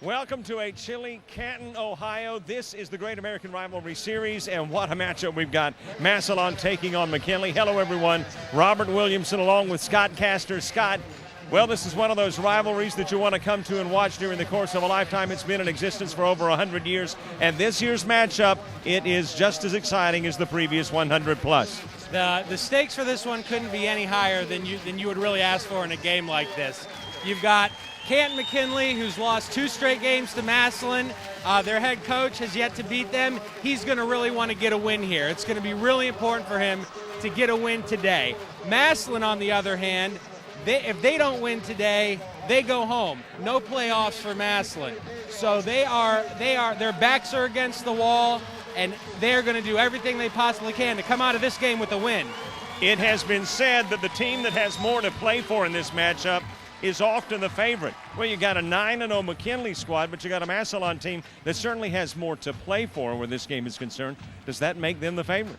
Welcome to a chilly Canton, Ohio. This is the Great American Rivalry Series, and what a matchup we've got. Massillon taking on McKinley. Hello, everyone. Robert Williamson along with Scott Castor. Scott, well, this is one of those rivalries that you want to come to and watch during the course of a lifetime. It's been in existence for over 100 years, and this year's matchup, it is just as exciting as the previous 100 plus. The stakes for this one couldn't be any higher than you would really ask for in a game like this. You've got Canton McKinley, who's lost 2 straight games to Massillon. Their head coach has yet to beat them. He's going to really want to get a win here. It's going to be really important for him to get a win today. Massillon, on the other hand, if they don't win today, they go home. No playoffs for Massillon. So their backs are against the wall, and they're going to do everything they possibly can to come out of this game with a win. It has been said that the team that has more to play for in this matchup is often the favorite. Well, you got a 9-0 McKinley squad, but you got a Massillon team that certainly has more to play for where this game is concerned. Does that make them the favorite?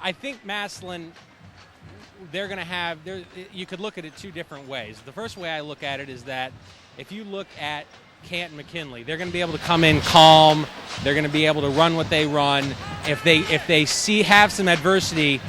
I think Massillon, they're going to have, you could look at it 2 different ways. The first way I look at it is that if you look at Canton McKinley, they're going to be able to come in calm. They're going to be able to run what they run. If they have some adversity,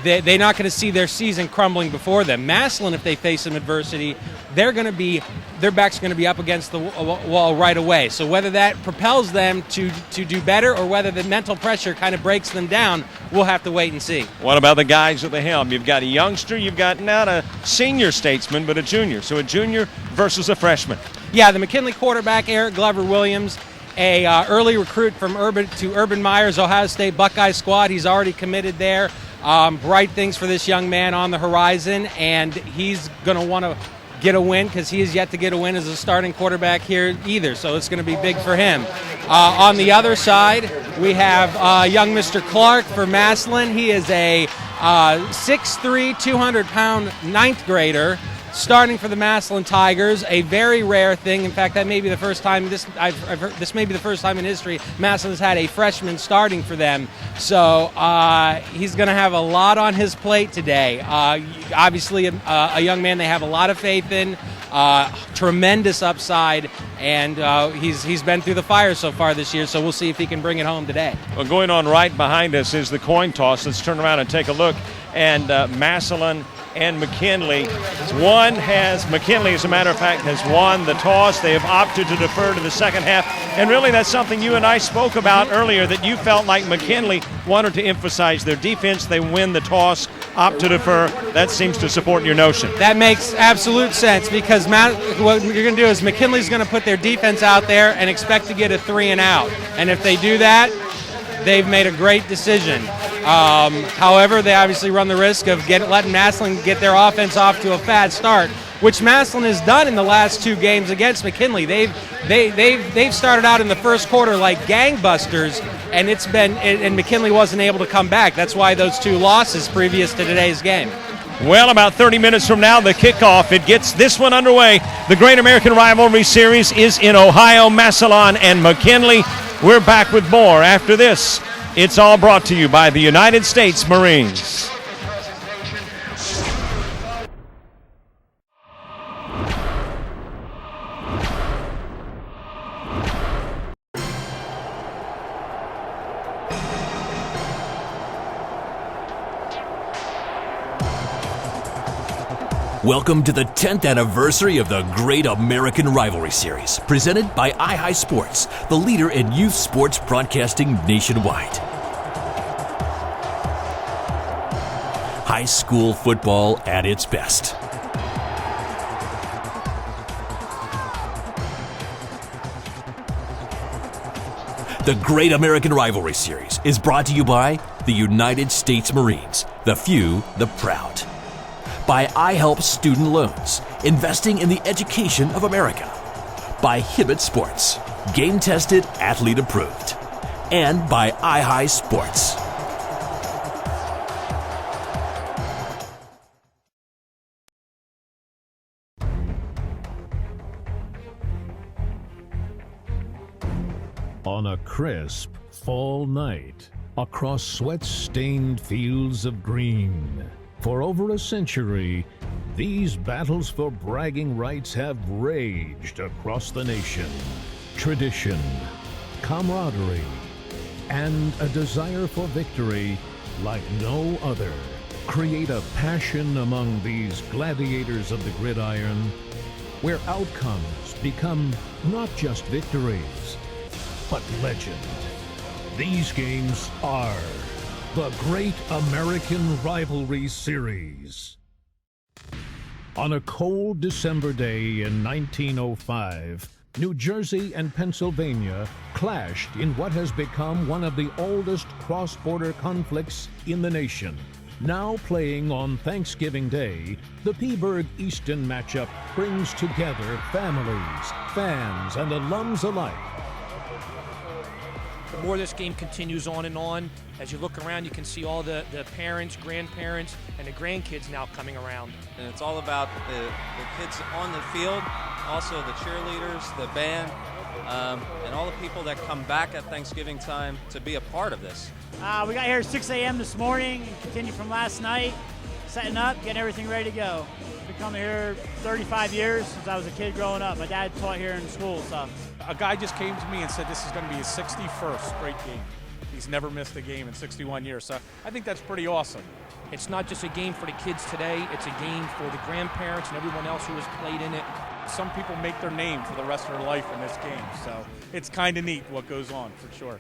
they're not going to see their season crumbling before them. Massillon, if they face some adversity, their back's going to be up against the wall right away. So whether that propels them to do better or whether the mental pressure kind of breaks them down, we'll have to wait and see. What about the guys at the helm? You've got a youngster, you've got not a senior statesman, but a junior. So a junior versus a freshman. Yeah, the McKinley quarterback, Eric Glover Williams, a early recruit from Urban Meyer's Ohio State Buckeye squad. He's already committed there. Bright things for this young man on the horizon, and he's going to want to get a win because he has yet to get a win as a starting quarterback here either, so it's going to be big for him. On the other side, we have young Mr. Clark for Massillon. He is a 6'3", 200-pound 9th grader starting for the Massillon Tigers, a very rare thing. In fact, that may be the first time I've heard, this may be the first time in history Massillon's had a freshman starting for them. So he's going to have a lot on his plate today. Obviously, a young man they have a lot of faith in, tremendous upside, and he's been through the fire so far this year. So we'll see if he can bring it home today. Well, going on right behind us is the coin toss. Let's turn around and take a look. And Massillon and McKinley. McKinley, as a matter of fact, has won the toss. They have opted to defer to the second half. And really, that's something you and I spoke about earlier, that you felt like McKinley wanted to emphasize their defense. They win the toss, opt to defer. That seems to support your notion. That makes absolute sense because what you're going to do is McKinley's going to put their defense out there and expect to get a 3 and out. And if they do that, they've made a great decision. However, they obviously run the risk of letting Massillon get their offense off to a fast start, which Massillon has done in the last 2 games against McKinley. They've started out in the first quarter like gangbusters, and McKinley wasn't able to come back. That's why those 2 losses previous to today's game. Well, about 30 minutes from now, the kickoff. It gets this one underway. The Great American Rivalry Series is in Ohio. Massillon and McKinley. We're back with more after this. It's all brought to you by the United States Marines. Welcome to the 10th anniversary of the Great American Rivalry Series, presented by iHigh Sports, the leader in youth sports broadcasting nationwide. High school football at its best. The Great American Rivalry Series is brought to you by the United States Marines, the few, the proud. By iHelp Student Loans, investing in the education of America. By Hibbett Sports, game-tested, athlete-approved. And by iHigh Sports. On a crisp fall night, across sweat-stained fields of green, for over a century, These battles for bragging rights have raged across the nation. Tradition, camaraderie, and a desire for victory like no other create a passion among these gladiators of the gridiron, where outcomes become not just victories, but legend. These games are the Great American Rivalry Series. On a cold December day in 1905, New Jersey and Pennsylvania clashed in what has become one of the oldest cross-border conflicts in the nation. Now playing on Thanksgiving Day, the Peaburg-Easton matchup brings together families, fans, and alums alike. The more this game continues on, as you look around, you can see all the parents, grandparents, and the grandkids now coming around. And it's all about the kids on the field, also the cheerleaders, the band, and all the people that come back at Thanksgiving time to be a part of this. We got here at 6 a.m. this morning, continued from last night, setting up, getting everything ready to go. Been coming here 35 years since I was a kid growing up. My dad taught here in school, so. A guy just came to me and said this is going to be his 61st straight game. He's never missed a game in 61 years, so I think that's pretty awesome. It's not just a game for the kids today, it's a game for the grandparents and everyone else who has played in it. Some people make their name for the rest of their life in this game, so it's kind of neat what goes on, for sure.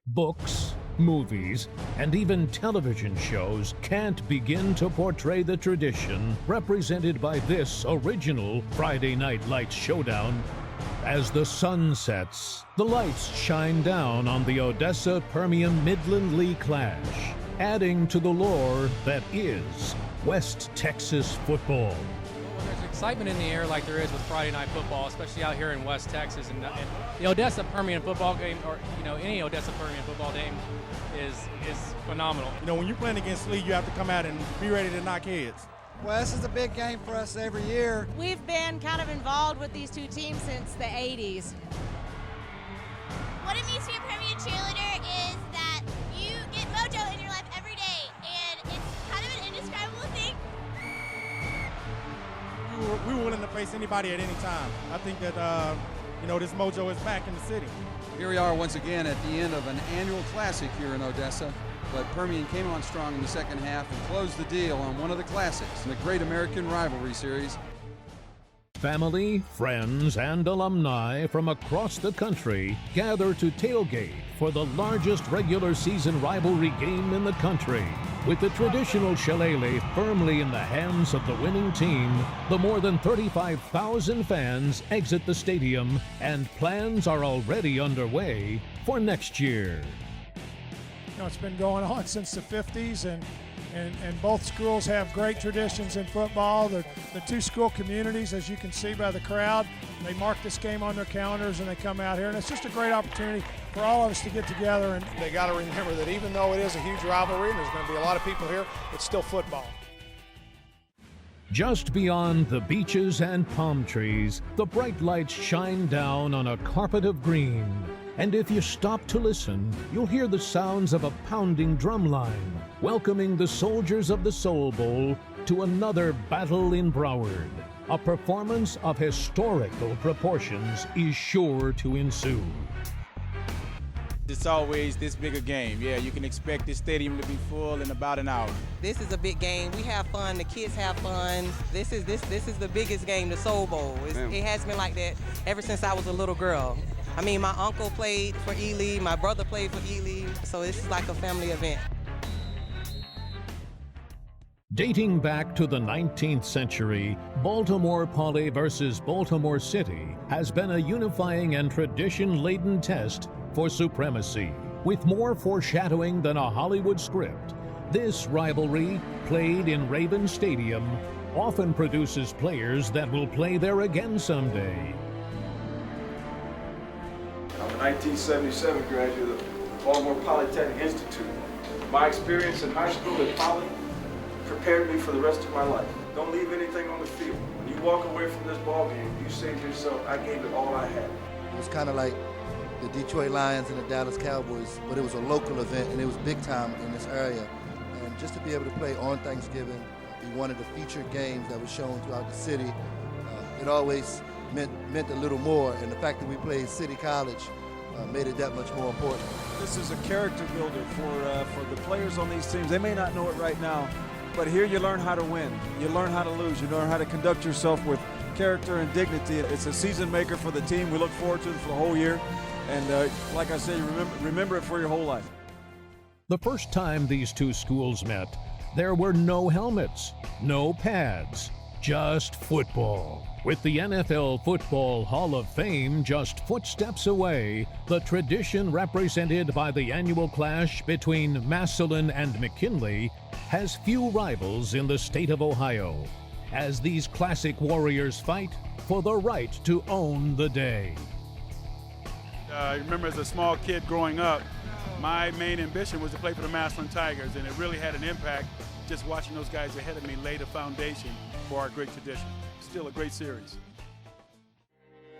Books, movies, and even television shows can't begin to portray the tradition represented by this original Friday Night Lights showdown. As the sun sets, the lights shine down on the Odessa-Permian-Midland League clash, adding to the lore that is West Texas football. There's excitement in the air like there is with Friday Night Football, especially out here in West Texas. And the Odessa-Permian football game, or any Odessa-Permian football game, is phenomenal. When you're playing against Lee, you have to come out and be ready to knock heads. Well, this is a big game for us every year. We've been kind of involved with these two teams since the 80s. What it means to be a Permian cheerleader is that you get mojo in your life every day, and it's kind of an indescribable thing. We were willing to face anybody at any time. I think that, this mojo is back in the city. Here we are once again at the end of an annual classic here in Odessa. But Permian came on strong in the second half and closed the deal on one of the classics in the Great American Rivalry Series. Family, friends, and alumni from across the country gather to tailgate for the largest regular season rivalry game in the country. With the traditional shillelagh firmly in the hands of the winning team, the more than 35,000 fans exit the stadium, and plans are already underway for next year. It's been going on since the 50s, and both schools have great traditions in football. The two school communities, as you can see by the crowd, they mark this game on their calendars and they come out here, and it's just a great opportunity for all of us to get together. And they got to remember that even though it is a huge rivalry and there's going to be a lot of people here, it's still football. Just beyond the beaches and palm trees, the bright lights shine down on a carpet of green. And if you stop to listen, you'll hear the sounds of a pounding drum line, welcoming the soldiers of the Soul Bowl to another battle in Broward. A performance of historical proportions is sure to ensue. It's always this big a game. Yeah, you can expect this stadium to be full in about an hour. This is a big game. We have fun. The kids have fun. This is the biggest game, the Soul Bowl. It has been like that ever since I was a little girl. I mean, my uncle played for Ely, my brother played for Ely, so this is like a family event. Dating back to the 19th century, Baltimore Poly versus Baltimore City has been a unifying and tradition-laden test for supremacy. With more foreshadowing than a Hollywood script, this rivalry, played in Raven Stadium, often produces players that will play there again someday. I'm a 1977 graduate of Baltimore Polytechnic Institute. My experience in high school and Poly prepared me for the rest of my life. Don't leave anything on the field. When you walk away from this ball game, you say to yourself, I gave it all I had. It was kind of like the Detroit Lions and the Dallas Cowboys, but it was a local event and it was big time in this area. And just to be able to play on Thanksgiving be one of the featured games that was shown throughout the city. It always meant a little more, and the fact that we played City College made it that much more important. This is a character builder for the players on these teams. They may not know it right now, but here you learn how to win. You learn how to lose. You learn how to conduct yourself with character and dignity. It's a season maker for the team. We look forward to it for the whole year. And like I said, remember it for your whole life. The first time these two schools met, there were no helmets, no pads, just football. With the NFL Football Hall of Fame just footsteps away, the tradition represented by the annual clash between Massillon and McKinley has few rivals in the state of Ohio, as these classic warriors fight for the right to own the day. I remember as a small kid growing up, my main ambition was to play for the Massillon Tigers, and it really had an impact just watching those guys ahead of me lay the foundation for our great tradition. Still a great series.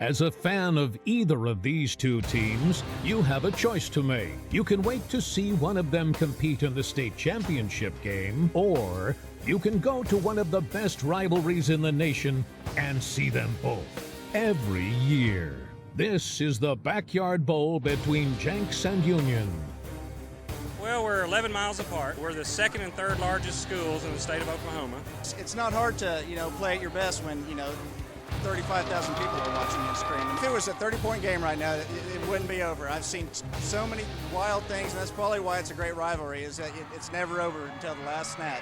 As a fan of either of these two teams, you have a choice to make. You can wait to see one of them compete in the state championship game, or you can go to one of the best rivalries in the nation and see them both every year. This is the Backyard Bowl between Jenks and Union. Well, we're 11 miles apart. We're the second and third largest schools in the state of Oklahoma. It's not hard to, play at your best when, 35,000 people are watching you scream. If it was a 30-point game right now, it wouldn't be over. I've seen so many wild things, and that's probably why it's a great rivalry, is that it's never over until the last snap.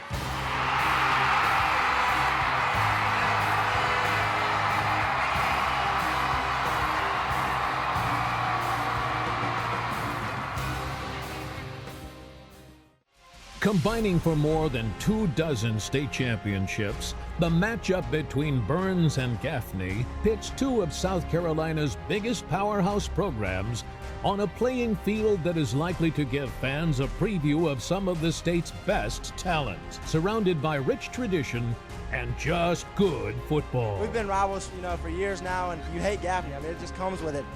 Combining for more than 24 state championships, the matchup between Burns and Gaffney pits two of South Carolina's biggest powerhouse programs on a playing field that is likely to give fans a preview of some of the state's best talent, surrounded by rich tradition and just good football. We've been rivals, for years now, and you hate Gaffney. I mean, it just comes with it.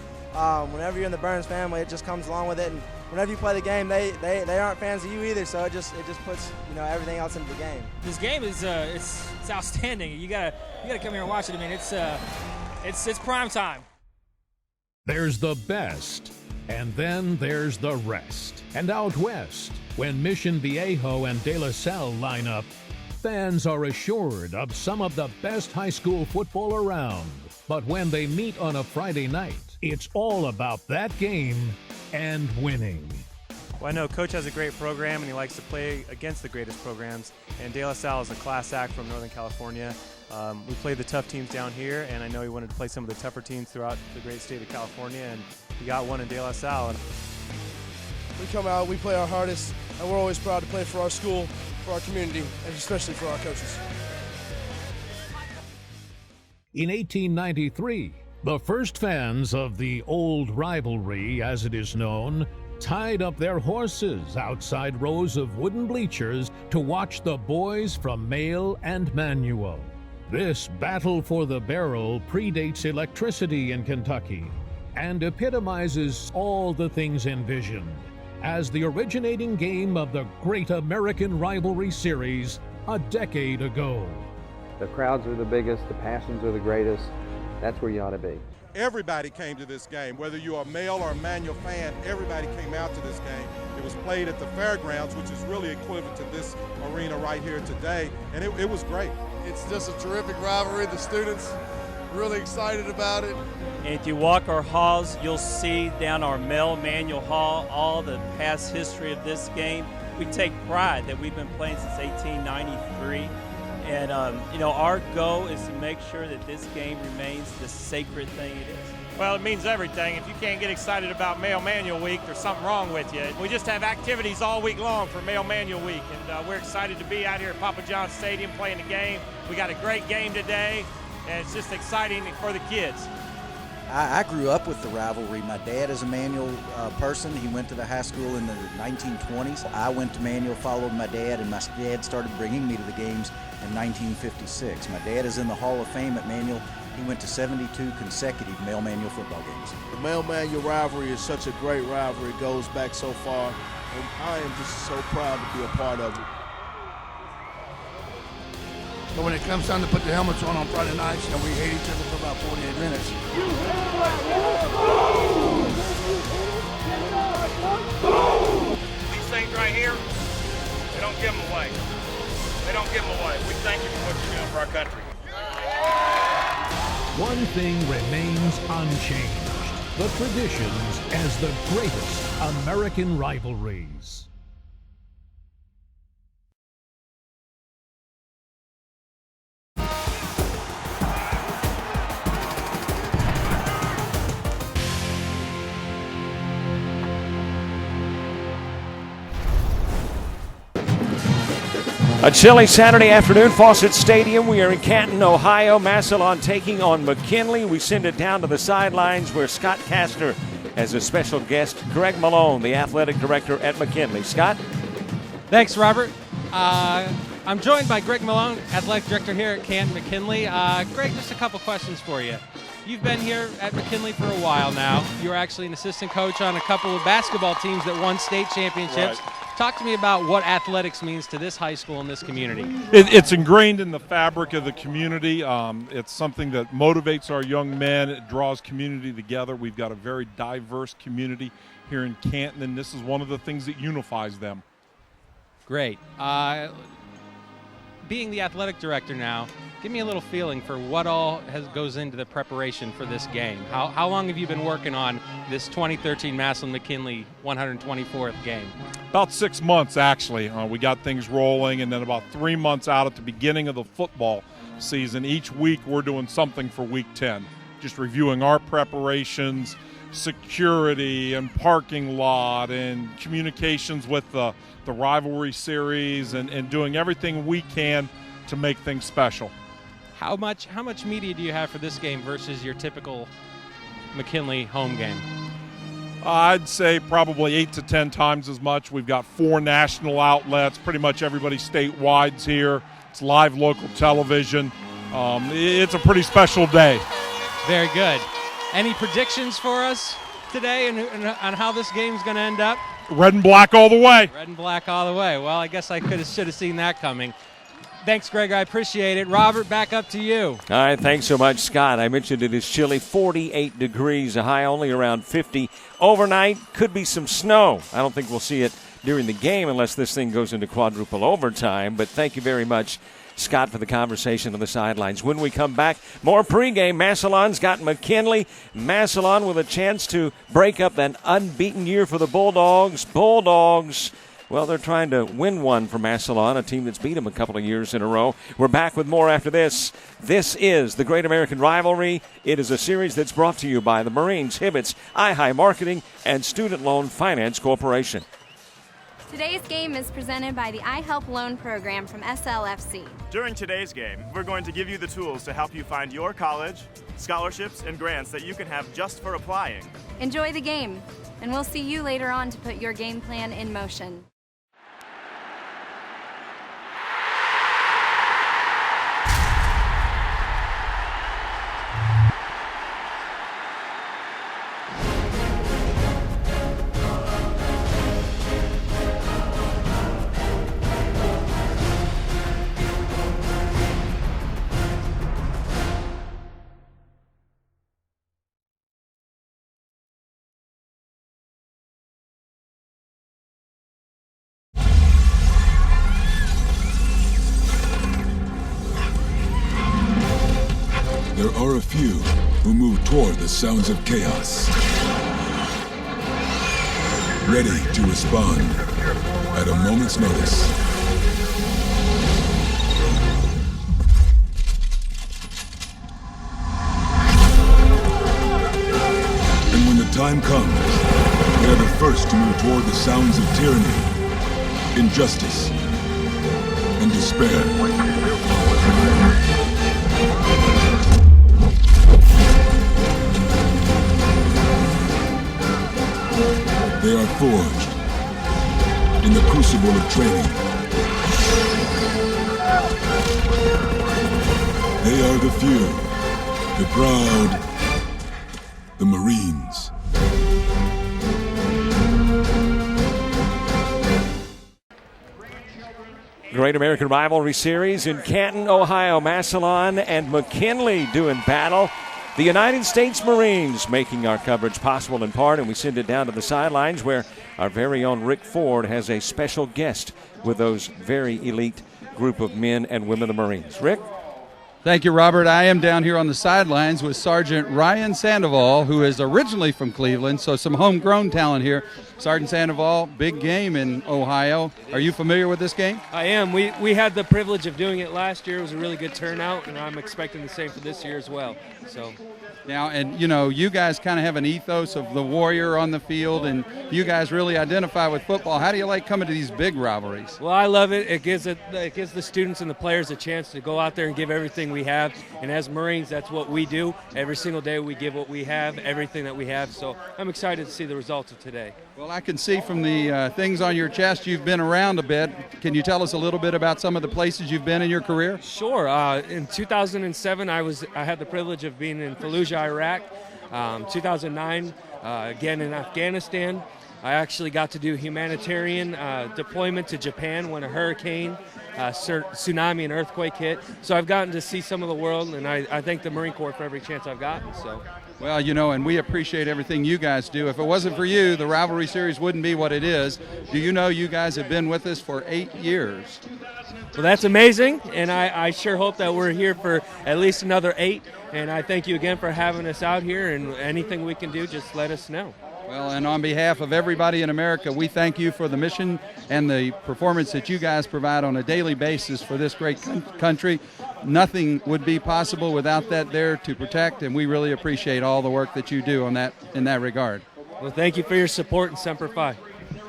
Whenever you're in the Burns family, it just comes along with it. And whenever you play the game, they aren't fans of you either. So it just puts everything else into the game. This game is it's outstanding. You gotta come here and watch it. I mean, it's prime time. There's the best, and then there's the rest. And out west, when Mission Viejo and De La Salle line up, fans are assured of some of the best high school football around. But when they meet on a Friday night, it's all about that game and winning. Well, I know Coach has a great program, and he likes to play against the greatest programs. And De La Salle is a class act from Northern California. We play the tough teams down here, and I know he wanted to play some of the tougher teams throughout the great state of California, and he got one in De La Salle. We come out, we play our hardest, and we're always proud to play for our school, for our community, and especially for our coaches. In 1893, the first fans of the old rivalry, as it is known, tied up their horses outside rows of wooden bleachers to watch the boys from Male and Manual. This battle for the barrel predates electricity in Kentucky and epitomizes all the things envisioned as the originating game of the Great American Rivalry Series a decade ago. The crowds are the biggest, the passions are the greatest. That's where you ought to be. Everybody came to this game, whether you're a Male or a Manual fan, everybody came out to this game. It was played at the fairgrounds, which is really equivalent to this arena right here today, and it was great. It's just a terrific rivalry. The students really excited about it. And if you walk our halls, you'll see down our Male Manual Hall all the past history of this game. We take pride that we've been playing since 1893. And, our goal is to make sure that this game remains the sacred thing it is. Well, it means everything. If you can't get excited about Male Manual Week, there's something wrong with you. We just have activities all week long for Male Manual Week, and we're excited to be out here at Papa John's Stadium playing the game. We got a great game today, and it's just exciting for the kids. I grew up with the rivalry. My dad is a Manual person. He went to the high school in the 1920s. I went to Manual, followed my dad, and my dad started bringing me to the games in 1956. My dad is in the Hall of Fame at Manual. He went to 72 consecutive Male Manual football games. The Male Manual rivalry is such a great rivalry. It goes back so far, and I am just so proud to be a part of it. But when it comes time to put the helmets on Friday nights, we hate each other for about 48 minutes. These things right here, they don't give them away. They don't give them away. We thank you for what you're doing for our country. One thing remains unchanged. The traditions as the greatest American rivalries. A chilly Saturday afternoon, Fawcett Stadium. We are in Canton, Ohio. Massillon taking on McKinley. We send it down to the sidelines where Scott Castor has a special guest, Greg Malone, the athletic director at McKinley. Scott? Thanks, Robert. I'm joined by Greg Malone, athletic director here at Canton McKinley. Greg, just a couple questions for you. You've been here at McKinley for a while now. You were actually an assistant coach on a couple of basketball teams that won state championships. Right. Talk to me about what athletics means to this high school and this community. It's ingrained in the fabric of the community. It's something that motivates our young men. It draws community together. We've got a very diverse community here in Canton, and this is one of the things that unifies them. Great. Being the athletic director now, give me a little feeling for what all goes into the preparation for this game. How long have you been working on this 2013 Massillon-McKinley 124th game? About 6 months, actually. We got things rolling, and then about 3 months out at the beginning of the football season. Each week we're doing something for Week 10, just reviewing our preparations, security and parking lot and communications with the rivalry series and doing everything we can to make things special. How much media do you have for this game versus your typical McKinley home game? I'd say probably 8 to 10 times as much. We've got 4 national outlets. Pretty much everybody statewide here. It's live local television. It's a pretty special day. Very good. Any predictions for us today on how this game's going to end up? Red and black all the way. Red and black all the way. Well, I guess I should have seen that coming. Thanks, Greg. I appreciate it. Robert, back up to you. All right, thanks so much, Scott. I mentioned it is chilly, 48 degrees, a high only around 50. Overnight, could be some snow. I don't think we'll see it during the game unless this thing goes into quadruple overtime, but thank you very much, Scott, for the conversation on the sidelines. When we come back, more pregame. Massillon's got McKinley. Massillon with a chance to break up that unbeaten year for the Bulldogs. Bulldogs, well, they're trying to win one for Massillon, a team that's beat them a couple of years in a row. We're back with more after this. This is the Great American Rivalry. It is a series that's brought to you by the Marines, Hibbets, iHigh Marketing, and Student Loan Finance Corporation. Today's game is presented by the iHelp Loan Program from SLFC. During today's game, we're going to give you the tools to help you find your college, scholarships, and grants that you can have just for applying. Enjoy the game, and we'll see you later on to put your game plan in motion. There are a few who move toward the sounds of chaos, ready to respond at a moment's notice. And when the time comes, they are the first to move toward the sounds of tyranny, injustice, and despair. They are forged in the crucible of training. They are the few, the proud, the Marines. Great American Rivalry Series in Canton, Ohio. Massillon and McKinley doing battle. The United States Marines making our coverage possible in part, and we send it down to the sidelines where our very own Rick Ford has a special guest with those very elite group of men and women of the Marines. Rick? Thank you, Robert. I am down here on the sidelines with Sergeant Ryan Sandoval, who is originally from Cleveland, so some homegrown talent here. Sergeant Sandoval, big game in Ohio. Are you familiar with this game? I am. We had the privilege of doing it last year. It was a really good turnout, and I'm expecting the same for this year as well. So. Now, and you guys kind of have an ethos of the warrior on the field, and you guys really identify with football. How do you like coming to these big rivalries? Well, I love it. It gives the students and the players a chance to go out there and give everything we have. And as Marines, that's what we do. Every single day we give what we have, everything that we have. So I'm excited to see the results of today. Well, I can see from the things on your chest you've been around a bit. Can you tell us a little bit about some of the places you've been in your career? Sure. In 2007, I had the privilege of being in Fallujah, Iraq. 2009, again in Afghanistan. I actually got to do humanitarian deployment to Japan when a hurricane, tsunami, and earthquake hit. So I've gotten to see some of the world, and I thank the Marine Corps for every chance I've gotten. So. Well, and we appreciate everything you guys do. If it wasn't for you, the Rivalry Series wouldn't be what it is. Do you know you guys have been with us for 8 years? Well, that's amazing, and I sure hope that we're here for at least another 8. And I thank you again for having us out here, and anything we can do, just let us know. Well, and on behalf of everybody in America, we thank you for the mission and the performance that you guys provide on a daily basis for this great country. Nothing would be possible without that there to protect, and we really appreciate all the work that you do in that regard. Well, thank you for your support, and Semper Fi.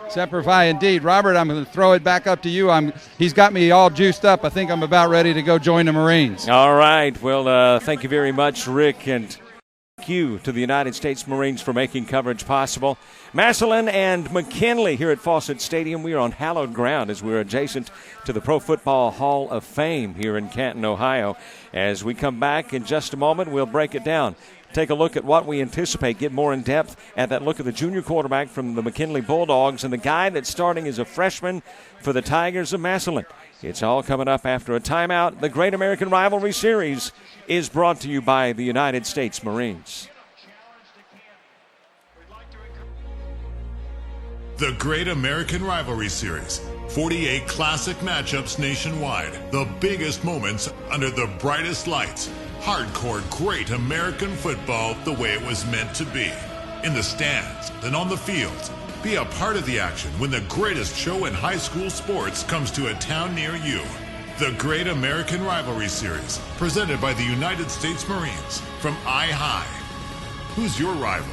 Semper Fi, indeed. Robert, I'm going to throw it back up to you. He's got me all juiced up. I think I'm about ready to go join the Marines. All right. Well, thank you very much, Rick, and thank you to the United States Marines for making coverage possible. Massillon and McKinley here at Fawcett Stadium. We are on hallowed ground as we're adjacent to the Pro Football Hall of Fame here in Canton, Ohio. As we come back in just a moment, we'll break it down. Take a look at what we anticipate, get more in depth at that look at the junior quarterback from the McKinley Bulldogs and the guy that's starting as a freshman for the Tigers of Massillon. It's all coming up after a timeout. The Great American Rivalry Series is brought to you by the United States Marines. The Great American Rivalry Series. 48 classic matchups nationwide. The biggest moments under the brightest lights. Hardcore great American football the way it was meant to be. In the stands and on the field. Be a part of the action when the greatest show in high school sports comes to a town near you. The Great American Rivalry Series, presented by the United States Marines from I-High. Who's your rival?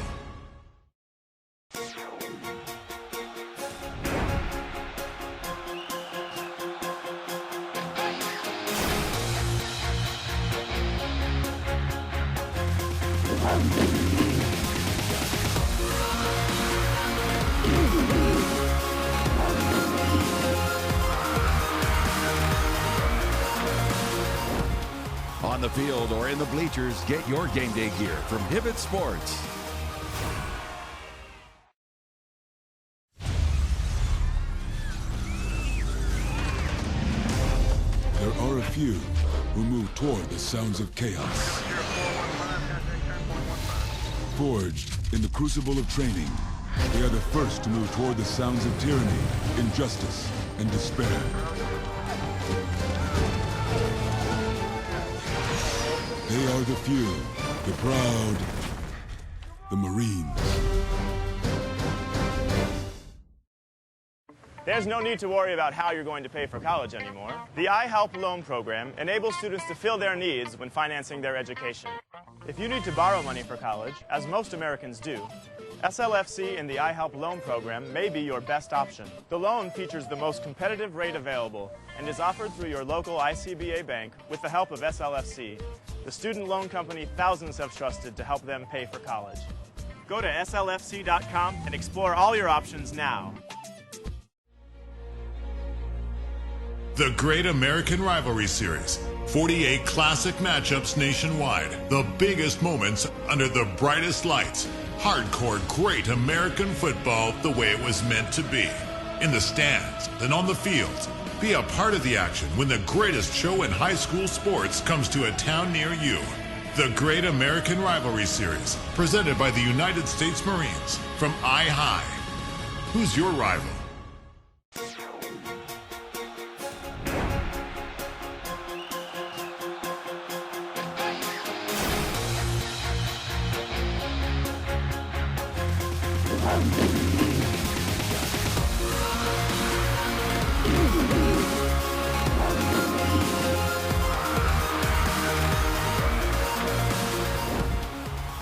On the field or in the bleachers, get your game day gear from Hibbett Sports. There are a few who move toward the sounds of chaos. Forged in the crucible of training, they are the first to move toward the sounds of tyranny, injustice, and despair. They are the few, the proud, the Marines. There's no need to worry about how you're going to pay for college anymore. The I-Help loan program enables students to fill their needs when financing their education. If you need to borrow money for college, as most Americans do, SLFC and the I-Help loan program may be your best option. The loan features the most competitive rate available and is offered through your local ICBA bank with the help of SLFC, the student loan company thousands have trusted to help them pay for college. Go to slfc.com and explore all your options now. The Great American Rivalry Series. 48 classic matchups nationwide. The biggest moments under the brightest lights. Hardcore great American football the way it was meant to be. In the stands and on the field. Be a part of the action when the greatest show in high school sports comes to a town near you. The Great American Rivalry Series, presented by the United States Marines from I-High. Who's your rival?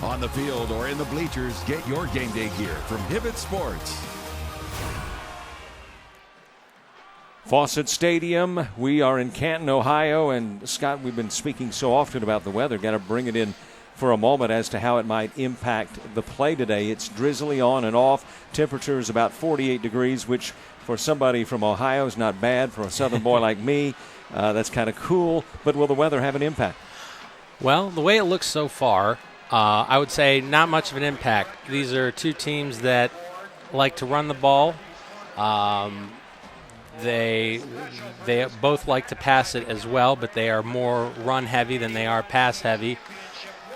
On the field or in the bleachers, get your game day gear from Hibbett Sports. Fawcett Stadium. We are in Canton, Ohio. And, Scott, we've been speaking so often about the weather. Got to bring it in for a moment as to how it might impact the play today. It's drizzly on and off. Temperature is about 48 degrees, which for somebody from Ohio is not bad. For a southern boy like me, that's kind of cool. But will the weather have an impact? Well, the way it looks so far, I would say not much of an impact. These are two teams that like to run the ball. They both like to pass it as well, but they are more run heavy than they are pass heavy.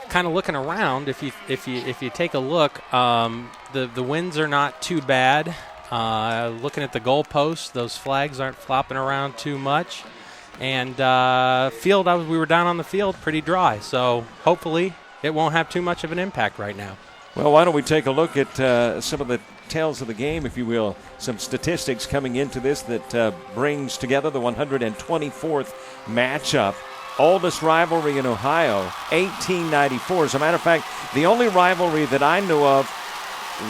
Kind of looking around, if you take a look, the winds are not too bad. Looking at the goalposts, those flags aren't flopping around too much. And we were down on the field pretty dry, so hopefully it won't have too much of an impact right now. Well, why don't we take a look at some of the tales of the game, if you will, some statistics coming into this that brings together the 124th matchup. Oldest rivalry in Ohio, 1894. As a matter of fact, the only rivalry that I know of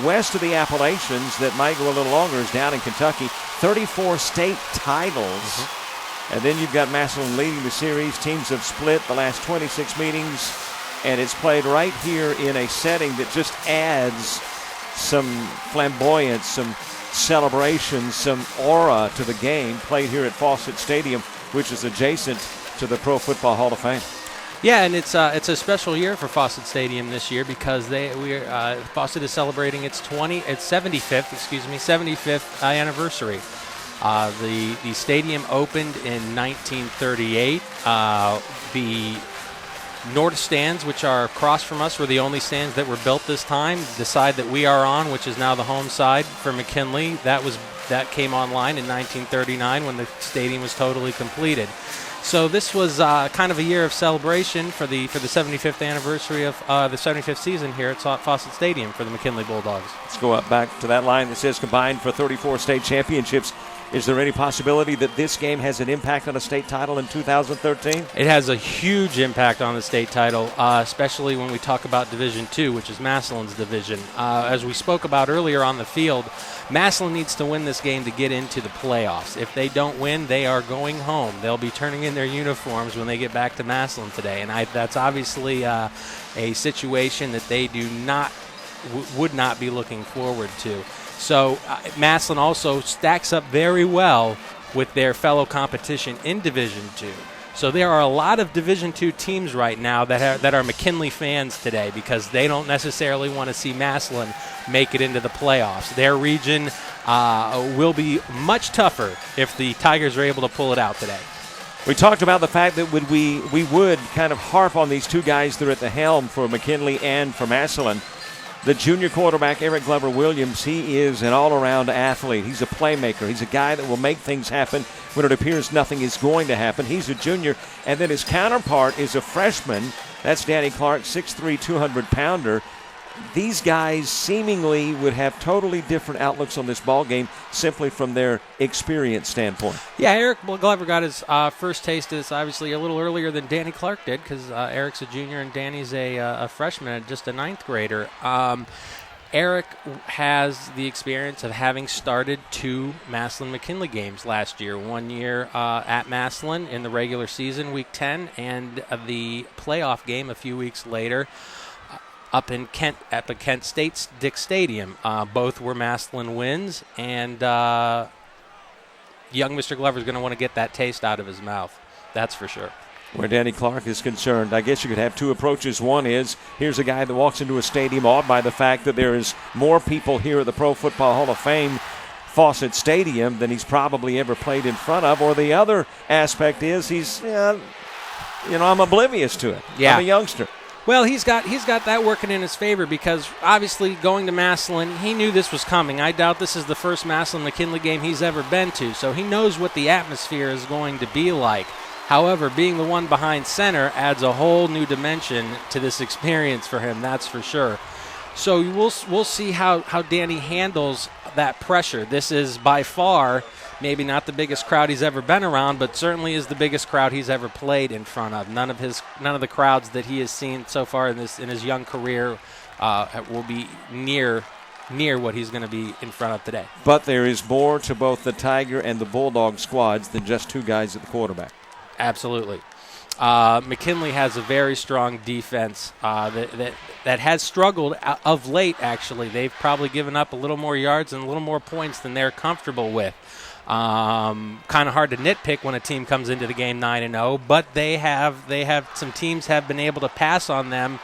west of the Appalachians that might go a little longer is down in Kentucky. 34 state titles. Mm-hmm. And then you've got Massillon leading the series. Teams have split the last 26 meetings. And it's played right here in a setting that just adds some flamboyance, some celebration, some aura to the game. Played here at Fawcett Stadium, which is adjacent to the Pro Football Hall of Fame. Yeah, and it's a special year for Fawcett Stadium this year because Fawcett is celebrating its 75th anniversary. The stadium opened in 1938. The north stands, which are across from us, were the only stands that were built this time. The side that we are on, which is now the home side for McKinley, that came online in 1939 when the stadium was totally completed. So this was kind of a year of celebration for the 75th anniversary of the 75th season here at Fawcett Stadium for the McKinley Bulldogs. Let's go up back to that line that says combined for 34 state championships. Is there any possibility that this game has an impact on a state title in 2013? It has a huge impact on the state title, especially when we talk about Division II, which is Massillon's division. As we spoke about earlier on the field, Massillon needs to win this game to get into the playoffs. If they don't win, they are going home. They'll be turning in their uniforms when they get back to Massillon today, and that's obviously a situation that they would not be looking forward to. So Massillon also stacks up very well with their fellow competition in Division II. So there are a lot of Division II teams right now that are McKinley fans today because they don't necessarily want to see Massillon make it into the playoffs. Their region will be much tougher if the Tigers are able to pull it out today. We talked about the fact that we would kind of harp on these two guys that are at the helm for McKinley and for Massillon. The junior quarterback, Eric Glover Williams, he is an all-around athlete. He's a playmaker. He's a guy that will make things happen when it appears nothing is going to happen. He's a junior. And then his counterpart is a freshman. That's Danny Clark, 6'3", 200-pounder. These guys seemingly would have totally different outlooks on this ball game simply from their experience standpoint. Yeah, Eric Glover got his first taste of this obviously a little earlier than Danny Clark did because Eric's a junior and Danny's a freshman, just a ninth grader. Eric has the experience of having started 2 Massillon-McKinley games last year. 1 year at Massillon in the regular season, Week 10, and the playoff game a few weeks later up in Kent at the Kent State Dick Stadium. Both were Massillon wins, and young Mr. Glover is going to want to get that taste out of his mouth. That's for sure. Where Danny Clark is concerned, I guess you could have 2 approaches. One is, here's a guy that walks into a stadium awed by the fact that there is more people here at the Pro Football Hall of Fame Fawcett Stadium than he's probably ever played in front of. Or the other aspect is he's, I'm oblivious to it. Yeah. I'm a youngster. Well, he's got that working in his favor because obviously going to Massillon, he knew this was coming. I doubt this is the first Massillon-McKinley game he's ever been to, so he knows what the atmosphere is going to be like. However, being the one behind center adds a whole new dimension to this experience for him, that's for sure. So we'll see how Danny handles that pressure. This is by far maybe not the biggest crowd he's ever been around, but certainly is the biggest crowd he's ever played in front of. None of the crowds that he has seen so far in his young career will be near what he's going to be in front of today. But there is more to both the Tiger and the Bulldog squads than just two guys at the quarterback. Absolutely. McKinley has a very strong defense that has struggled of late, actually. They've probably given up a little more yards and a little more points than they're comfortable with. Kind of hard to nitpick when a team comes into the game 9-0, but they have some teams have been able to pass on them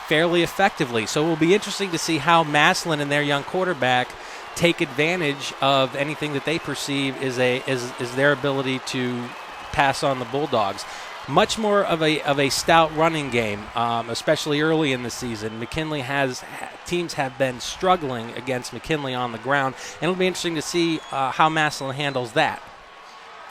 fairly effectively. So it will be interesting to see how Massillon and their young quarterback take advantage of anything that they perceive is their ability to pass on the Bulldogs. Much more of a stout running game, especially early in the season. Teams have been struggling against McKinley on the ground, and it'll be interesting to see how Massillon handles that.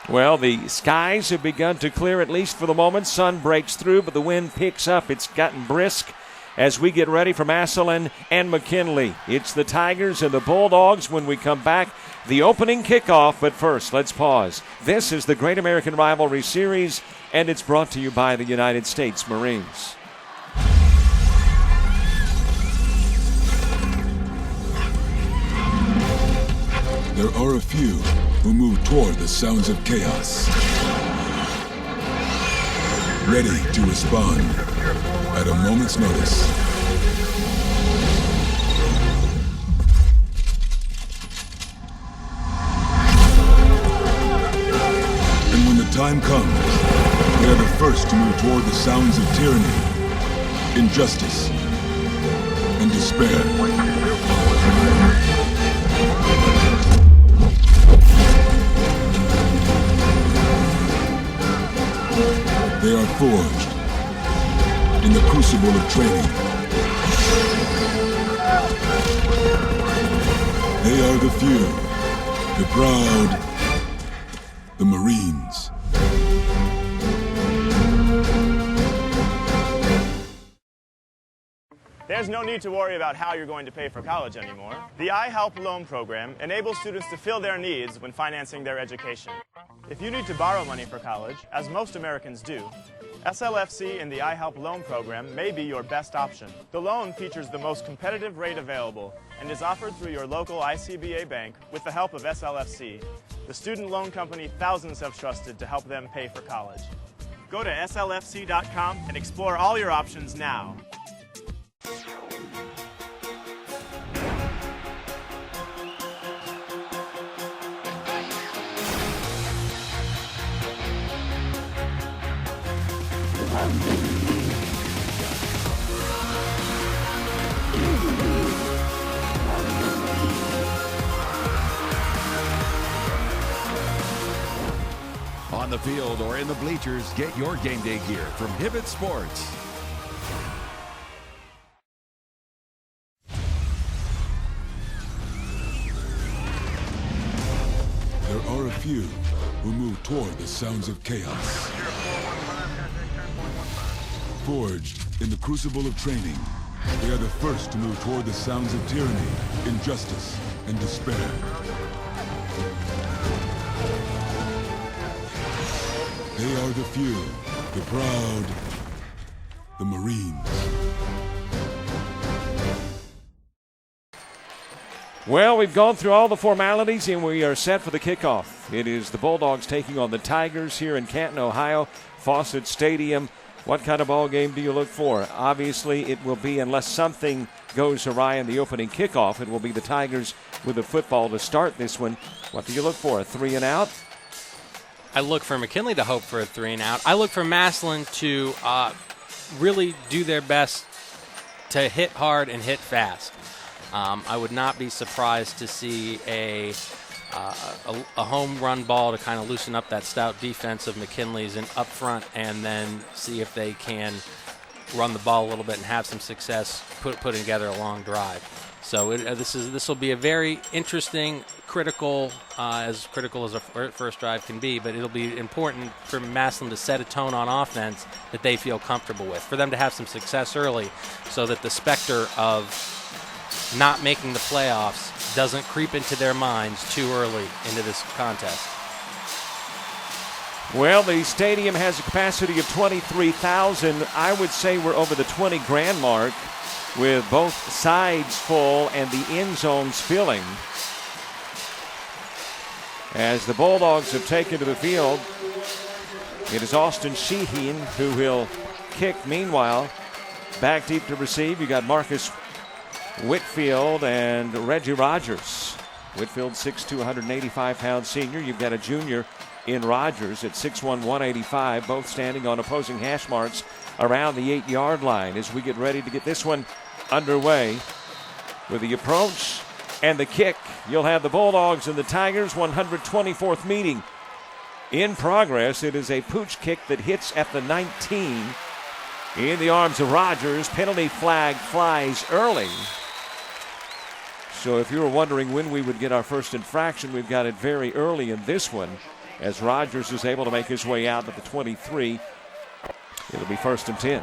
Well, the skies have begun to clear, at least for the moment. Sun breaks through, but the wind picks up. It's gotten brisk as we get ready for Massillon and McKinley. It's the Tigers and the Bulldogs when we come back. The opening kickoff, but first, let's pause. This is the Great American Rivalry Series, and it's brought to you by the United States Marines. There are a few who move toward the sounds of chaos, ready to respond at a moment's notice. And when the time comes, they are the first to move toward the sounds of tyranny, injustice, and despair. They are forged in the crucible of training. They are the few, the proud, the Marines. There's no need to worry about how you're going to pay for college anymore. The iHelp Loan Program enables students to fill their needs when financing their education. If you need to borrow money for college, as most Americans do, SLFC and the iHelp Loan Program may be your best option. The loan features the most competitive rate available and is offered through your local ICBA bank with the help of SLFC, the student loan company thousands have trusted to help them pay for college. Go to slfc.com and explore all your options now. On the field or in the bleachers, get your game day gear from Hibbett Sports. There are a few who move toward the sounds of chaos. Forged in the crucible of training, they are the first to move toward the sounds of tyranny, injustice, and despair. They are the few, the proud, the Marines. Well, we've gone through all the formalities and we are set for the kickoff. It is the Bulldogs taking on the Tigers here in Canton, Ohio, Fawcett Stadium. What kind of ball game do you look for? Obviously, it will be, unless something goes awry in the opening kickoff, it will be the Tigers with the football to start this one. What do you look for, a 3-and-out? I look for McKinley to hope for a 3-and-out. I look for Massillon to really do their best to hit hard and hit fast. I would not be surprised to see a home run ball to kind of loosen up that stout defense of McKinley's and up front, and then see if they can run the ball a little bit and have some success putting together a long drive. So this will be a very interesting, critical as a first drive can be, but it'll be important for Massillon to set a tone on offense that they feel comfortable with, for them to have some success early so that the specter of not making the playoffs doesn't creep into their minds too early into this contest. Well, the stadium has a capacity of 23,000. I would say we're over the 20 grand mark, with both sides full and the end zones filling. As the Bulldogs have taken to the field, it is Austin Sheehan who will kick. Meanwhile, back deep to receive, you got Marcus Whitfield and Reggie Rogers. Whitfield, 6'2", 185-pound senior. You've got a junior in Rogers at 6'1", 185, both standing on opposing hash marks around the 8-yard line as we get ready to get this one underway. With the approach and the kick, you'll have the Bulldogs and the Tigers 124th meeting in progress. It is a pooch kick that hits at the 19 in the arms of Rogers. Penalty flag flies early. So if you were wondering when we would get our first infraction, we've got it very early in this one, as Rogers is able to make his way out at the 23. It'll be 1st and 10.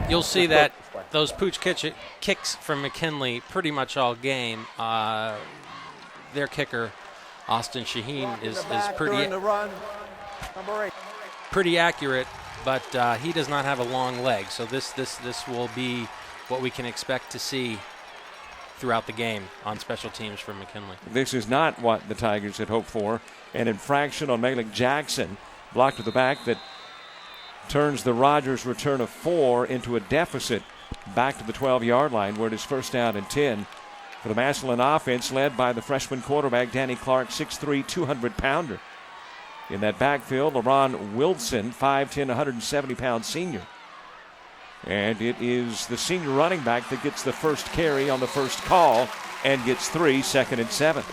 You'll see that those pooch kicks from McKinley pretty much all game. Their kicker, Austin Shaheen, is pretty accurate, but he does not have a long leg. So this will be what we can expect to see throughout the game on special teams from McKinley. This is not what the Tigers had hoped for. An infraction on Malik Jackson, blocked to the back, that turns the Rogers return of 4 into a deficit back to the 12-yard line, where it is 1st down and 10 for the Massillon offense, led by the freshman quarterback Danny Clark, 6'3", 200-pounder. In that backfield, LaRon Wilson, 5'10", 170-pound senior. And it is the senior running back that gets the first carry on the first call and gets 3, 2nd and 7.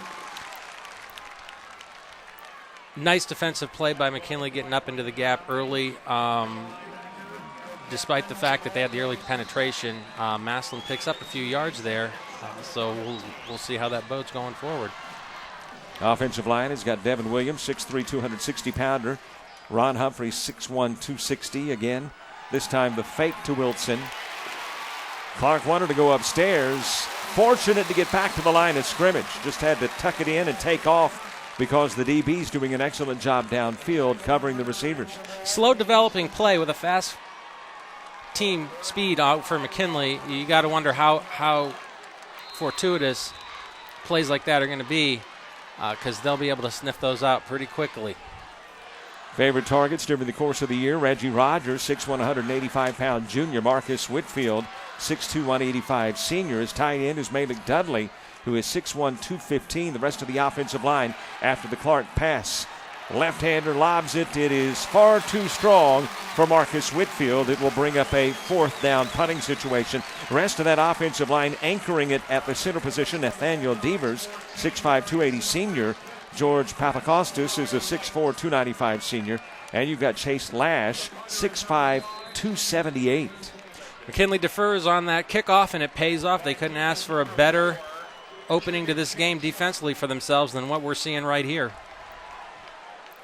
Nice defensive play by McKinley, getting up into the gap early. Despite the fact that they had the early penetration, Massillon picks up a few yards there. So we'll see how that bodes going forward. Offensive line has got Devin Williams, 6'3", 260-pounder. Ron Humphrey, 6'1", 260 again. This time the fake to Wilson. Clark wanted to go upstairs. Fortunate to get back to the line of scrimmage. Just had to tuck it in and take off because the DB's doing an excellent job downfield covering the receivers. Slow developing play with a fast team speed out for McKinley. You got to wonder how fortuitous plays like that are going to be, because they'll be able to sniff those out pretty quickly. Favorite targets during the course of the year: Reggie Rogers, 6'1", 185-pound junior. Marcus Whitfield, 6'2", 185 senior. His tight end is Malik Dudley, who is 6'1", 215. The rest of the offensive line after the Clark pass. Left-hander lobs it. It is far too strong for Marcus Whitfield. It will bring up a 4th down punting situation. The rest of that offensive line anchoring it at the center position: Nathaniel Devers, 6'5", 280 senior. George Papakostas is a 6'4", 295 senior. And you've got Chase Lash, 6'5", 278. McKinley defers on that kickoff, and it pays off. They couldn't ask for a better opening to this game defensively for themselves than what we're seeing right here.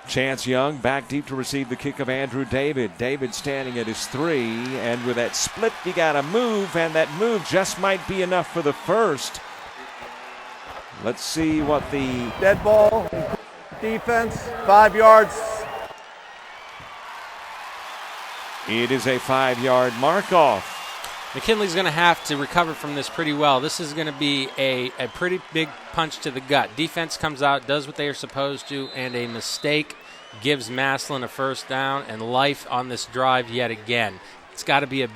Chance Young back deep to receive the kick of Andrew David. David standing at his 3, and with that split, you got to move, and that move just might be enough for the first. Let's see what the dead ball defense, 5 yards. It is a 5-yard mark-off. McKinley's going to have to recover from this pretty well. This is going to be a pretty big punch to the gut. Defense comes out, does what they are supposed to, and a mistake gives Massillon a 1st down and life on this drive yet again. It's got to be a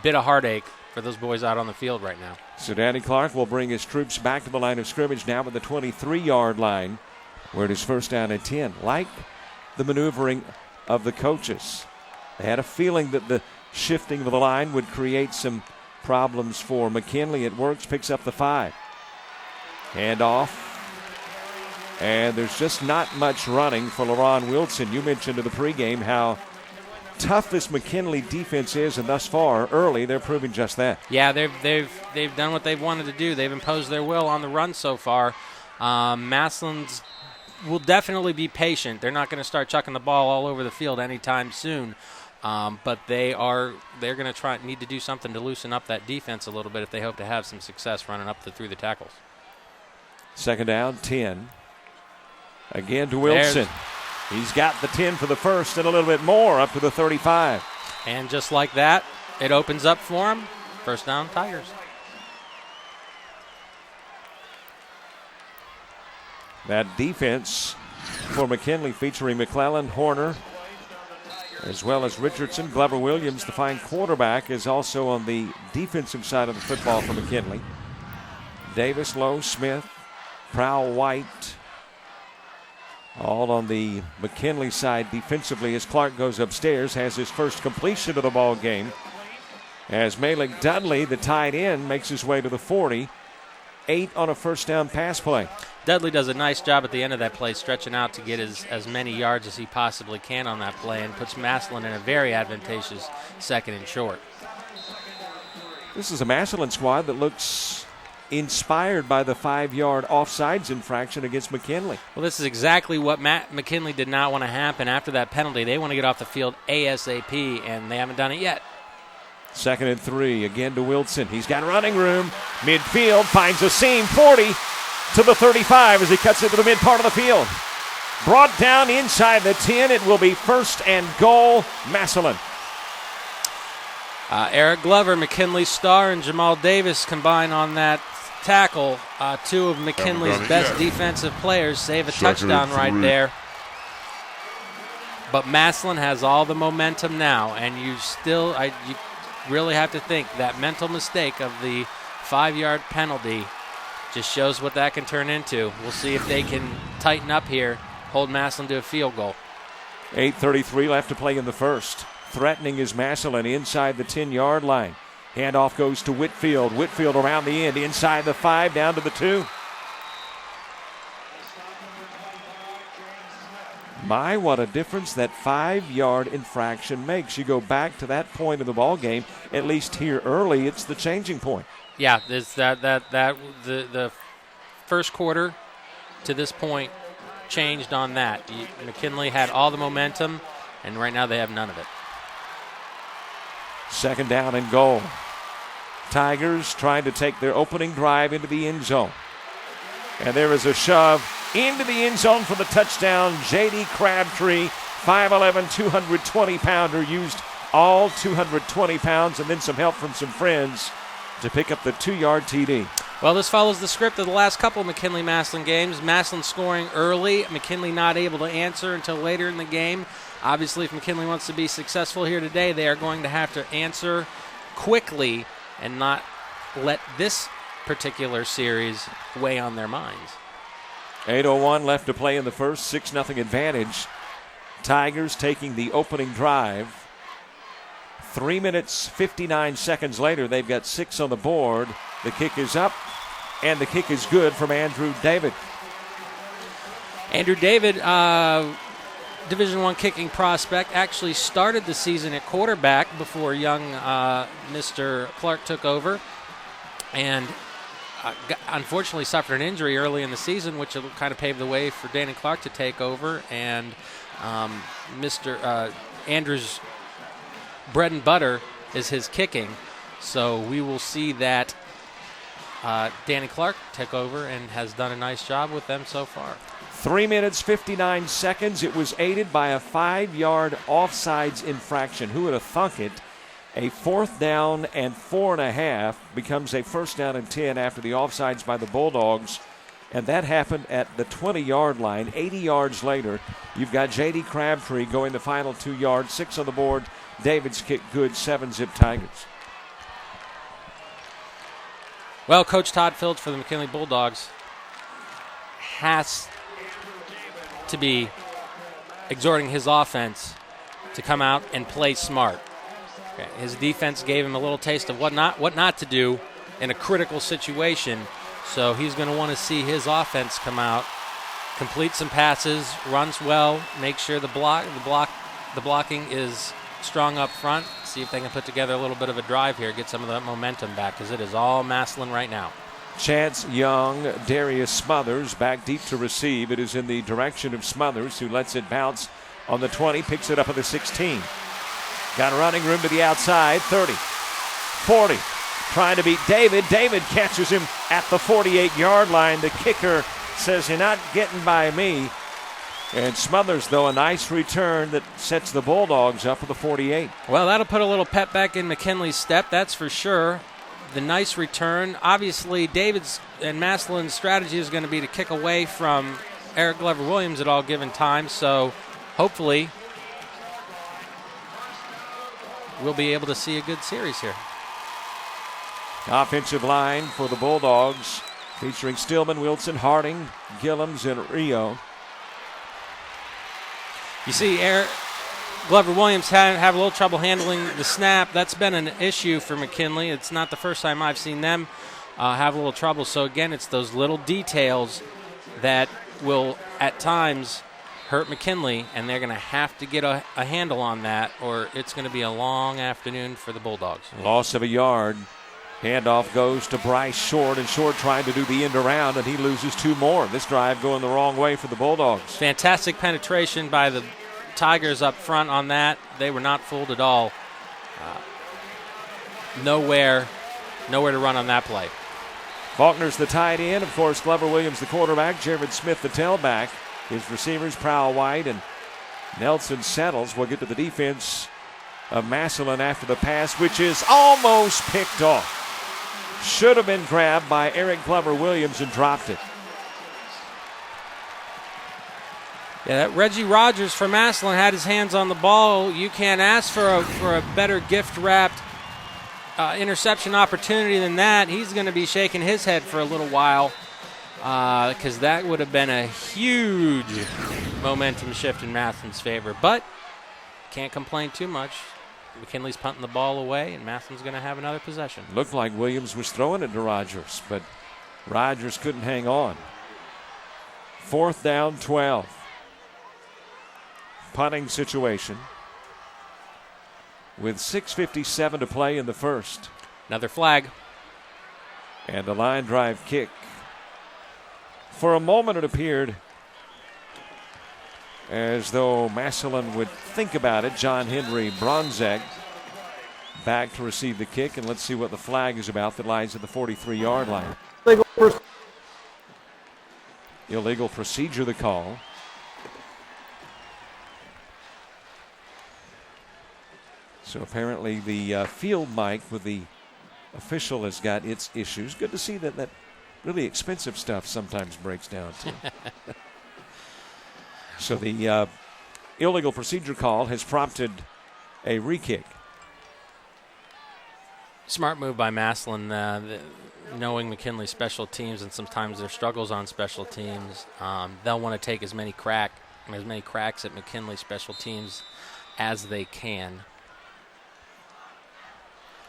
bit of heartache for those boys out on the field right now. So Danny Clark will bring his troops back to the line of scrimmage now at the 23-yard line, where it is 1st down and 10. Like the maneuvering of the coaches, they had a feeling that the shifting of the line would create some problems for McKinley. It works, picks up the 5. Handoff. And there's just not much running for LaRon Wilson. You mentioned in the pregame how tough this McKinley defense is, and thus far, early, they're proving just that. Yeah, they've done what they've wanted to do. They've imposed their will on the run so far. Massillon's will definitely be patient. They're not going to start chucking the ball all over the field anytime soon. But they're going to need to do something to loosen up that defense a little bit if they hope to have some success running up through the tackles. Second down, 10. Again to Wilson. He's got the 10 for the first and a little bit more up to the 35. And just like that, it opens up for him. First down, Tigers. That defense for McKinley featuring McClellan, Horner, as well as Richardson. Glover Williams, the fine quarterback, is also on the defensive side of the football for McKinley. Davis, Lowe, Smith, Prowl, White, all on the McKinley side defensively as Clark goes upstairs, has his first completion of the ball game. As Malik Dudley, the tight end, makes his way to the 40. 8 on a first down pass play. Dudley does a nice job at the end of that play, stretching out to get as many yards as he possibly can on that play, and puts Massillon in a very advantageous second and short. This is a Massillon squad that looks inspired by the 5-yard offsides infraction against McKinley. Well, this is exactly what McKinley did not want to happen after that penalty. They want to get off the field ASAP, and they haven't done it yet. Second and 3, again to Wilson. He's got running room. Midfield, finds a seam, 40 to the 35 as he cuts it to the mid part of the field. Brought down inside the 10. It will be first and goal, Massillon. Eric Glover, McKinley's star, and Jamal Davis combine on that tackle. Two of McKinley's best defensive players save a touchdown right there. But Massillon has all the momentum now, and you really have to think that mental mistake of the 5-yard penalty just shows what that can turn into. We'll see if they can tighten up here, hold Massillon to a field goal. 8:33 left to play in the first. Threatening is Massillon inside the 10-yard line. Handoff goes to Whitfield. Whitfield around the end, inside the 5, down to the 2. My, what a difference that 5-yard infraction makes. You go back to that point of the ball game, at least here early, it's the changing point. Yeah, the first quarter to this point changed on that. McKinley had all the momentum, and right now they have none of it. Second down and goal. Tigers trying to take their opening drive into the end zone. And there is a shove into the end zone for the touchdown. J.D. Crabtree, 5'11", 220-pounder, used all 220 pounds and then some help from some friends to pick up the 2-yard TD. Well, this follows the script of the last couple McKinley-Massillon games. Massillon scoring early, McKinley not able to answer until later in the game. Obviously, if McKinley wants to be successful here today, they are going to have to answer quickly and not let this particular series weigh on their minds. 8:01 left to play in the first, 6-0 advantage. Tigers taking the opening drive. 3 minutes, 59 seconds later, they've got 6 on the board. The kick is up, and the kick is good from Andrew David. Andrew David, Division I kicking prospect, actually started the season at quarterback before young Mr. Clark took over, and unfortunately suffered an injury early in the season, which kind of paved the way for Danny Clark to take over. And Mr. Andrew's bread and butter is his kicking, so we will see that Danny Clark took over and has done a nice job with them so far. 3 minutes, 59 seconds. It was aided by a 5-yard offsides infraction. Who would have thunk it? A 4th down and 4.5 becomes a 1st down and 10 after the offsides by the Bulldogs. And that happened at the 20-yard line. 80 yards later, you've got J.D. Crabtree going the final 2 yards, 6 on the board. David's kick good, 7-zip Tigers. Well, Coach Todd Phillips for the McKinley Bulldogs has to be exhorting his offense to come out and play smart. His defense gave him a little taste of what not to do in a critical situation, So he's going to want to see his offense come out, complete some passes, runs well, make sure the blocking is strong up front, see if they can put together a little bit of a drive here, get some of that momentum back, because it is all Massillon right now. Chance Young, Darius Smothers back deep to receive. It is in the direction of Smothers, who lets it bounce on the 20, picks it up at the 16. Got a running room to the outside, 30, 40. Trying to beat David. David catches him at the 48-yard line. The kicker says, "You're not getting by me." And Smothers, though, a nice return that sets the Bulldogs up for the 48. Well, that'll put a little pep back in McKinley's step, that's for sure. The nice return. Obviously, David's and Massillon's strategy is going to be to kick away from Eric Glover-Williams at all given times, so hopefully we'll be able to see a good series here. Offensive line for the Bulldogs, featuring Stillman, Wilson, Harding, Gillums, and Rio. You see Eric Glover-Williams have a little trouble handling the snap. That's been an issue for McKinley. It's not the first time I've seen them have a little trouble. So, again, it's those little details that will, at times, hurt McKinley, and they're going to have to get a handle on that, or it's going to be a long afternoon for the Bulldogs. Loss of a yard. Handoff goes to Bryce Short, and Short trying to do the end around, and he loses 2 more. This drive going the wrong way for the Bulldogs. Fantastic penetration by the Tigers up front on that. They were not fooled at all. Nowhere to run on that play. Faulkner's the tight end. Of course, Glover-Williams the quarterback. Jared Smith the tailback. His receivers, Prowl White and Nelson Settles. We'll get to the defense of Massillon after the pass, which is almost picked off. Should have been grabbed by Eric Glover-Williams and dropped it. Yeah, that Reggie Rogers for Massillon had his hands on the ball. You can't ask for a better gift-wrapped interception opportunity than that. He's going to be shaking his head for a little while because that would have been a huge momentum shift in Massillon's favor. But can't complain too much. McKinley's punting the ball away, and Massillon's going to have another possession. Looked like Williams was throwing it to Rogers, but Rogers couldn't hang on. 4th down, 12. Punting situation with 6:57 to play in the first. Another flag. And a line drive kick. For a moment it appeared as though Massillon would think about it. John Henry Bronzek back to receive the kick, and let's see what the flag is about that lies at the 43-yard line. Illegal procedure, the call. So apparently the field mic with the official has got its issues. Good to see that really expensive stuff sometimes breaks down too. So the illegal procedure call has prompted a re-kick. Smart move by Massillon, knowing McKinley's special teams and sometimes their struggles on special teams. They'll want to take as many cracks at McKinley's special teams as they can.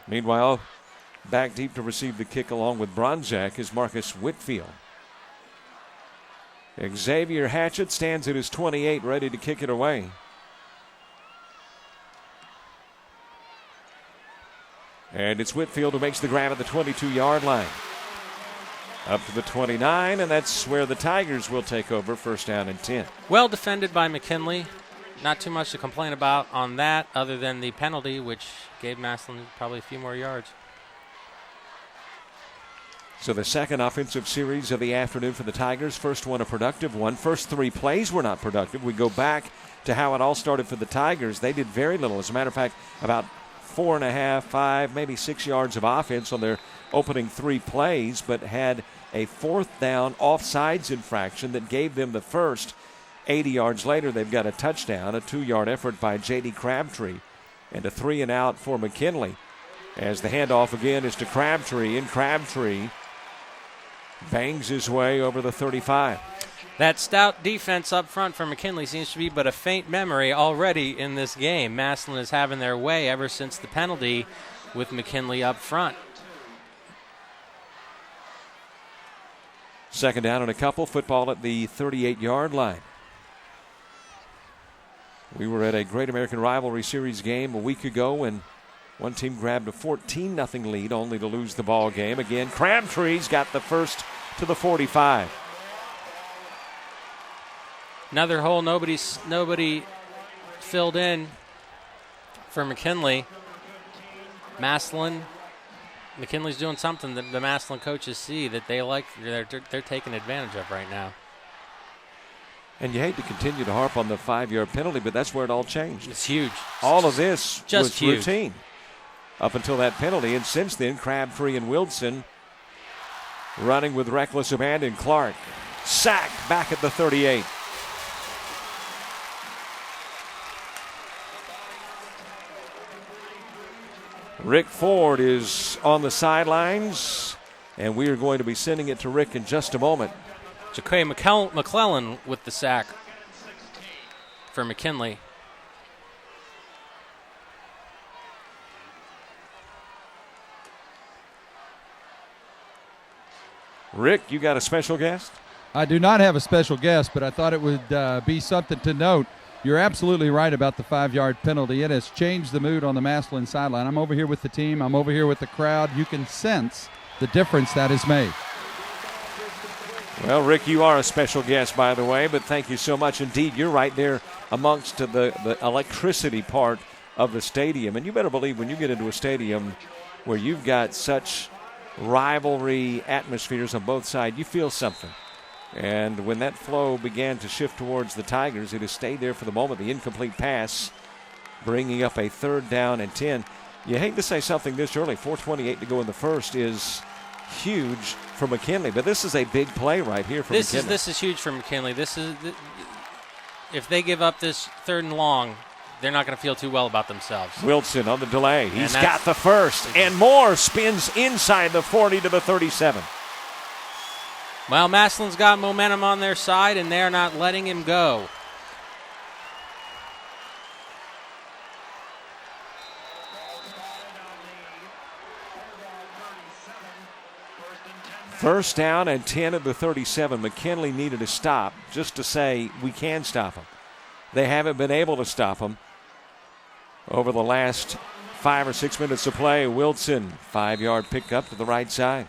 Meanwhile, back deep to receive the kick along with Bronzak is Marcus Whitfield. Xavier Hatchett stands at his 28, ready to kick it away. And it's Whitfield who makes the grab at the 22-yard line. Up to the 29, and that's where the Tigers will take over, 1st down and 10. Well defended by McKinley. Not too much to complain about on that other than the penalty, which gave Massillon probably a few more yards. So the second offensive series of the afternoon for the Tigers. First one a productive one. First 3 plays were not productive. We go back to how it all started for the Tigers. They did very little. As a matter of fact, about 4.5, 5, maybe 6 yards of offense on their opening 3 plays, but had a 4th down offsides infraction that gave them the first. 80 yards later, they've got a touchdown, a 2-yard effort by J.D. Crabtree, and a 3-and-out for McKinley. As the handoff again is to Crabtree, and Crabtree bangs his way over the 35. That stout defense up front for McKinley seems to be but a faint memory already in this game. Massillon is having their way ever since the penalty with McKinley up front. Second down and a couple. Football at the 38-yard line. We were at a Great American Rivalry Series game a week ago when one team grabbed a 14-0 lead only to lose the ball game. Again, Crabtree's got the first to the 45. Another hole nobody filled in for McKinley. Massillon. McKinley's doing something that the Massillon coaches see that they like. They're taking advantage of right now. And you hate to continue to harp on the 5-yard penalty, but that's where it all changed. It's huge. All of this just was huge. Routine up until that penalty. And since then, Crabtree and Wilson running with reckless abandon. Clark sacked back at the 38. Rick Ford is on the sidelines, and we are going to be sending it to Rick in just a moment. Jaquay McClellan with the sack for McKinley. Rick, you got a special guest? I do not have a special guest, but I thought it would be something to note. You're absolutely right about the 5-yard penalty. It has changed the mood on the Massillon sideline. I'm over here with the team. I'm over here with the crowd. You can sense the difference that has made. Well, Rick, you are a special guest, by the way, but thank you so much indeed. You're right there amongst the electricity part of the stadium. And you better believe when you get into a stadium where you've got such rivalry atmospheres on both sides, you feel something. And when that flow began to shift towards the Tigers, it has stayed there for the moment. The incomplete pass bringing up a 3rd down and 10. You hate to say something this early. 4:28 to go in the first is huge for McKinley, but this is a big play right here for McKinley. This is huge for McKinley. If they give up this 3rd and long, they're not going to feel too well about themselves. Wilson on the delay. He's got the first, and Moore spins inside the 40 to the 37. Well, Massillon's got momentum on their side, and they're not letting him go. First down and 10 at the 37. McKinley needed a stop just to say we can stop him. They haven't been able to stop him over the last 5 or 6 minutes of play. Wilson, 5-yard pickup to the right side.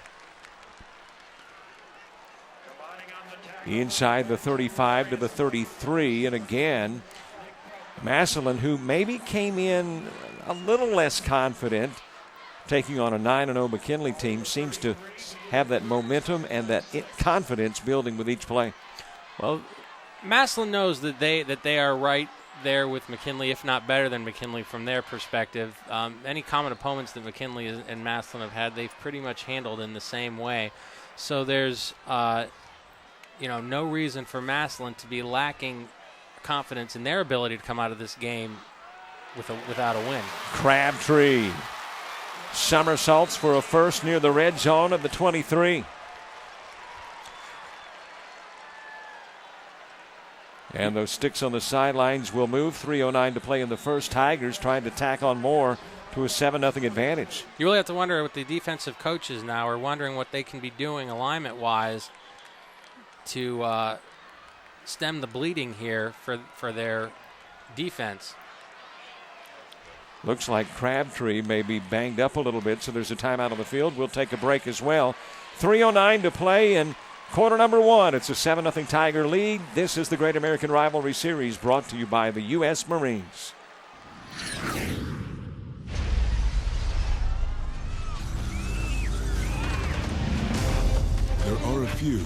Inside the 35 to the 33. And again, Massillon, who maybe came in a little less confident, taking on a 9-0 McKinley team, seems to have that momentum and that confidence building with each play. Well, Massillon knows that they are right there with McKinley, if not better than McKinley from their perspective. Any common opponents that McKinley and Massillon have had, they've pretty much handled in the same way. So there's no reason for Massillon to be lacking confidence in their ability to come out of this game without a win. Crabtree somersaults for a first near the red zone of the 23. And those sticks on the sidelines will move. 3:09 to play in the first. Tigers trying to tack on more to a 7-0 advantage. You really have to wonder what the defensive coaches now are wondering what they can be doing alignment-wise to stem the bleeding here for their defense. Looks like Crabtree may be banged up a little bit, so there's a timeout on the field. We'll take a break as well. 3:09 to play in quarter number 1. It's a 7-0 Tiger lead. This is the Great American Rivalry Series brought to you by the U.S. Marines. There are a few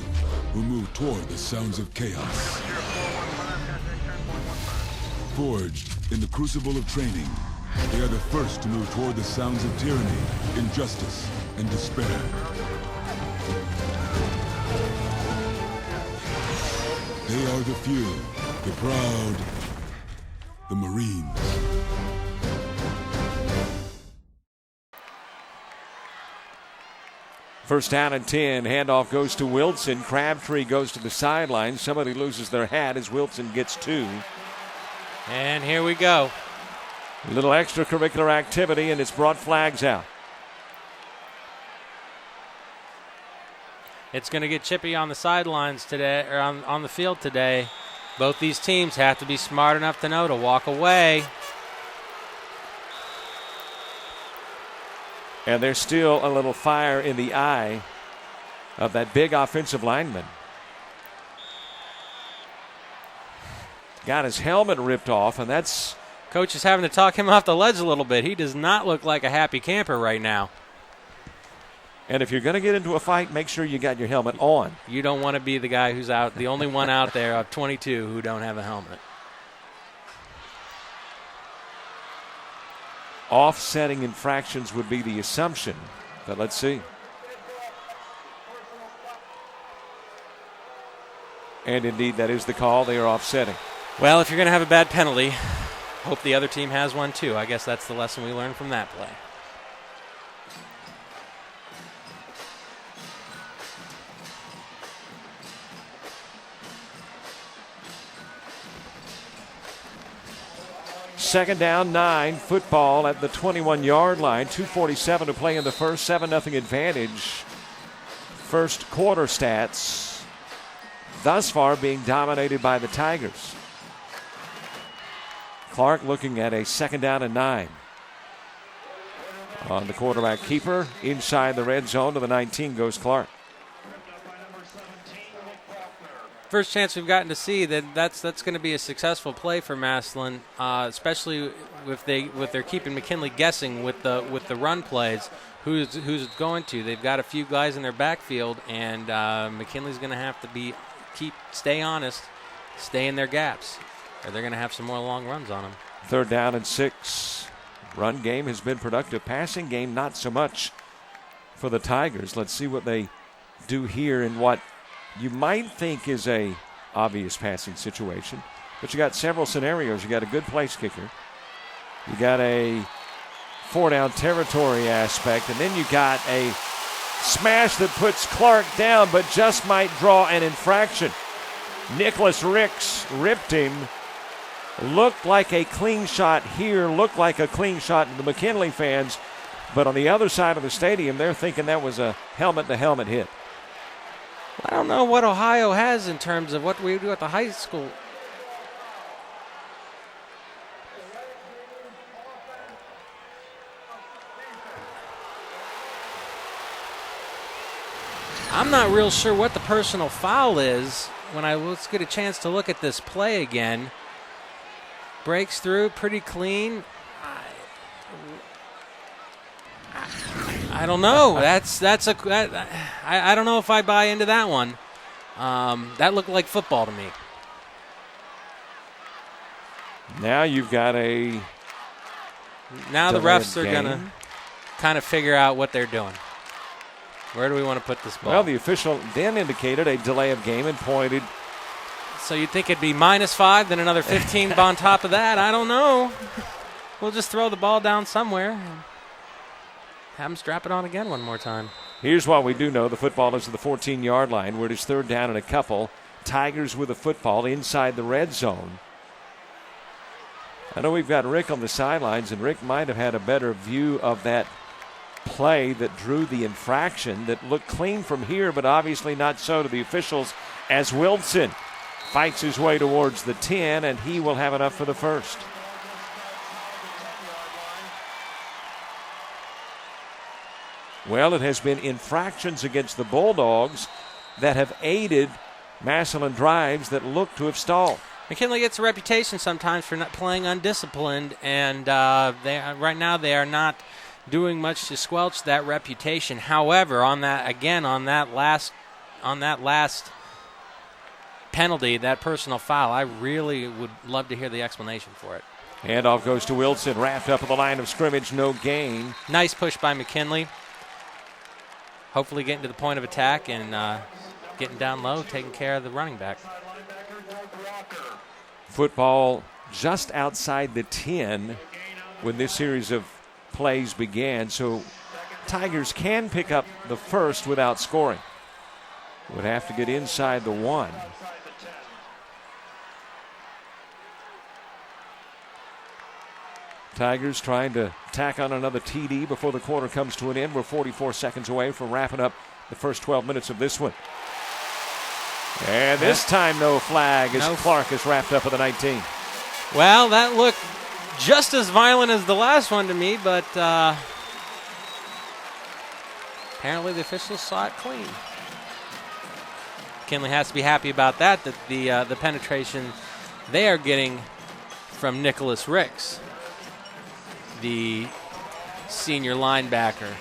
who move toward the sounds of chaos. Forged in the crucible of training, they are the first to move toward the sounds of tyranny, injustice, and despair. They are the few, the proud, the Marines. First down and 10. Handoff goes to Wilson. Crabtree goes to the sideline. Somebody loses their hat as Wilson gets 2. And here we go. A little extracurricular activity, and it's brought flags out. It's going to get chippy on the sidelines today, or on the field today. Both these teams have to be smart enough to know to walk away. And there's still a little fire in the eye of that big offensive lineman. Got his helmet ripped off, and that's... Coach is having to talk him off the ledge a little bit. He does not look like a happy camper right now. And if you're going to get into a fight, make sure you got your helmet on. You don't want to be the guy who's out, the only one out there of 22 who don't have a helmet. Offsetting infractions would be the assumption, but let's see. And indeed, that is the call. They are offsetting. Well, if you're going to have a bad penalty, hope the other team has one too. I guess that's the lesson we learned from that play. Second down, 9, football at the 21-yard line. 2:47 to play in the first, 7-0 advantage. First quarter stats thus far being dominated by the Tigers. Clark looking at a second down and 9. On the quarterback keeper, inside the red zone to the 19 goes Clark. First chance we've gotten to see that's going to be a successful play for Massillon, especially if they're keeping McKinley guessing with the run plays. Who's it going to? They've got a few guys in their backfield, and McKinley's going to have to stay honest, stay in their gaps, or they're going to have some more long runs on them. Third down and 6. Run game has been productive. Passing game not so much for the Tigers. Let's see what they do here in what you might think is a obvious passing situation, but you got several scenarios. You got a good place kicker. You got a 4-down territory aspect, and then you got a smash that puts Clark down, but just might draw an infraction. Nicholas Ricks ripped him. Looked like a clean shot here, looked like a clean shot to the McKinley fans, but on the other side of the stadium, they're thinking that was a helmet-to-helmet hit. I don't know what Ohio has in terms of what we do at the high school. I'm not real sure what the personal foul is. Let's get a chance to look at this play again. Breaks through pretty clean. I don't know. I don't know if I buy into that one. That looked like football to me. Now you've got a. Now the refs are going to kind of figure out what they're doing. Where do we want to put this ball? Well, the official then indicated a delay of game and pointed. So you'd think it'd be -5, then another 15 on top of that. I don't know. We'll just throw the ball down somewhere. Have them strap it on again one more time. Here's what we do know. The football is at the 14-yard line where it is third down and a couple. Tigers with the football inside the red zone. I know we've got Rick on the sidelines, and Rick might have had a better view of that play that drew the infraction that looked clean from here, but obviously not so to the officials as Wilson fights his way towards the 10, and he will have enough for the first. Well, it has been infractions against the Bulldogs that have aided Massillon drives that look to have stalled. McKinley gets a reputation sometimes for not playing undisciplined, and right now they are not doing much to squelch that reputation. However, on that last penalty, that personal foul, I really would love to hear the explanation for it. Handoff goes to Wilson, wrapped up at the line of scrimmage, no gain. Nice push by McKinley. Hopefully getting to the point of attack and getting down low, taking care of the running back. Football just outside the 10 when this series of plays began, so Tigers can pick up the first without scoring. Would have to get inside the 1. Tigers trying to tack on another TD before the quarter comes to an end. We're 44 seconds away from wrapping up the first 12 minutes of this one. And this time no flag as Clark is wrapped up with a 19. Well, that looked just as violent as the last one to me, but apparently the officials saw it clean. McKinley has to be happy about that the penetration they are getting from Nicholas Ricks, the senior linebacker.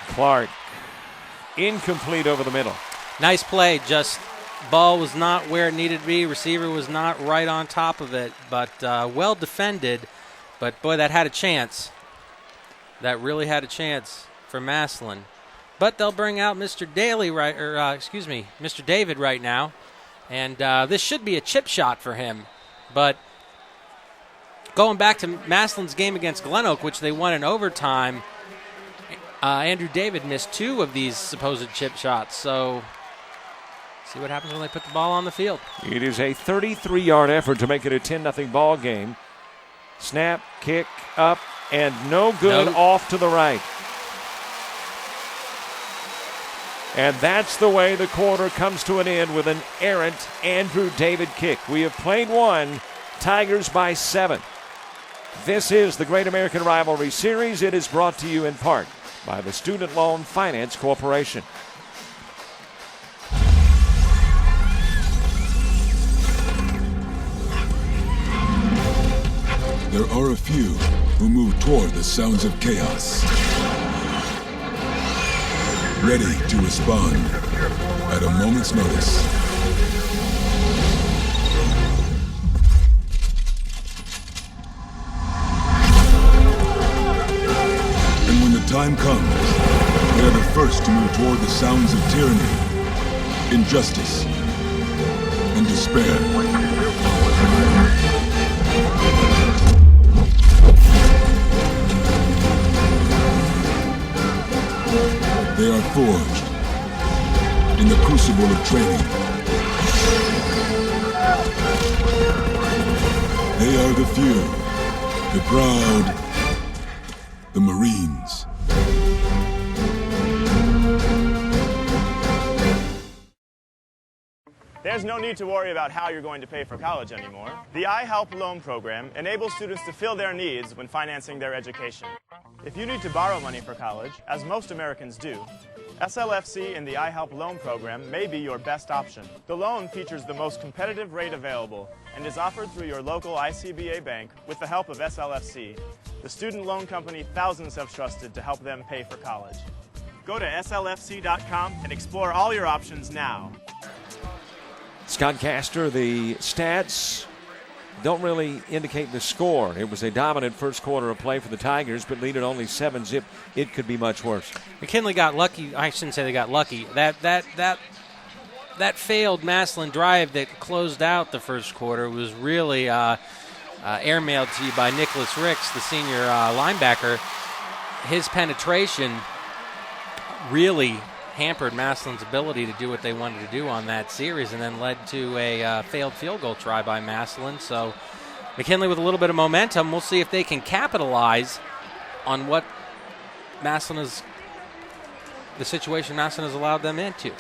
Clark, incomplete over the middle. Nice play, just ball was not where it needed to be. Receiver was not right on top of it, but well defended. But, boy, that had a chance. That really had a chance for Massillon. But they'll bring out Mr. Mr. David right now. And this should be a chip shot for him. But going back to Massillon's game against Glen Oak, which they won in overtime, Andrew David missed 2 of these supposed chip shots. So see what happens when they put the ball on the field. It is a 33-yard effort to make it a 10-0 ball game. Snap, kick, up, and no good off to the right. And that's the way the quarter comes to an end with an errant Andrew David kick. We have played one, Tigers by 7. This is the Great American Rivalry Series. It is brought to you in part by the Student Loan Finance Corporation. There are a few who move toward the sounds of chaos, ready to respond at a moment's notice. And when the time comes, they are the first to move toward the sounds of tyranny, injustice, and despair. They are forged in the crucible of training. They are the few, the proud, the Marines. There's no need to worry about how you're going to pay for college anymore. The iHelp Loan Program enables students to fill their needs when financing their education. If you need to borrow money for college, as most Americans do, SLFC and the iHelp Loan Program may be your best option. The loan features the most competitive rate available and is offered through your local ICBA bank with the help of SLFC, the student loan company thousands have trusted to help them pay for college. Go to slfc.com and explore all your options now. Scott Castor, the stats don't really indicate the score. It was a dominant first quarter of play for the Tigers, but lead at only 7-0. It could be much worse. McKinley got lucky. I shouldn't say they got lucky. That failed Massillon drive that closed out the first quarter was really airmailed to you by Nicholas Ricks, the senior linebacker. His penetration really hampered Massillon's ability to do what they wanted to do on that series, and then led to a failed field goal try by Massillon. So McKinley with a little bit of momentum. We'll see if they can capitalize on what the situation Massillon has allowed them into.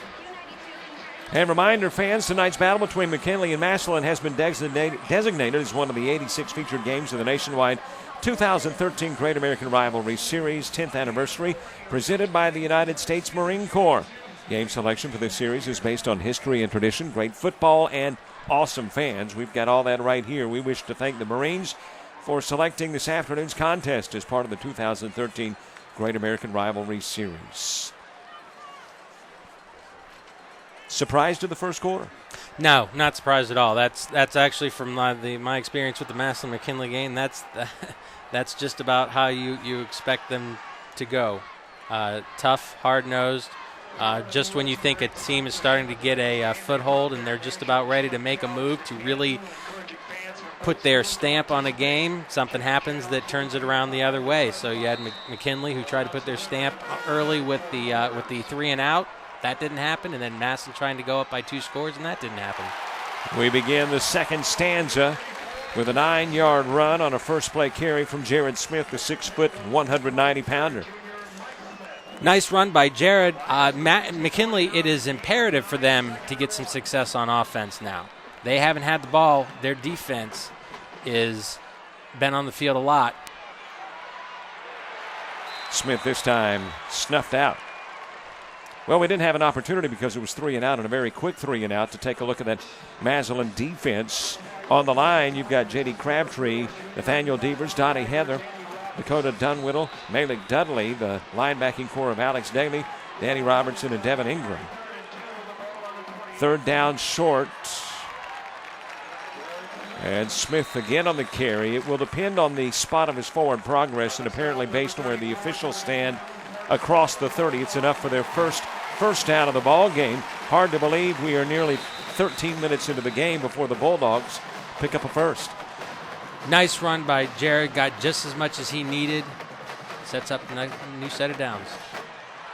And reminder, fans, tonight's battle between McKinley and Massillon has been designated as one of the 86 featured games of the nationwide 2013 Great American Rivalry Series 10th anniversary, presented by the United States Marine Corps. Game selection for this series is based on history and tradition, great football, and awesome fans. We've got all that right here. We wish to thank the Marines for selecting this afternoon's contest as part of the 2013 Great American Rivalry Series. Surprised at the first quarter? No, not surprised at all. That's actually from my experience with the Massillon-McKinley game. That's just about how you expect them to go. Tough, hard-nosed. Just when you think a team is starting to get a foothold and they're just about ready to make a move to really put their stamp on a game, something happens that turns it around the other way. So you had McKinley, who tried to put their stamp early with the 3 and out. That didn't happen, and then Massillon trying to go up by 2 scores, and that didn't happen. We begin the second stanza with a 9-yard run on a first play carry from Jared Smith, the 6-foot, 190-pounder. Nice run by Jared. McKinley, it is imperative for them to get some success on offense now. They haven't had the ball. Their defense is been on the field a lot. Smith this time snuffed out. Well, we didn't have an opportunity because it was 3 and out, and a very quick 3 and out to take a look at that Massillon defense. On the line, you've got J.D. Crabtree, Nathaniel Devers, Donnie Heather, Dakota Dunwhiddle, Malik Dudley, the linebacking core of Alex Daly, Danny Robertson, and Devin Ingram. Third down short. And Smith again on the carry. It will depend on the spot of his forward progress, and apparently based on where the officials stand across the 30, it's enough for their first down of the ball game. Hard to believe we are nearly 13 minutes into the game before the Bulldogs pick up a first. Nice run by Jared. Got just as much as he needed. Sets up a new set of downs.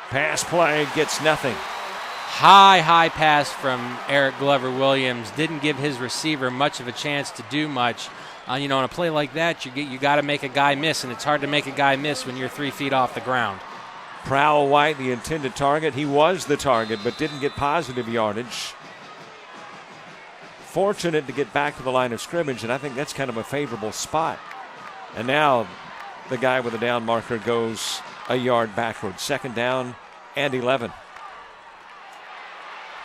Pass play gets nothing. High pass from Eric Glover-Williams. Didn't give his receiver much of a chance to do much. On a play like that, you got to make a guy miss, and it's hard to make a guy miss when you're 3 feet off the ground. Prowl White, the intended target. He was the target, but didn't get positive yardage. Fortunate to get back to the line of scrimmage, and I think that's kind of a favorable spot. And now the guy with the down marker goes a yard backwards. Second down and 11.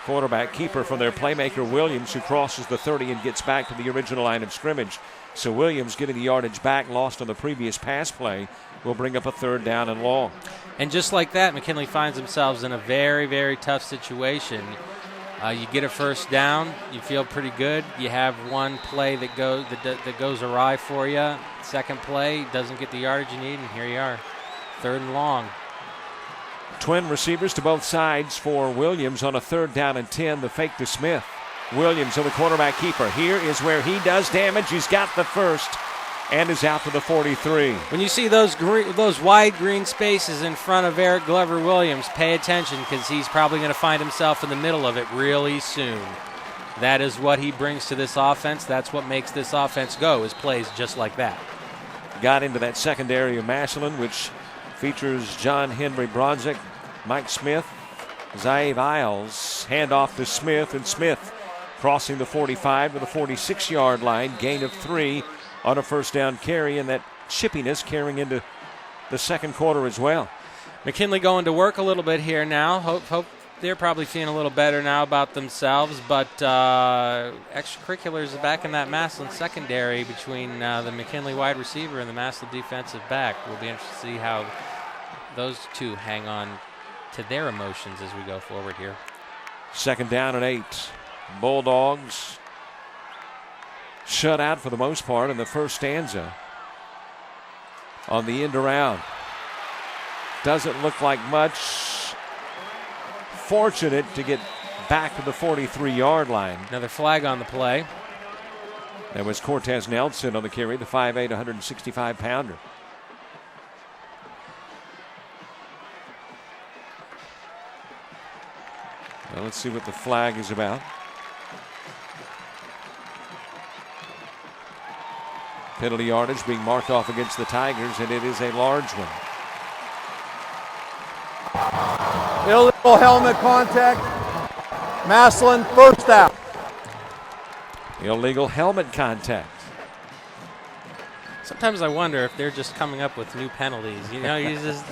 Quarterback keeper from their playmaker Williams, who crosses the 30 and gets back to the original line of scrimmage. So Williams getting the yardage back lost on the previous pass play will bring up a third down and long. And just like that, McKinley finds themselves in a very, very tough situation. You get a first down, you feel pretty good. You have one play that goes awry for you. Second play doesn't get the yardage you need, and here you are, third and long. Twin receivers to both sides for Williams on a third down and 10. The fake to Smith. Williams on the quarterback keeper. Here is where he does damage. He's got the first and is out to the 43. When you see those wide green spaces in front of Eric Glover-Williams, pay attention because he's probably going to find himself in the middle of it really soon. That is what he brings to this offense. That's what makes this offense go, is plays just like that. Got into that secondary of Massillon, which features John Henry Bronzik, Mike Smith, Zaire Isles. Handoff to Smith, and Smith crossing the 45 to the 46-yard line. Gain of 3 on a first down carry, and that chippiness carrying into the second quarter as well. McKinley going to work a little bit here now. Hope they're probably feeling a little better now about themselves, but extracurriculars back in that Massillon secondary between the McKinley wide receiver and the Massillon defensive back. We'll be interested to see how those two hang on to their emotions as we go forward here. Second down and 8. Bulldogs shut out for the most part in the first stanza. On the end around. Doesn't look like much. Fortunate to get back to the 43-yard line. Another flag on the play. That was Cortez Nelson on the carry, the 5'8", 165-pounder. Well, let's see what the flag is about. Penalty yardage being marked off against the Tigers, and it is a large one. Illegal helmet contact. Massillon, first out. Illegal helmet contact. Sometimes I wonder if they're just coming up with new penalties. It's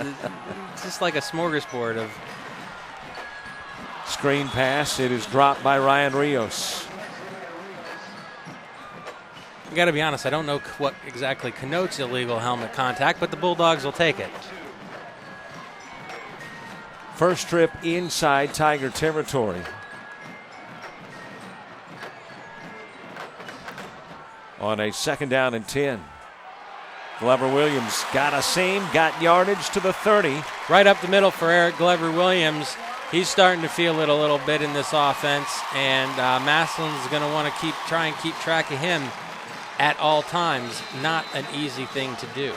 just like a smorgasbord of. Screen pass. It is dropped by Ryan Rios. I got to be honest, I don't know what exactly connotes illegal helmet contact, but the Bulldogs will take it. First trip inside Tiger territory. On a second down and 10. Glover-Williams got a seam, got yardage to the 30. Right up the middle for Eric Glover-Williams. He's starting to feel it a little bit in this offense, and Massillon's going to want to try and keep track of him at all times. Not an easy thing to do.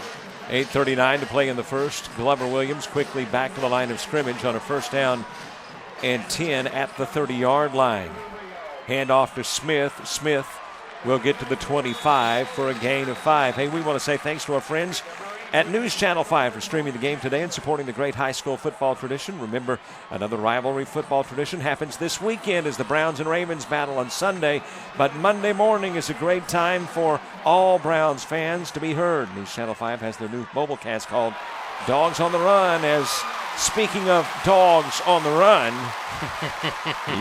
8:39 to play in the first. Glover-Williams quickly back to the line of scrimmage on a first down and 10 at the 30-yard line. Hand off to Smith. Smith will get to the 25 for a gain of 5. Hey, we want to say thanks to our friends at News Channel 5 for streaming the game today and supporting the great high school football tradition. Remember, another rivalry football tradition happens this weekend as the Browns and Ravens battle on Sunday. But Monday morning is a great time for all Browns fans to be heard. News Channel 5 has their new mobile cast called Dogs on the Run. As speaking of dogs on the run,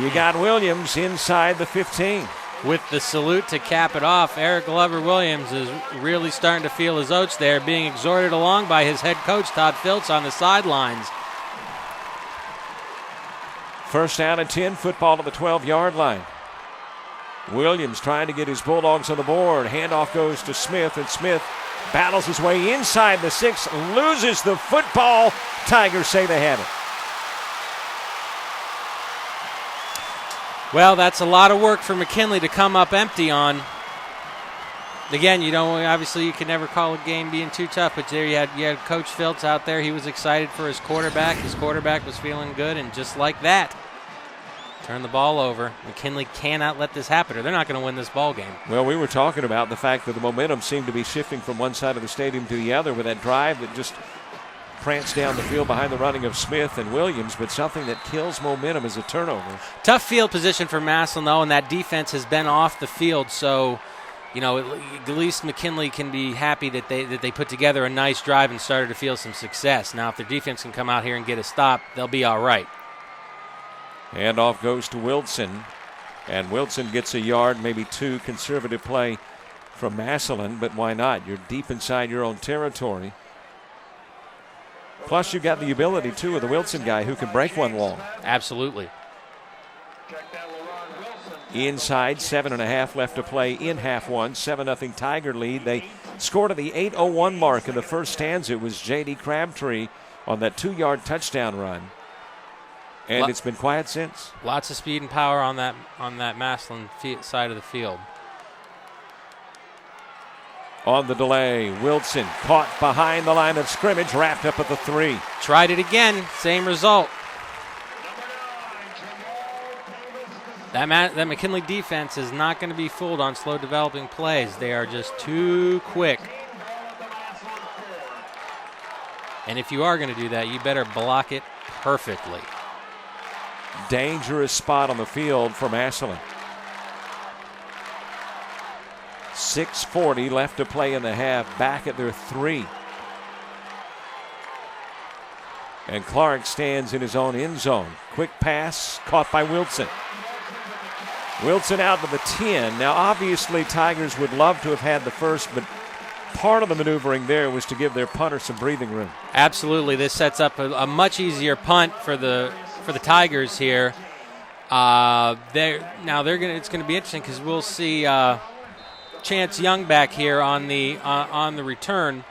you got Williams inside the 15. With the salute to cap it off, Eric Glover Williams is really starting to feel his oats there, being exhorted along by his head coach, Todd Filtz, on the sidelines. First down and 10, football to the 12-yard line. Williams trying to get his Bulldogs on the board. Handoff goes to Smith, and Smith battles his way inside the 6, loses the football. Tigers say they have it. Well, that's a lot of work for McKinley to come up empty on. Again, obviously you can never call a game being too tough, but there you had Coach Filtz out there. He was excited for his quarterback. His quarterback was feeling good, and just like that, turn the ball over. McKinley cannot let this happen, or they're not going to win this ball game. Well, we were talking about the fact that the momentum seemed to be shifting from one side of the stadium to the other with that drive that just pranced down the field behind the running of Smith and Williams, but something that kills momentum is a turnover. Tough field position for Massillon, though, and that defense has been off the field, so at least McKinley can be happy that they put together a nice drive and started to feel some success. Now, if their defense can come out here and get a stop, they'll be all right. Handoff goes to Wilson, and Wilson gets a yard, maybe 2. Conservative play from Massillon, but why not? You're deep inside your own territory. Plus, you've got the ability, too, of the Wilson guy who can break one wall. Absolutely. Inside, 7.5 left to play in half one. 7-0 Tiger lead. They scored at the 8:01 mark in the first stanza. It was J.D. Crabtree on that 2-yard touchdown run. And it's been quiet since. Lots of speed and power on that Massillon side of the field. On the delay, Wilson caught behind the line of scrimmage, wrapped up at the 3. Tried it again, same result. That McKinley defense is not going to be fooled on slow developing plays. They are just too quick. And if you are going to do that, you better block it perfectly. Dangerous spot on the field for Massillon. 6:40 left to play in the half, back at their 3. And Clark stands in his own end zone. Quick pass caught by Wilson. Wilson out to the 10. Now, obviously, Tigers would love to have had the first, but part of the maneuvering there was to give their punter some breathing room. Absolutely. This sets up a much easier punt for the Tigers here. It's going to be interesting because we'll see Chance Young back here on the return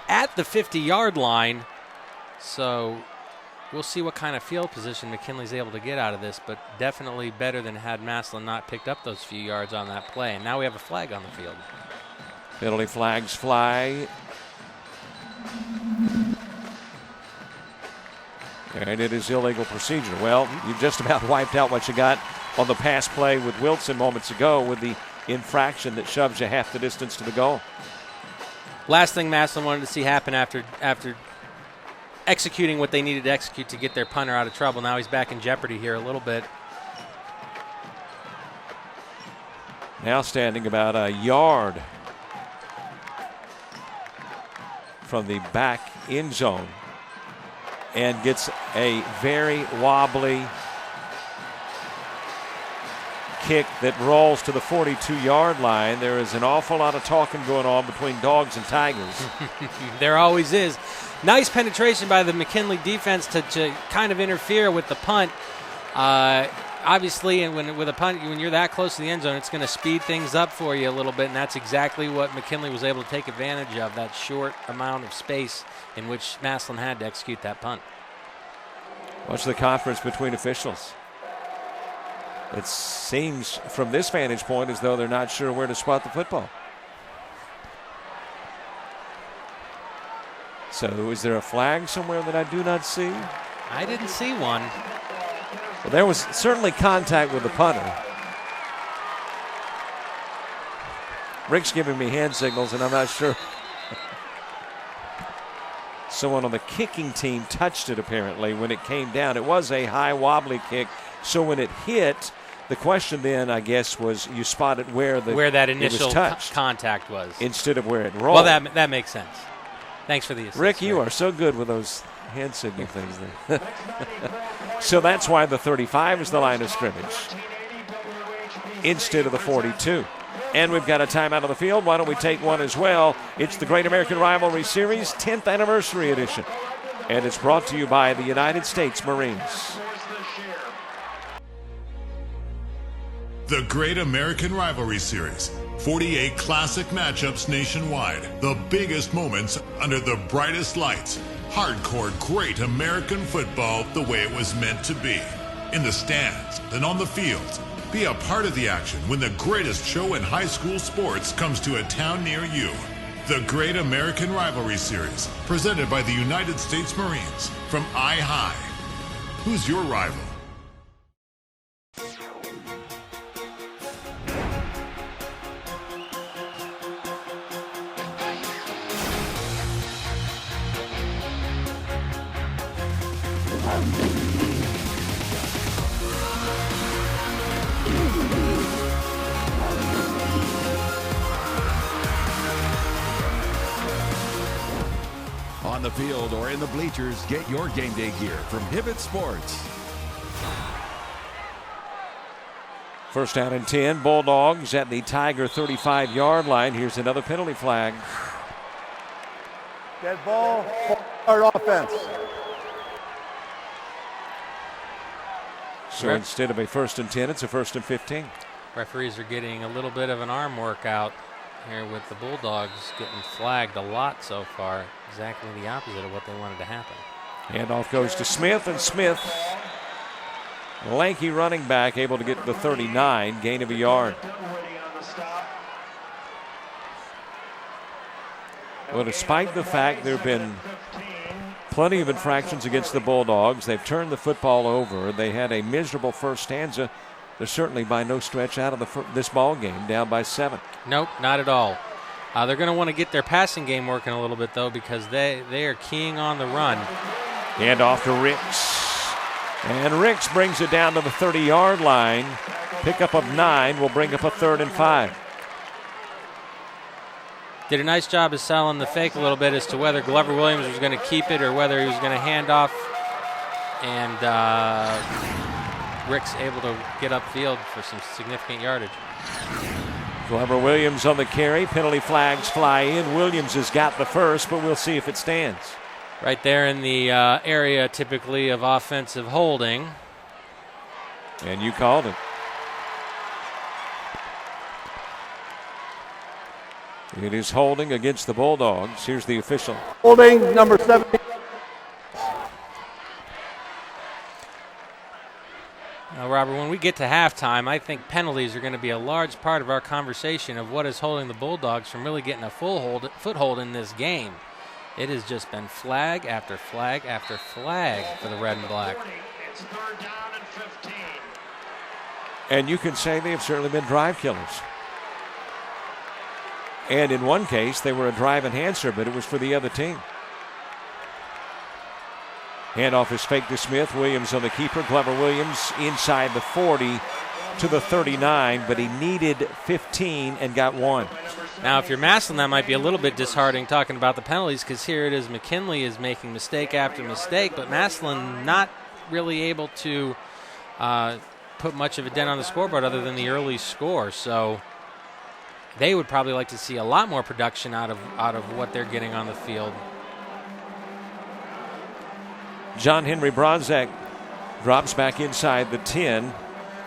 at the 50-yard line. So we'll see what kind of field position McKinley's able to get out of this, but definitely better than had Massillon not picked up those few yards on that play. And now we have a flag on the field. Penalty flags fly. And it is illegal procedure. Well, you've just about wiped out what you got on the pass play with Wilson moments ago with the infraction that shoves you half the distance to the goal. Last thing Massillon wanted to see happen after executing what they needed to execute to get their punter out of trouble. Now he's back in jeopardy here a little bit. Now standing about a yard from the back end zone and gets a very wobbly kick that rolls to the 42-yard line. There is an awful lot of talking going on between Dogs and Tigers. There always is. Nice penetration by the McKinley defense to kind of interfere with the punt. Obviously, and with a punt, when you're that close to the end zone, it's going to speed things up for you a little bit, and that's exactly what McKinley was able to take advantage of, that short amount of space in which Massillon had to execute that punt. Watch the conference between officials. It seems from this vantage point as though they're not sure where to spot the football. So is there a flag somewhere that I do not see? I didn't see one. Well, there was certainly contact with the punter. Rick's giving me hand signals, and I'm not sure. Someone on the kicking team touched it, apparently, when it came down. It was a high, wobbly kick. So when it hit, the question then, I guess, was you spotted where that initial contact was. Instead of where it rolled. Well, that makes sense. Thanks for the assist. Rick, you are so good with those hand signal things there. So that's why the 35 is the line of scrimmage instead of the 42. And we've got a timeout on the field. Why don't we take one as well? It's the Great American Rivalry Series 10th Anniversary Edition. And it's brought to you by the United States Marines. The Great American Rivalry Series. 48 classic matchups nationwide. The biggest moments under the brightest lights. Hardcore great American football the way it was meant to be. In the stands and on the field. Be a part of the action when the greatest show in high school sports comes to a town near you. The Great American Rivalry Series, presented by the United States Marines from I-High. Who's your rival? On the field or in the bleachers, get your game day gear from Hibbett Sports. First down and 10. Bulldogs at the Tiger 35-yard line. Here's another penalty flag. Dead ball, 4-yard offense. So instead of a 1st and 10, it's a 1st and 15. Referees are getting a little bit of an arm workout here with the Bulldogs getting flagged a lot so far. Exactly the opposite of what they wanted to happen. Handoff goes to Smith, and Smith, lanky running back, able to get to the 39, gain of a yard. Well, despite the fact there have been plenty of infractions against the Bulldogs, they've turned the football over. They had a miserable first stanza. They're certainly by no stretch out of this ball game, down by 7. Nope, not at all. They're going to want to get their passing game working a little bit, though, because they are keying on the run. And off to Ricks. And Ricks brings it down to the 30-yard line. Pickup of 9 will bring up a 3rd and 5. Did a nice job of selling the fake a little bit as to whether Glover Williams was going to keep it or whether he was going to hand off. And Ricks able to get upfield for some significant yardage. Glover Williams on the carry. Penalty flags fly in. Williams has got the first, but we'll see if it stands. Right there in the area typically of offensive holding. And you called it. It is holding against the Bulldogs. Here's the official. Holding number 17. Now, Robert, when we get to halftime, I think penalties are going to be a large part of our conversation of what is holding the Bulldogs from really getting a foothold in this game. It has just been flag after flag after flag for the red and black. It's 3rd down and 15. And you can say they have certainly been drive killers. And in one case, they were a drive enhancer, but it was for the other team. Handoff is fake to Smith. Williams on the keeper. Glover Williams inside the 40 to the 39, but he needed 15 and got 1. Now, if you're Massillon, that might be a little bit disheartening talking about the penalties, because here it is, McKinley is making mistake after mistake, but Massillon not really able to put much of a dent on the scoreboard other than the early score. So they would probably like to see a lot more production out of what they're getting on the field. John Henry Bronzak drops back inside the 10,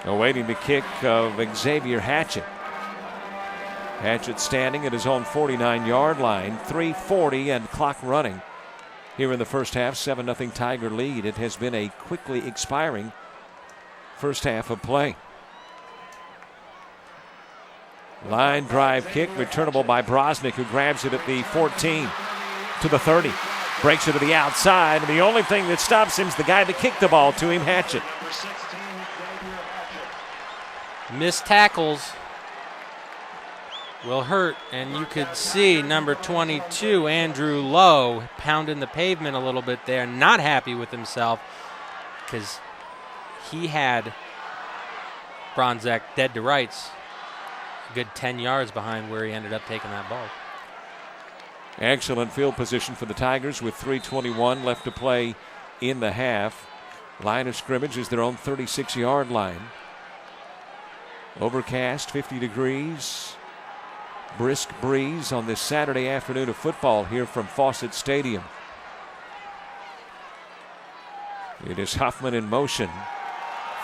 awaiting the kick of Xavier Hatchett. Hatchett standing at his own 49-yard line, 3:40 and clock running. Here in the first half, 7-0 Tiger lead. It has been a quickly expiring first half of play. Line drive kick, returnable by Brosnick, who grabs it at the 14 to the 30. Breaks it to the outside, and the only thing that stops him is the guy that kicked the ball to him, Hatchett. Missed tackles will hurt, and you could see number 22, Andrew Lowe, pounding the pavement a little bit there, not happy with himself because he had Bronzek dead to rights, a good 10 yards behind where he ended up taking that ball. Excellent field position for the Tigers with 3:21 left to play in the half. Line of scrimmage is their own 36-yard line. Overcast, 50 degrees. Brisk breeze on this Saturday afternoon of football here from Fawcett Stadium. It is Huffman in motion.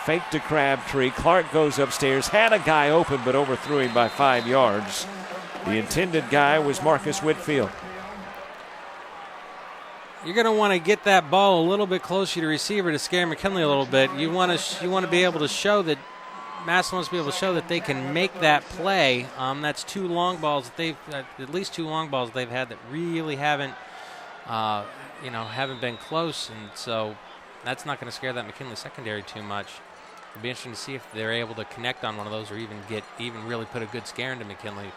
Fake to Crabtree. Clark goes upstairs. Had a guy open but overthrew him by 5 yards. The intended guy was Marcus Whitfield. You're going to want to get that ball a little bit closer to the receiver to scare McKinley a little bit. You want to be able to show that Massillon wants to be able to show that they can make that play. That's two long balls that they've at least two long balls they've had that really haven't been close, and so that's not going to scare that McKinley secondary too much. It'll be interesting to see if they're able to connect on one of those or even really put a good scare into McKinley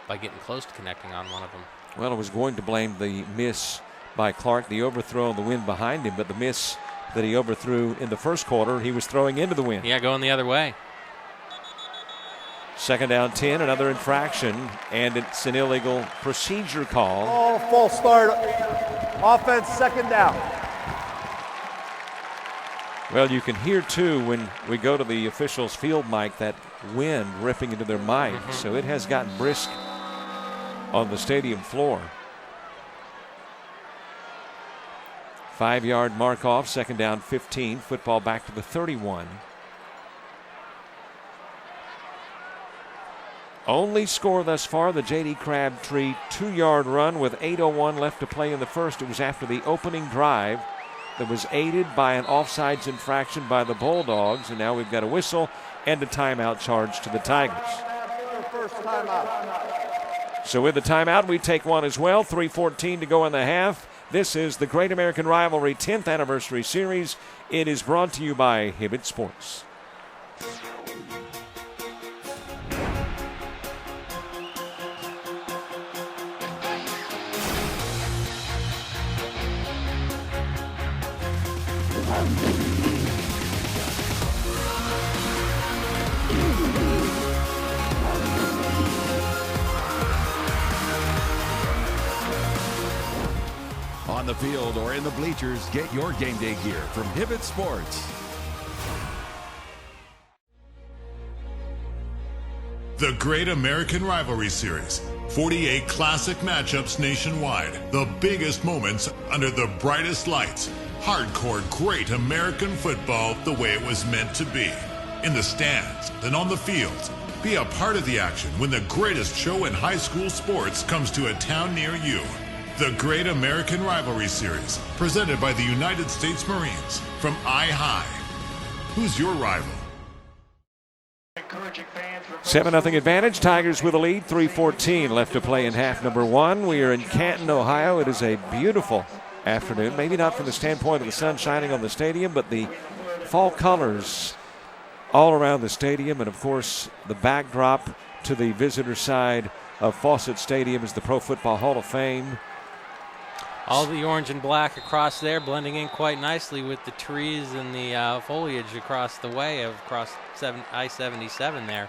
by getting close to connecting on one of them. Well, I was going to blame the miss by Clark, the overthrow and the wind behind him, but the miss that he overthrew in the first quarter, he was throwing into the wind. Yeah, going the other way. Second down 10, another infraction, and it's an illegal procedure call. Oh, false start. Offense, second down. Well, you can hear, too, when we go to the officials' field mic, that wind ripping into their mic. So it has gotten brisk on the stadium floor. 5-yard mark off, second down 15. Football back to the 31. Only score thus far, the J.D. Crabtree 2-yard run with 8:01 left to play in the first. It was after the opening drive that was aided by an offsides infraction by the Bulldogs, and now we've got a whistle and a timeout charge to the Tigers. First timeout. So with the timeout, we take one as well. 3:14 to go in the half. This is the Great American Rivalry 10th Anniversary Series. It is brought to you by Hibbett Sports. On the field or in the bleachers, get your game day gear from Hibbett Sports. The Great American Rivalry Series. 48 classic matchups nationwide. The biggest moments under the brightest lights. Hardcore great American football the way it was meant to be. In the stands and on the fields. Be a part of the action when the greatest show in high school sports comes to a town near you. The Great American Rivalry Series, presented by the United States Marines from I-High. Who's your rival? 7-0 advantage. Tigers with a lead. 3:14 left to play in half number one. We are in Canton, Ohio. It is a beautiful afternoon. Maybe not from the standpoint of the sun shining on the stadium, but the fall colors all around the stadium. And, of course, the backdrop to the visitor side of Fawcett Stadium is the Pro Football Hall of Fame. All the orange and black across there blending in quite nicely with the trees and the foliage across the way across I-77 there.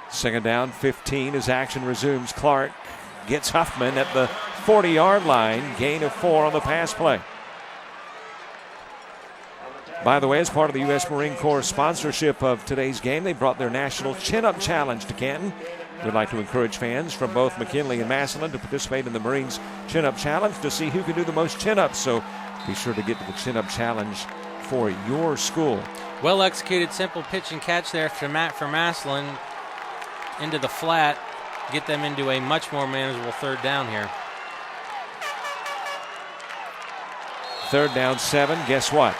Second down, 15 as action resumes. Clark gets Huffman at the 40-yard line. Gain of 4 on the pass play. By the way, as part of the U.S. Marine Corps sponsorship of today's game, they brought their National Chin-Up Challenge to Canton. We'd like to encourage fans from both McKinley and Massillon to participate in the Marines Chin-Up Challenge to see who can do the most chin-ups. So be sure to get to the Chin-Up Challenge for your school. Well executed, simple pitch and catch there for Massillon into the flat. Get them into a much more manageable third down here. Third down 7. Guess what?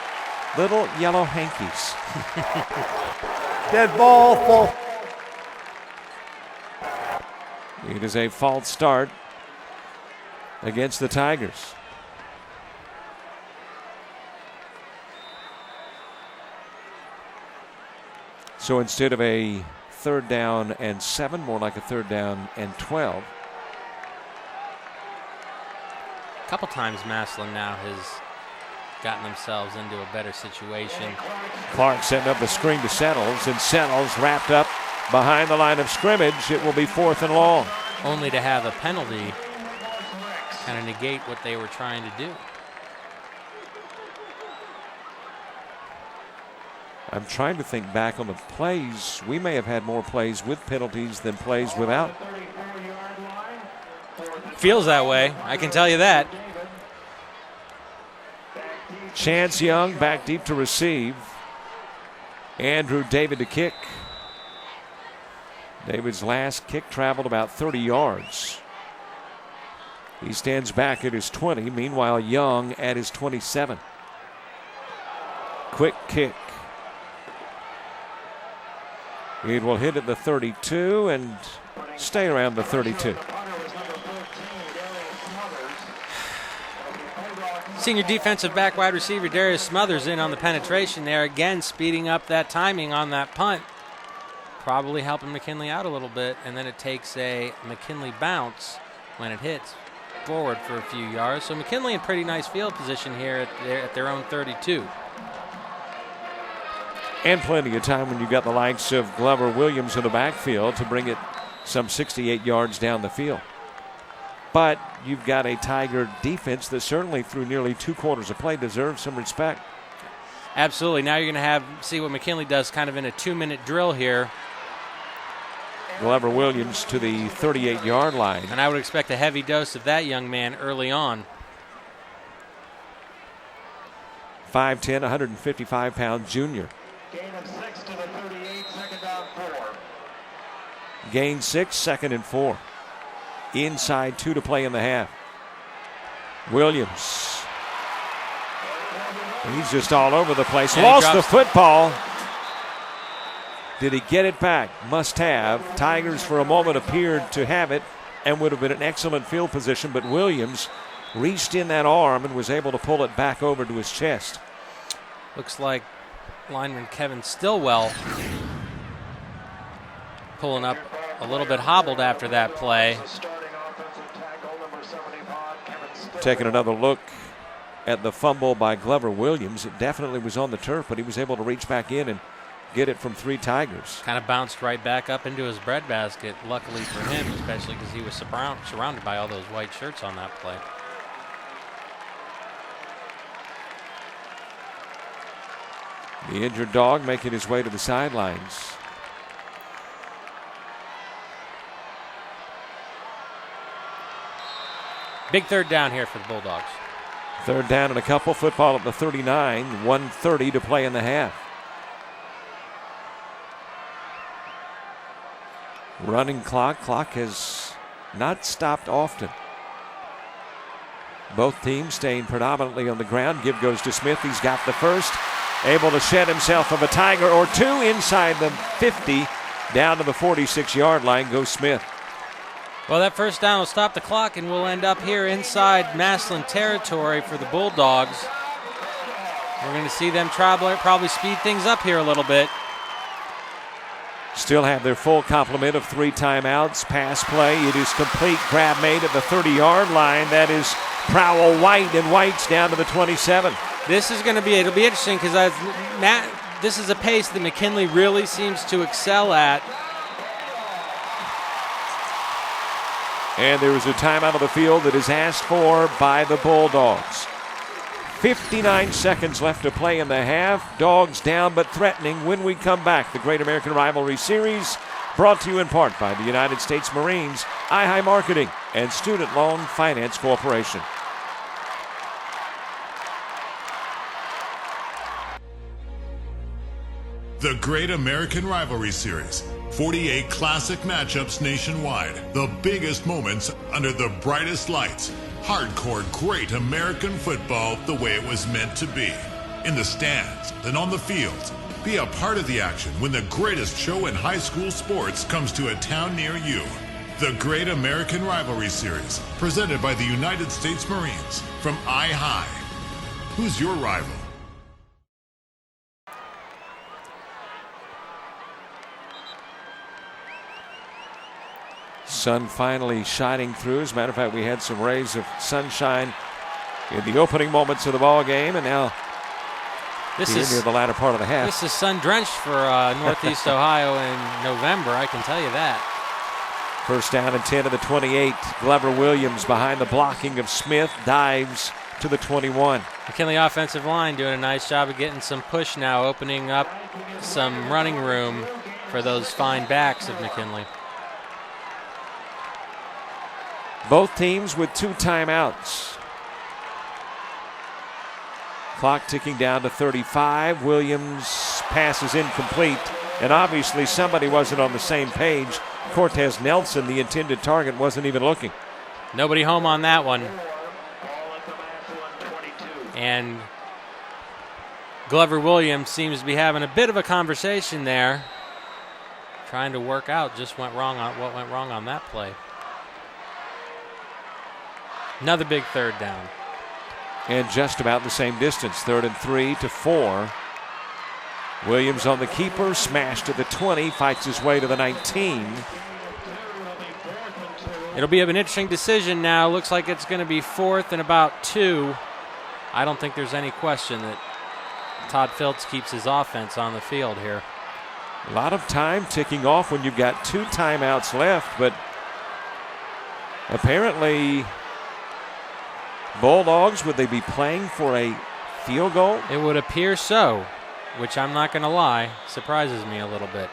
Little yellow hankies. Dead ball, false. It is a false start against the Tigers. So instead of a 3rd down and 7, more like a 3rd down and 12. A couple times Massillon now has gotten themselves into a better situation. Clark setting up the screen to Settles, and Settles wrapped up behind the line of scrimmage. It will be 4th and long. Only to have a penalty kind of negate what they were trying to do. I'm trying to think back on the plays. We may have had more plays with penalties than plays without. Feels that way, I can tell you that. Chance Young back deep to receive. Andrew David to kick. David's last kick traveled about 30 yards. He stands back at his 20. Meanwhile, Young at his 27. Quick kick. It will hit at the 32 and stay around the 32. Senior defensive back wide receiver Darius Smothers in on the penetration there, again speeding up that timing on that punt. Probably helping McKinley out a little bit, and then it takes a McKinley bounce when it hits forward for a few yards. So McKinley in pretty nice field position here at their own 32. And plenty of time when you got the likes of Glover Williams in the backfield to bring it some 68 yards down the field. But you've got a Tiger defense that certainly through nearly 2 quarters of play deserves some respect. Absolutely. Now you're going to see what McKinley does kind of in a 2-minute drill here. Glover Williams to the 38-yard line. And I would expect a heavy dose of that young man early on. 5'10", 155-pound junior. Gain of 6 to the 38, 2nd down 4. Gain 6, 2nd and 4. Inside 2 to play in the half. Williams. He's just all over the place. And lost the football. Did he get it back? Must have. Tigers for a moment appeared to have it and would have been an excellent field position, but Williams reached in that arm and was able to pull it back over to his chest. Looks like lineman Kevin Stillwell pulling up a little bit hobbled after that play. Taking another look at the fumble by Glover Williams. It definitely was on the turf, but he was able to reach back in and get it from 3 Tigers. Kind of bounced right back up into his breadbasket, luckily for him, especially because he was surrounded by all those white shirts on that play. The injured dog making his way to the sidelines. Big 3rd down here for the Bulldogs. 3rd down and a couple. Football at the 39. 1:30 to play in the half. Running clock. Clock has not stopped often. Both teams staying predominantly on the ground. Give goes to Smith. He's got the first. Able to shed himself of a Tiger or 2 inside the 50. Down to the 46-yard line goes Smith. Well, that 1st down will stop the clock, and we'll end up here inside Massillon territory for the Bulldogs. We're going to see them probably speed things up here a little bit. Still have their full complement of 3 timeouts. Pass play. It is complete. Grab made at the 30-yard line. That is Prowell White, and White's down to the 27. This is going to be, it'll be interesting because this is a pace that McKinley really seems to excel at. And there is a timeout of the field that is asked for by the Bulldogs. 59 seconds left to play in the half. Dogs down but threatening when we come back. The Great American Rivalry Series brought to you in part by the United States Marines, iHigh Marketing, and Student Loan Finance Corporation. The Great American Rivalry Series. 48 classic matchups nationwide. The biggest moments under the brightest lights. Hardcore great American football the way it was meant to be. In the stands and on the field. Be a part of the action when the greatest show in high school sports comes to a town near you. The Great American Rivalry Series. Presented by the United States Marines. From iHigh. Who's your rival? sun finally shining through. As a matter of fact, we had some rays of sunshine in the opening moments of the ball game, and now this near the latter part of the half. This is sun-drenched for Northeast Ohio in November, I can tell you that. First down and 10 to the 28. Glover Williams behind the blocking of Smith dives to the 21. McKinley offensive line doing a nice job of getting some push now, opening up some running room for those fine backs of McKinley. Both teams with 2 timeouts. Clock ticking down to 35. Williams passes incomplete, and obviously somebody wasn't on the same page. Cortez Nelson, the intended target, wasn't even looking. Nobody home on that one. And Glover Williams seems to be having a bit of a conversation there, trying to work out just what went wrong on that play. Another big third down. And just about the same distance, 3rd and 3 to 4. Williams on the keeper, smashed to the 20, fights his way to the 19. It'll be an interesting decision now. Looks like it's going to be 4th and about 2. I don't think there's any question that Todd Phillips keeps his offense on the field here. A lot of time ticking off when you've got 2 timeouts left, but apparently Bulldogs, would they be playing for a field goal? It would appear so, which I'm not going to lie, surprises me a little bit.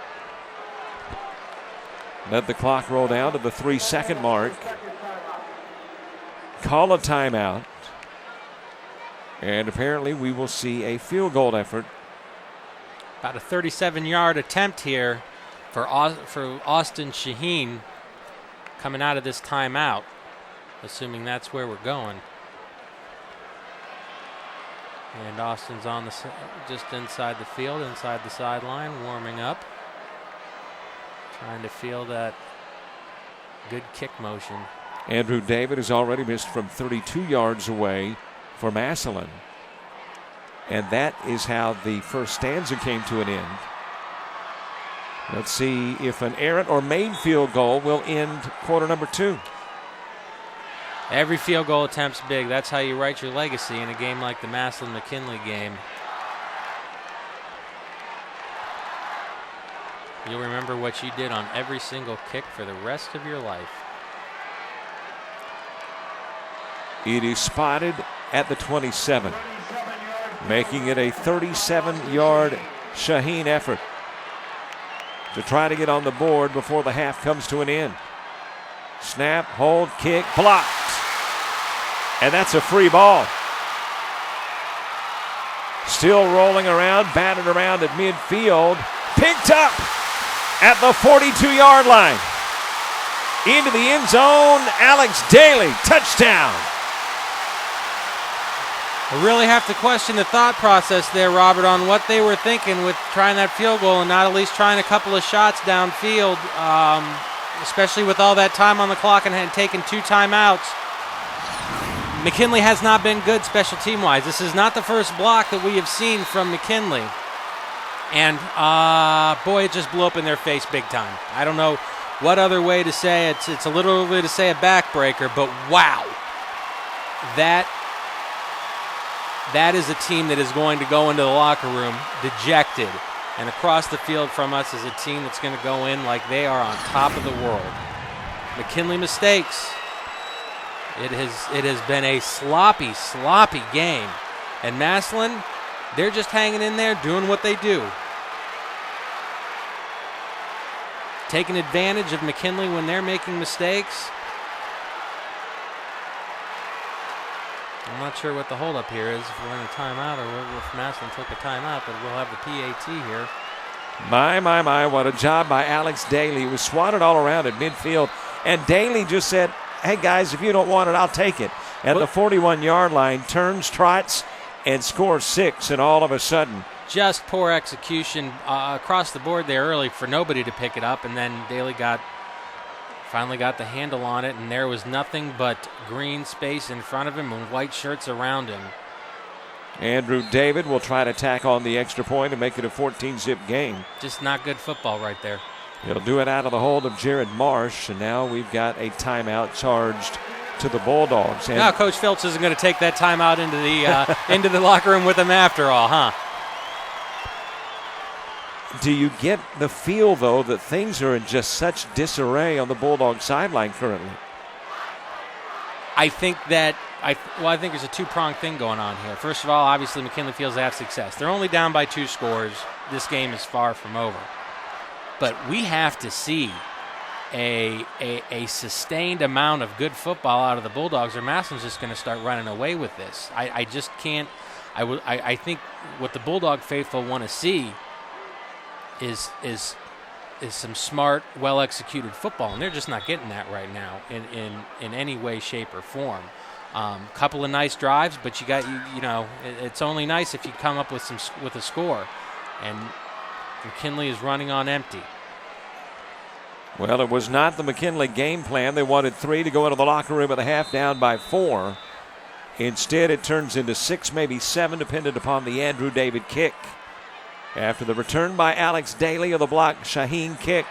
Let the clock roll down to the 3-second mark. Call a timeout. And apparently we will see a field goal effort. About a 37-yard attempt here for Austin Shaheen coming out of this timeout, assuming that's where we're going. And Austin's on the just inside the field, inside the sideline, warming up, trying to feel that good kick motion. Andrew David has already missed from 32 yards away for Massillon. And that is how the first stanza came to an end. Let's see if an errant or made field goal will end quarter number 2. Every field goal attempt's big. That's how you write your legacy in a game like the Massillon-McKinley game. You'll remember what you did on every single kick for the rest of your life. It is spotted at the 27, making it a 37-yard Shaheen effort to try to get on the board before the half comes to an end. Snap, hold, kick, blocked. And that's a free ball. Still rolling around, batted around at midfield. Picked up at the 42-yard line. Into the end zone, Alex Daly, touchdown. I really have to question the thought process there, Robert, on what they were thinking with trying that field goal and not at least trying a couple of shots downfield, especially with all that time on the clock and had taken 2 timeouts. McKinley has not been good special team-wise. This is not the first block that we have seen from McKinley. And, boy, it just blew up in their face big time. I don't know what other way to say it. It's a little way to say a backbreaker, but wow. That is a team that is going to go into the locker room dejected. And across the field from us is a team that's going to go in like they are on top of the world. McKinley mistakes. It has been a sloppy game. And Massillon, they're just hanging in there doing what they do. Taking advantage of McKinley when they're making mistakes. I'm not sure what the holdup here is, if we're in a timeout or if Massillon took a timeout, but we'll have the PAT here. My, what a job by Alex Daly. He was swatted all around at midfield, and Daly just said, hey, guys, if you don't want it, I'll take it. At the 41-yard line, turns, trots, and scores 6, and all of a sudden. Just poor execution across the board there early for nobody to pick it up, and then Daly finally got the handle on it, and there was nothing but green space in front of him and white shirts around him. Andrew David will try to tack on the extra point and make it a 14-zip game. Just not good football right there. He'll do it out of the hold of Jared Marsh, and now we've got a timeout charged to the Bulldogs. And now Coach Phelps isn't going to take that timeout into the into the locker room with him after all, huh? do you get the feel, though, that things are in just such disarray on the Bulldog sideline currently? I think that I think there's a two-pronged thing going on here. First of all, obviously McKinley feels they have success. They're only down by 2 scores. This game is far from over. But we have to see a sustained amount of good football out of the Bulldogs, or Massillon's just going to start running away with this. I just can't. I think what the Bulldog faithful want to see is some smart, well-executed football, and they're just not getting that right now in any way, shape, or form. Couple of nice drives, but it's only nice if you come up with a score, and McKinley is running on empty. Well, it was not the McKinley game plan. They wanted 3 to go into the locker room at the half, down by 4. Instead, it turns into 6, maybe 7, dependent upon the Andrew David kick. After the return by Alex Daly of the block Shaheen kick.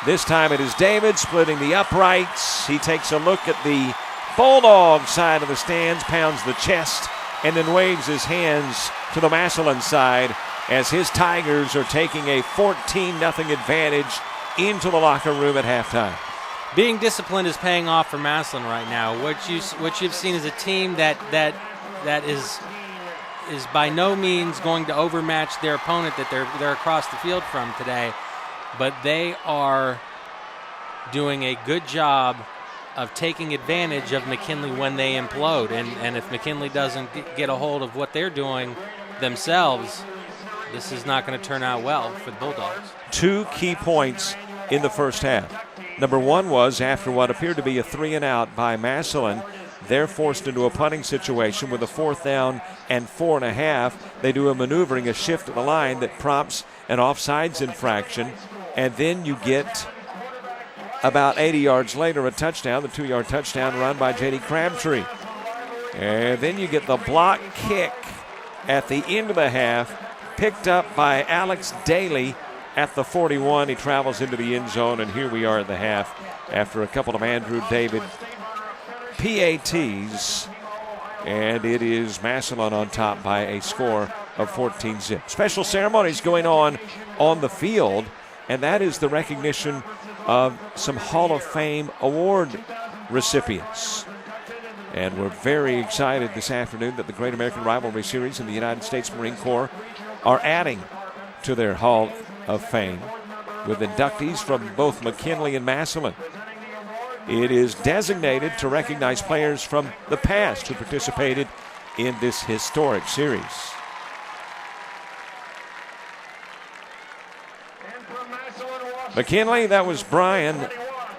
This time it is David splitting the uprights. He takes a look at the Bulldog side of the stands, pounds the chest, and then waves his hands to the Massillon side as his Tigers are taking a 14-0 advantage into the locker room at halftime. Being disciplined is paying off for Massillon right now. What you've seen is a team that is by no means going to overmatch their opponent that they're across the field from today, but they are doing a good job of taking advantage of McKinley when they implode. And if McKinley doesn't get a hold of what they're doing themselves, this is not going to turn out well for the Bulldogs. 2 key points in the first half. Number 1 was after what appeared to be a 3-and-out by Massillon, they're forced into a punting situation with a 4th down and 4.5. They do a maneuvering, a shift at the line that prompts an offsides infraction, and then you get about 80 yards later a touchdown, the 2-yard touchdown run by J.D. Crabtree. And then you get the block kick at the end of the half, picked up by Alex Daly at the 41. He travels into the end zone, and here we are at the half after a couple of Andrew David PATs, and it is Massillon on top by a score of 14-0. Special ceremonies going on the field, and that is the recognition of some Hall of Fame award recipients. And we're very excited this afternoon that the Great American Rivalry Series and the United States Marine Corps are adding to their Hall of Fame with inductees from both McKinley and Massillon. It is designated to recognize players from the past who participated in this historic series. McKinley, that was Brian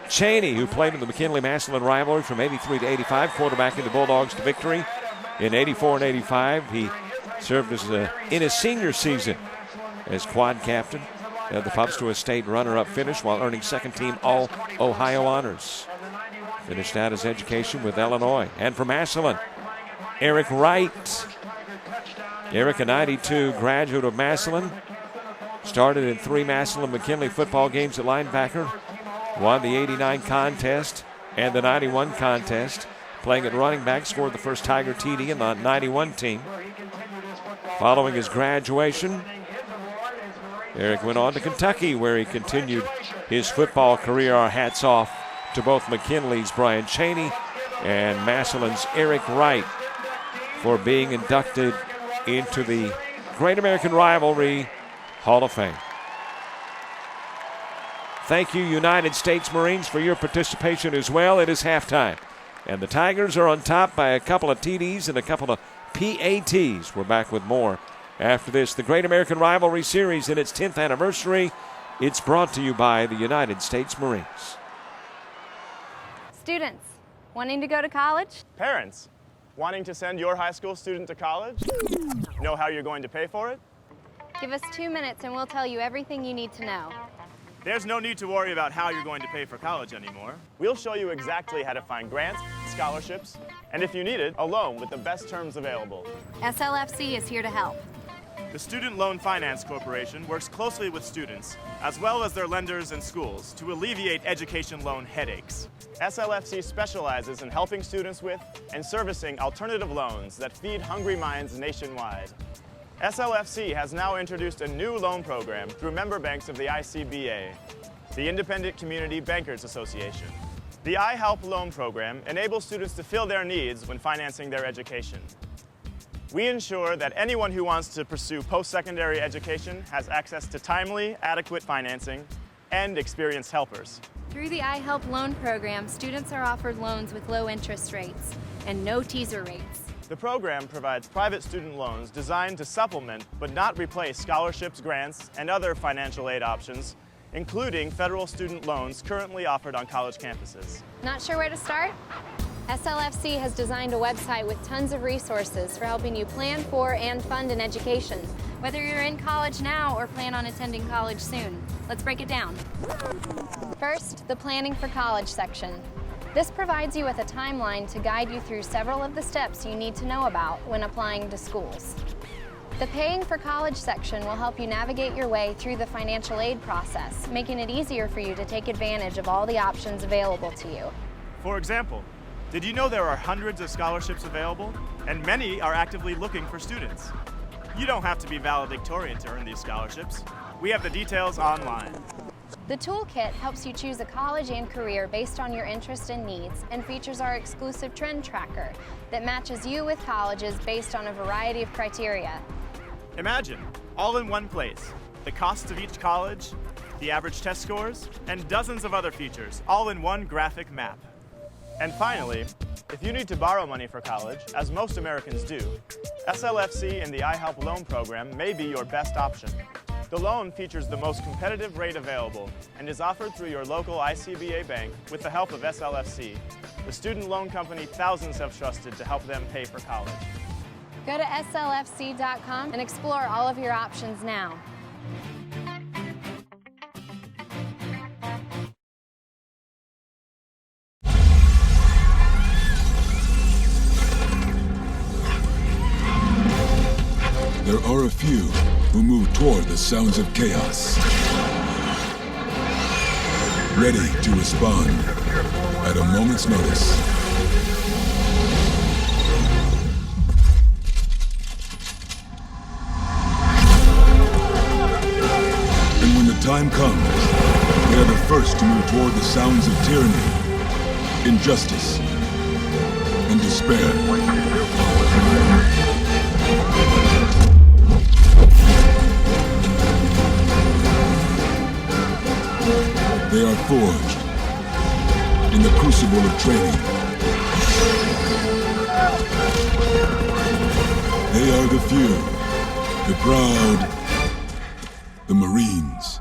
Cheney, who played in the McKinley-Massillon rivalry from 83 to 85, quarterbacking the Bulldogs to victory. In 84 and 85, he served in his senior season as quad captain. Led the Pups to a state runner-up finish while earning second-team All-Ohio honors. Finished out his education with Illinois. And for Massillon, Eric Wright. Eric, a 92 graduate of Massillon. Started in 3 Massillon-McKinley football games at linebacker. Won the 89 contest and the 91 contest. Playing at running back, scored the first Tiger TD in the 91 team. Following his graduation, Eric went on to Kentucky, where he continued his football career. Our hats off to both McKinley's Brian Cheney and Massillon's Eric Wright for being inducted into the Great American Rivalry Hall of Fame. Thank you, United States Marines, for your participation as well. It is halftime, and the Tigers are on top by a couple of TDs and a couple of PATs. We're back with more after this. The Great American Rivalry Series in its 10th anniversary. It's brought to you by the United States Marines. Students, wanting to go to college? Parents, wanting to send your high school student to college? Know how you're going to pay for it? Give us 2 minutes and we'll tell you everything you need to know. There's no need to worry about how you're going to pay for college anymore. We'll show you exactly how to find grants, scholarships, and if you need it, a loan with the best terms available. SLFC is here to help. The Student Loan Finance Corporation works closely with students, as well as their lenders and schools, to alleviate education loan headaches. SLFC specializes in helping students with and servicing alternative loans that feed hungry minds nationwide. SLFC has now introduced a new loan program through member banks of the ICBA, the Independent Community Bankers Association. The iHelp Loan Program enables students to fill their needs when financing their education. We ensure that anyone who wants to pursue post-secondary education has access to timely, adequate financing and experienced helpers. Through the iHelp Loan Program, students are offered loans with low interest rates and no teaser rates. The program provides private student loans designed to supplement but not replace scholarships, grants, and other financial aid options, including federal student loans currently offered on college campuses. Not sure where to start? SLFC has designed a website with tons of resources for helping you plan for and fund an education, whether you're in college now or plan on attending college soon. Let's break it down. First, the Planning for College section. This provides you with a timeline to guide you through several of the steps you need to know about when applying to schools. The Paying for College section will help you navigate your way through the financial aid process, making it easier for you to take advantage of all the options available to you. For example, did you know there are hundreds of scholarships available, and many are actively looking for students? You don't have to be valedictorian to earn these scholarships. We have the details online. The Toolkit helps you choose a college and career based on your interests and needs and features our exclusive trend tracker that matches you with colleges based on a variety of criteria. Imagine, all in one place, the costs of each college, the average test scores, and dozens of other features, all in one graphic map. And finally, if you need to borrow money for college, as most Americans do, SLFC and the iHelp Loan Program may be your best option. The loan features the most competitive rate available and is offered through your local ICBA bank with the help of SLFC, the student loan company thousands have trusted to help them pay for college. Go to slfc.com and explore all of your options now. There are a few who move toward the sounds of chaos, ready to respond at a moment's notice. And when the time comes, they are the first to move toward the sounds of tyranny, injustice, and despair. They are forged in the crucible of training. They are the few, the proud, the Marines.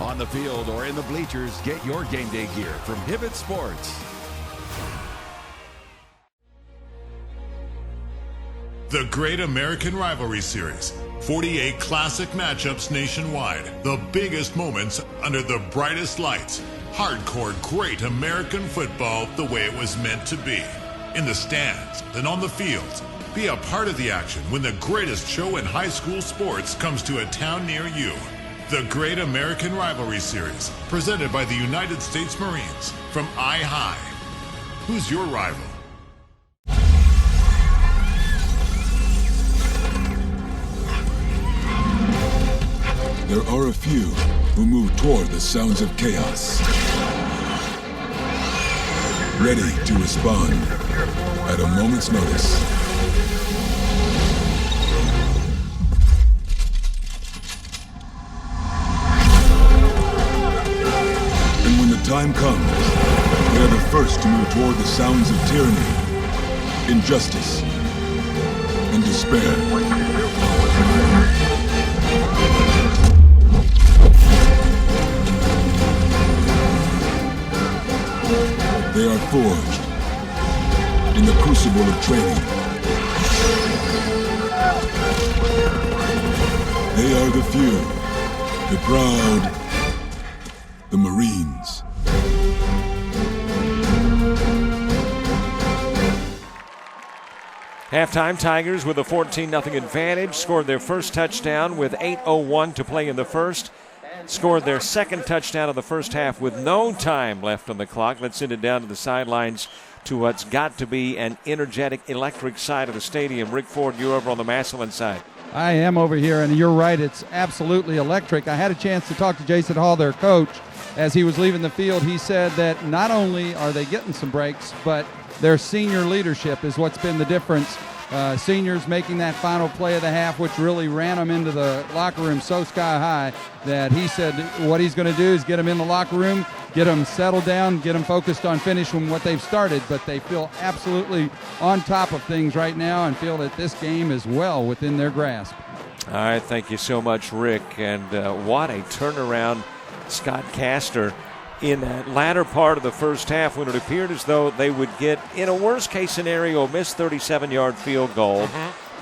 On the field or in the bleachers, get your game day gear from Hibbett Sports. The Great American Rivalry Series. 48 classic matchups nationwide. The biggest moments under the brightest lights. Hardcore great American football the way it was meant to be. In the stands and on the field. Be a part of the action when the greatest show in high school sports comes to a town near you. The Great American Rivalry Series, presented by the United States Marines from I-High. Who's your rival? There are a few who move toward the sounds of chaos, ready to respond at a moment's notice. And when the time comes, they are the first to move toward the sounds of tyranny, injustice, and despair. They are forged in the crucible of training. They are the few, the proud, the Marines. Halftime, Tigers with a 14-0 advantage, scored their first touchdown with 8:01 to play in the first. Scored their second touchdown of the first half with no time left on the clock. Let's send it down to the sidelines to what's got to be an energetic, electric side of the stadium. Rick Ford, you're over on the Massillon side. I am over here, and you're right. It's absolutely electric. I had a chance to talk to Jason Hall, their coach, as he was leaving the field. He said that not only are they getting some breaks, but their senior leadership is what's been the difference. Seniors making that final play of the half, which really ran them into the locker room so sky high that he said what he's going to do is get them in the locker room, get them settled down, get them focused on finishing what they've started. But they feel absolutely on top of things right now and feel that this game is well within their grasp. All right, thank you so much, Rick. And what a turnaround, Scott Castor, in that latter part of the first half when it appeared as though they would get, in a worst-case scenario, a missed 37-yard field goal.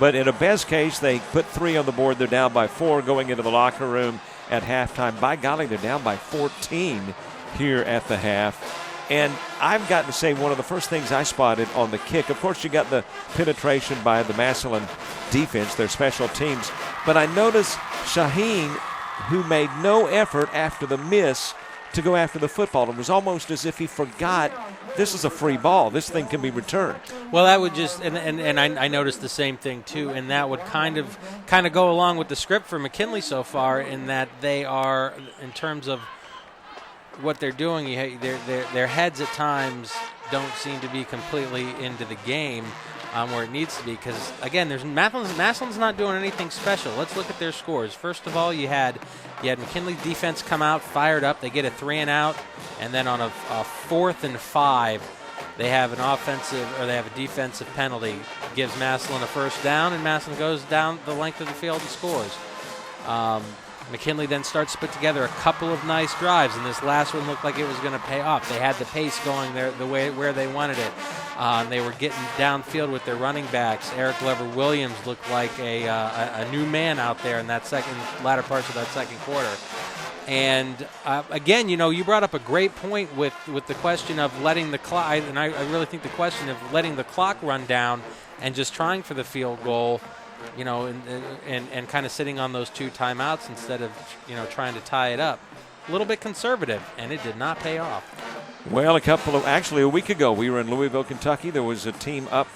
But in a best case, they put 3 on the board. They're down by 4 going into the locker room at halftime. By golly, they're down by 14 here at the half. And I've got to say, one of the first things I spotted on the kick, of course, you got the penetration by the Massillon defense, their special teams. But I noticed Shaheen, who made no effort after the miss to go after the football. It was almost as if he forgot this is a free ball. This thing can be returned. Well, that would just, and I noticed the same thing too, and that would kind of go along with the script for McKinley so far, in that they are, in terms of what they're doing, their heads at times don't seem to be completely into the game where it needs to be, because again, Massillon's not doing anything special. Let's look at their scores. First of all, you had McKinley defense come out fired up. They get a 3-and-out, and then on a 4th and 5, they have a defensive penalty. Gives Massillon a first down, and Massillon goes down the length of the field and scores. McKinley then starts to put together a couple of nice drives, and this last one looked like it was going to pay off. They had the pace going there the way where they wanted it. They were getting downfield with their running backs. Eric Glover-Williams looked like a new man out there in that latter parts of that second quarter. And again, you brought up a great point with the question of letting the clock, and I really think the question of letting the clock run down and just trying for the field goal, and kind of sitting on those 2 timeouts instead of, trying to tie it up. A little bit conservative, and it did not pay off. Well, a week ago, we were in Louisville, Kentucky. There was a team up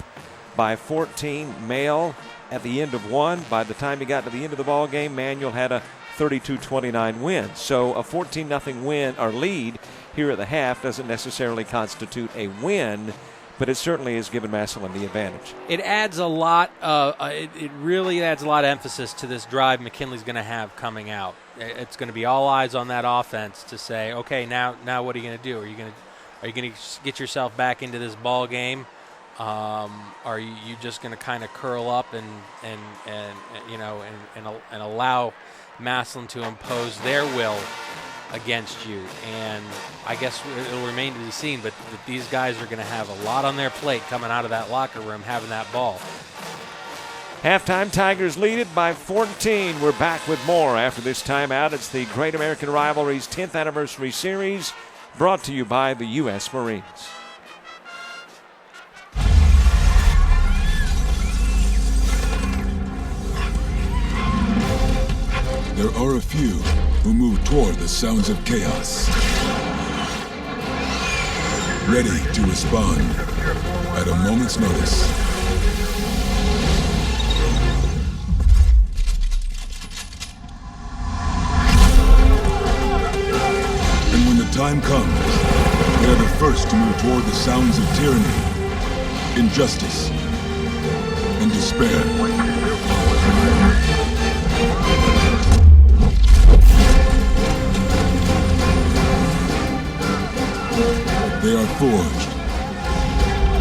by 14, Male at the end of 1. By the time he got to the end of the ball game, Manual had a 32-29 win. So a 14-0 win or lead here at the half doesn't necessarily constitute a win, but it certainly has given Massillon the advantage. It adds a lot. It really adds a lot of emphasis to this drive McKinley's going to have coming out. It's going to be all eyes on that offense to say, okay, now what are you going to do? Are you going to get yourself back into this ball game? Are you just going to kind of curl up and allow Massillon to impose their will against you? And I guess it'll remain to be seen, but these guys are going to have a lot on their plate coming out of that locker room having that ball. Halftime, Tigers lead it by 14. We're back with more after this timeout. It's the Great American Rivalry's 10th Anniversary Series, brought to you by the U.S. Marines. There are a few who move toward the sounds of chaos, ready to respond at a moment's notice. And when the time comes, they are the first to move toward the sounds of tyranny, injustice, and despair. They are forged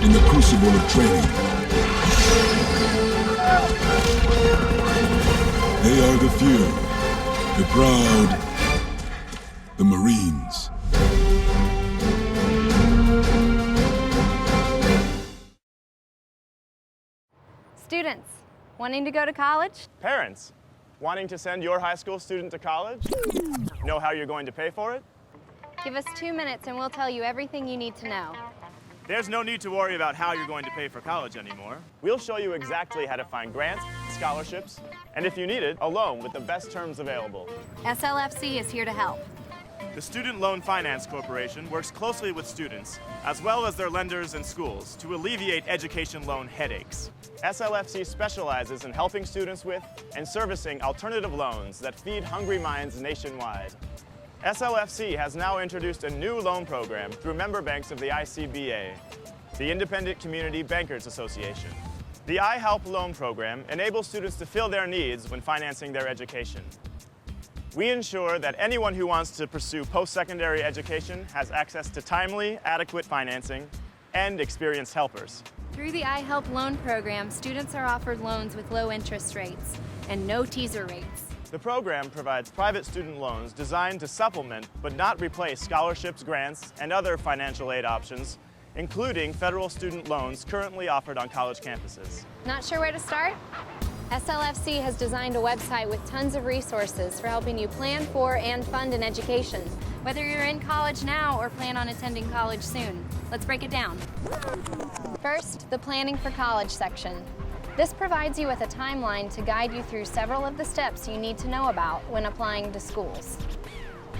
in the crucible of training. They are the few, the proud, the Marines. Students, wanting to go to college? Parents, wanting to send your high school student to college? Know how you're going to pay for it? Give us 2 minutes and we'll tell you everything you need to know. There's no need to worry about how you're going to pay for college anymore. We'll show you exactly how to find grants, scholarships, and if you need it, a loan with the best terms available. SLFC is here to help. The Student Loan Finance Corporation works closely with students, as well as their lenders and schools, to alleviate education loan headaches. SLFC specializes in helping students with and servicing alternative loans that feed hungry minds nationwide. SLFC has now introduced a new loan program through member banks of the ICBA, the Independent Community Bankers Association. The iHelp loan program enables students to fill their needs when financing their education. We ensure that anyone who wants to pursue post-secondary education has access to timely, adequate financing and experienced helpers. Through the iHelp loan program, students are offered loans with low interest rates and no teaser rates. The program provides private student loans designed to supplement but not replace scholarships, grants, and other financial aid options, including federal student loans currently offered on college campuses. Not sure where to start? SLFC has designed a website with tons of resources for helping you plan for and fund an education, whether you're in college now or plan on attending college soon. Let's break it down. First, the Planning for College section. This provides you with a timeline to guide you through several of the steps you need to know about when applying to schools.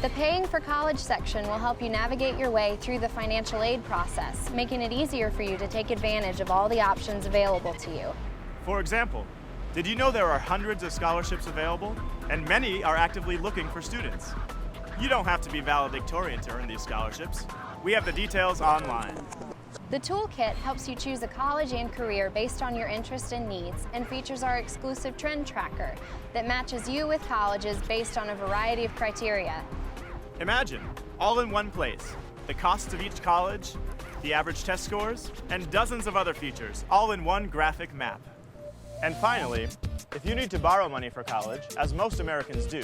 The Paying for College section will help you navigate your way through the financial aid process, making it easier for you to take advantage of all the options available to you. For example, did you know there are hundreds of scholarships available, and many are actively looking for students? You don't have to be valedictorian to earn these scholarships. We have the details online. The Toolkit helps you choose a college and career based on your interests and needs and features our exclusive trend tracker that matches you with colleges based on a variety of criteria. Imagine, all in one place, the costs of each college, the average test scores, and dozens of other features, all in one graphic map. And finally, if you need to borrow money for college, as most Americans do,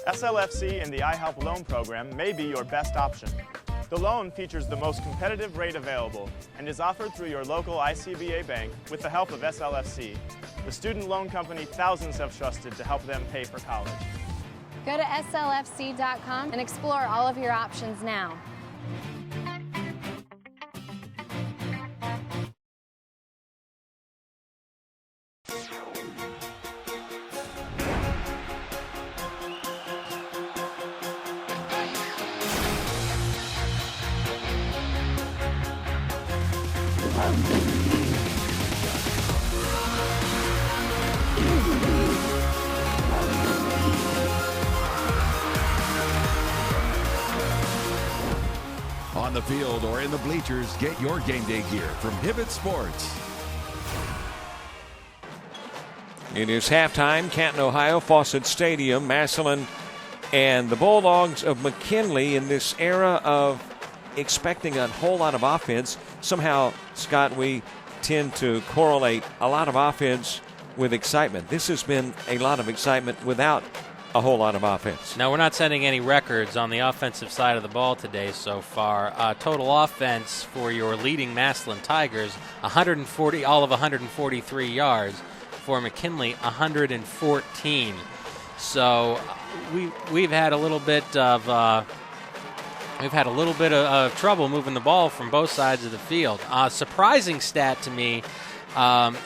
SLFC and the iHelp loan program may be your best option. The loan features the most competitive rate available and is offered through your local ICBA bank with the help of SLFC, the student loan company thousands have trusted to help them pay for college. Go to slfc.com and explore all of your options now. On the field or in the bleachers, get your game day gear from Hibbett Sports. It is halftime, Canton, Ohio, Fawcett Stadium, Massillon and the Bulldogs of McKinley in this era of expecting a whole lot of offense. Somehow, Scott, we tend to correlate a lot of offense with excitement. This has been a lot of excitement without a whole lot of offense. No, we're not setting any records on the offensive side of the ball today so far. Total offense for your leading Massillon Tigers, 143 yards. For McKinley, 114. So we've had a little bit of trouble moving the ball from both sides of the field. Surprising stat to me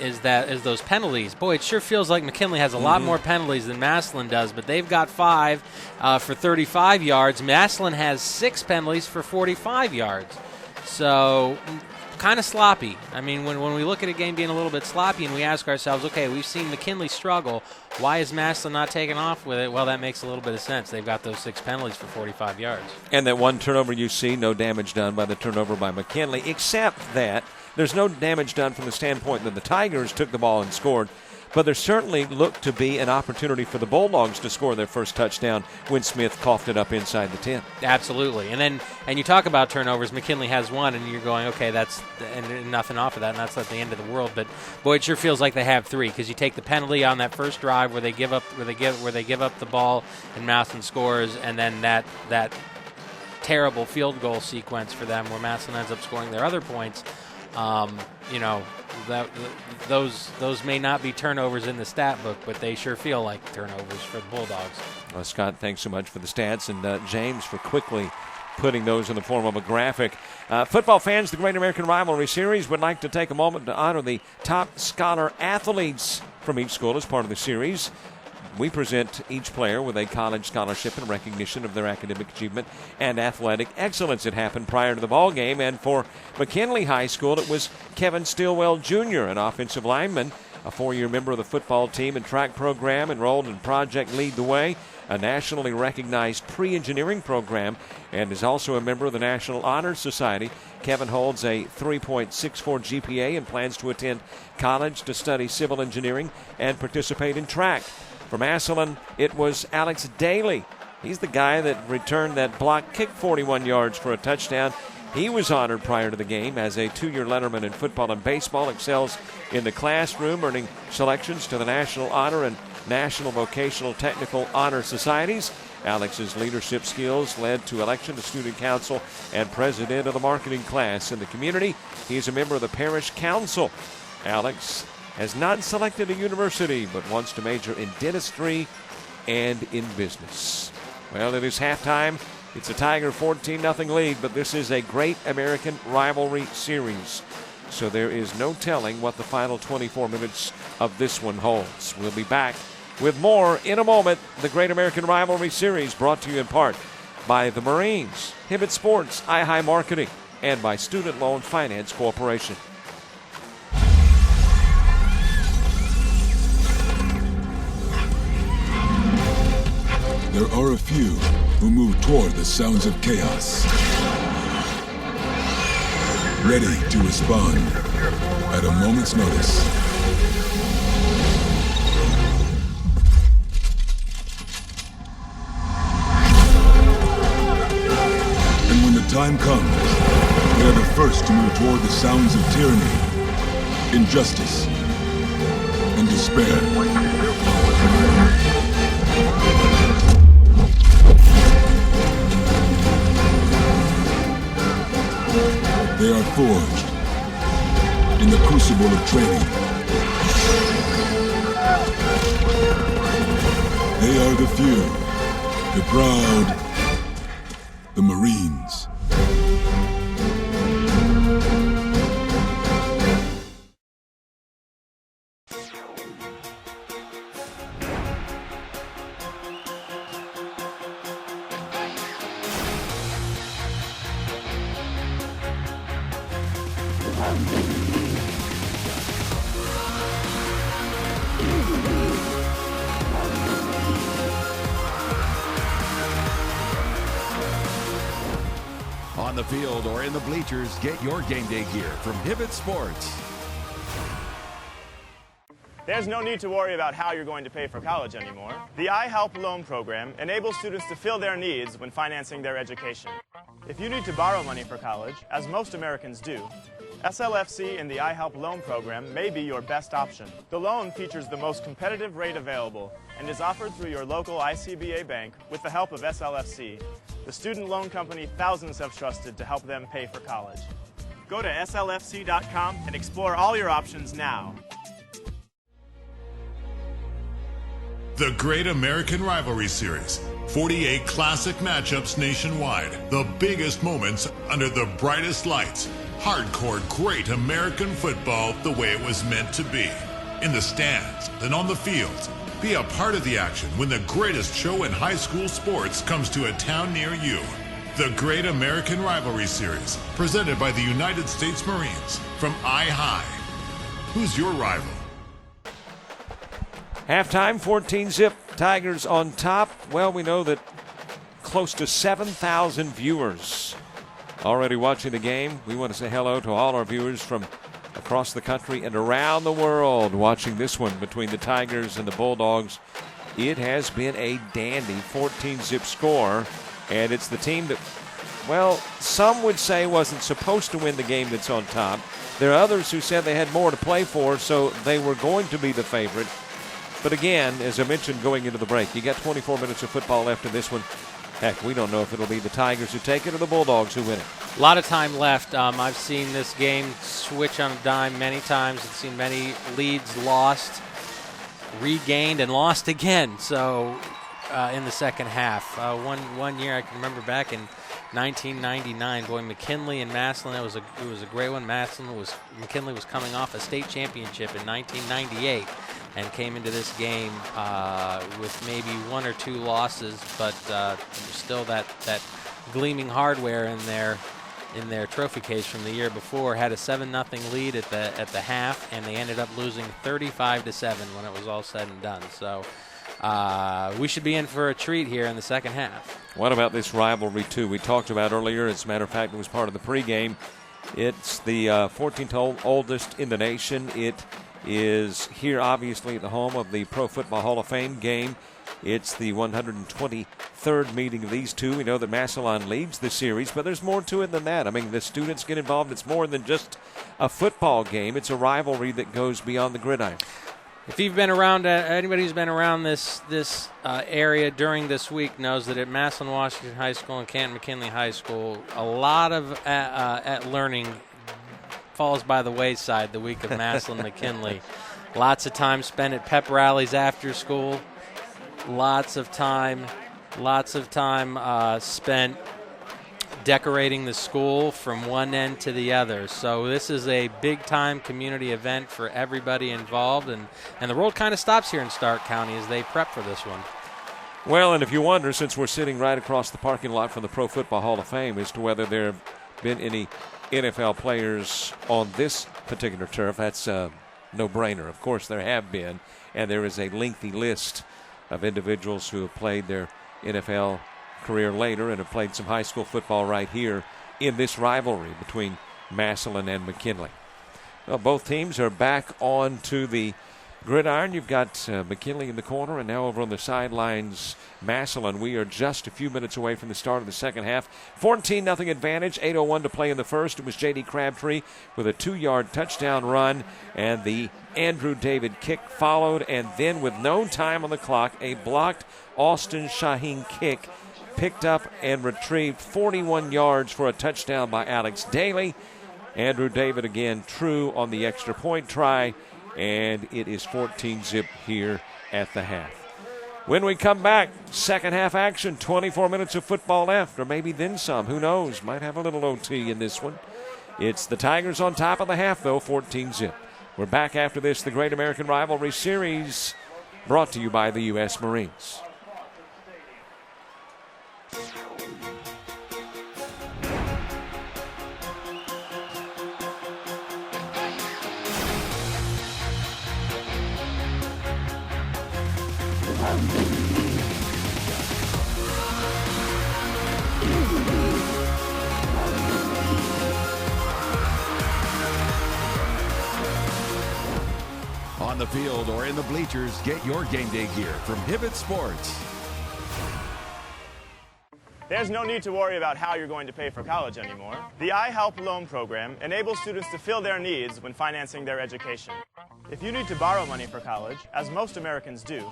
is those penalties. Boy, it sure feels like McKinley has a lot more penalties than Massillon does, but they've got 5 for 35 yards. Massillon has 6 penalties for 45 yards. So kind of sloppy. I mean, when we look at a game being a little bit sloppy and we ask ourselves, okay, we've seen McKinley struggle. Why is Massillon not taking off with it? Well, that makes a little bit of sense. They've got those 6 penalties for 45 yards. And that one turnover you see, no damage done by the turnover by McKinley, except that there's no damage done from the standpoint that the Tigers took the ball and scored. but there certainly looked to be an opportunity for the Bulldogs to score their first touchdown when Smith coughed it up inside the 10. Absolutely. And you talk about turnovers. McKinley has one, and you're going, okay, that's and nothing off of that, and that's not the end of the world. But boy, it sure feels like they have three, because you take the penalty on that first drive where they give up the ball and Massillon scores, and then that terrible field goal sequence for them where Massillon ends up scoring their other points. Those may not be turnovers in the stat book, but they sure feel like turnovers for the Bulldogs. Well, Scott, thanks so much for the stats, and James for quickly putting those in the form of a graphic. Football fans, the Great American Rivalry Series would like to take a moment to honor the top scholar athletes from each school as part of the series. We present each player with a college scholarship in recognition of their academic achievement and athletic excellence. It happened prior to the ball game, and for McKinley High School, it was Kevin Stillwell Jr., an offensive lineman, a 4-year member of the football team and track program, enrolled in Project Lead the Way, a nationally recognized pre-engineering program, and is also a member of the National Honor Society. Kevin holds a 3.64 GPA and plans to attend college to study civil engineering and participate in track. For Massillon, it was Alex Daly. He's the guy that returned that block kick 41 yards for a touchdown. He was honored prior to the game as a 2-year letterman in football and baseball, excels in the classroom, earning selections to the National Honor and National Vocational Technical Honor Societies. Alex's leadership skills led to election to student council and president of the marketing class in the community. He's a member of the parish council. Alex has not selected a university, but wants to major in dentistry and in business. Well, it is halftime. It's a Tiger 14-0 lead, but this is a Great American Rivalry Series. So there is no telling what the final 24 minutes of this one holds. We'll be back with more in a moment. The Great American Rivalry Series brought to you in part by the Marines, Hibbett Sports, iHigh Marketing, and by Student Loan Finance Corporation. There are a few who move toward the sounds of chaos, ready to respond at a moment's notice. And when the time comes, they are the first to move toward the sounds of tyranny, injustice, and despair. They are forged in the crucible of training. They are the few, the proud, the Marines. On the field or in the bleachers, get your game day gear from Hibbett Sports. There's no need to worry about how you're going to pay for college anymore. The iHelp loan program enables students to fill their needs when financing their education. If you need to borrow money for college, as most Americans do, SLFC and the iHelp loan program may be your best option. The loan features the most competitive rate available and is offered through your local ICBA bank with the help of SLFC, the student loan company thousands have trusted to help them pay for college. Go to slfc.com and explore all your options now. The Great American Rivalry Series. 48 classic matchups nationwide. The biggest moments under the brightest lights. Hardcore great American football the way it was meant to be. In the stands and on the fields. Be a part of the action when the greatest show in high school sports comes to a town near you. The Great American Rivalry Series, presented by the United States Marines from iHigh. Who's your rival? Halftime, 14-zip, Tigers on top. Well, we know that close to 7,000 viewers already watching the game. We want to say hello to all our viewers from across the country and around the world watching this one between the Tigers and the Bulldogs. It has been a dandy 14-zip score, and it's the team that, well, some would say wasn't supposed to win the game that's on top. There are others who said they had more to play for, so they were going to be the favorite. But again, as I mentioned going into the break, you got 24 minutes of football left in this one. Heck, we don't know if it'll be the Tigers who take it or the Bulldogs who win it. A lot of time left. I've seen this game switch on a dime many times. I've seen many leads lost, regained, and lost again. So in the second half, one year I can remember back in 1999. Boy, McKinley and Massillon. It was a great one. McKinley was coming off a state championship in 1998. And came into this game with maybe one or two losses, but still that gleaming hardware in their trophy case from the year before. Had a 7-0 lead at the half, and they ended up losing 35-7 when it was all said and done. So we should be in for a treat here in the second half. What about this rivalry too? We talked about earlier. As a matter of fact, it was part of the pregame. It's the 14th oldest in the nation. It is here, obviously, at the home of the Pro Football Hall of Fame game. It's the 123rd meeting of these two. We know that Massillon leads the series, but there's more to it than that. I mean, the students get involved. It's more than just a football game. It's a rivalry that goes beyond the gridiron. If you've been around, anybody who's been around this area during this week knows that at Massillon Washington High School and Canton McKinley High School, a lot of learning falls by the wayside the week of Massillon McKinley. Lots of time spent at pep rallies after school. Lots of time spent decorating the school from one end to the other. So this is a big-time community event for everybody involved, and the world kind of stops here in Stark County as they prep for this one. Well, and if you wonder, since we're sitting right across the parking lot from the Pro Football Hall of Fame, as to whether there have been any NFL players on this particular turf, that's a no-brainer. Of course, there have been, and there is a lengthy list of individuals who have played their NFL career later and have played some high school football right here in this rivalry between Massillon and McKinley. Well, both teams are back onto the gridiron. You've got McKinley in the corner, and now over on the sidelines, Massillon. We are just a few minutes away from the start of the second half. 14-0 advantage, 8:01 to play in the first. It was J.D. Crabtree with a 2-yard touchdown run, and the Andrew David kick followed, and then with no time on the clock, a blocked Austin Shaheen kick picked up and retrieved 41 yards for a touchdown by Alex Daly. Andrew David again true on the extra point try, and it is 14-zip here at the half. When we come back, second half action, 24 minutes of football left, or maybe then some. Who knows? Might have a little OT in this one. It's the Tigers on top of the half, though, 14-zip. We're back after this, the Great American Rivalry Series, brought to you by the U.S. Marines. On the field or in the bleachers, get your game day gear from Hibbett Sports. There's no need to worry about how you're going to pay for college anymore. The iHelp loan program enables students to fill their needs when financing their education. If you need to borrow money for college, as most Americans do,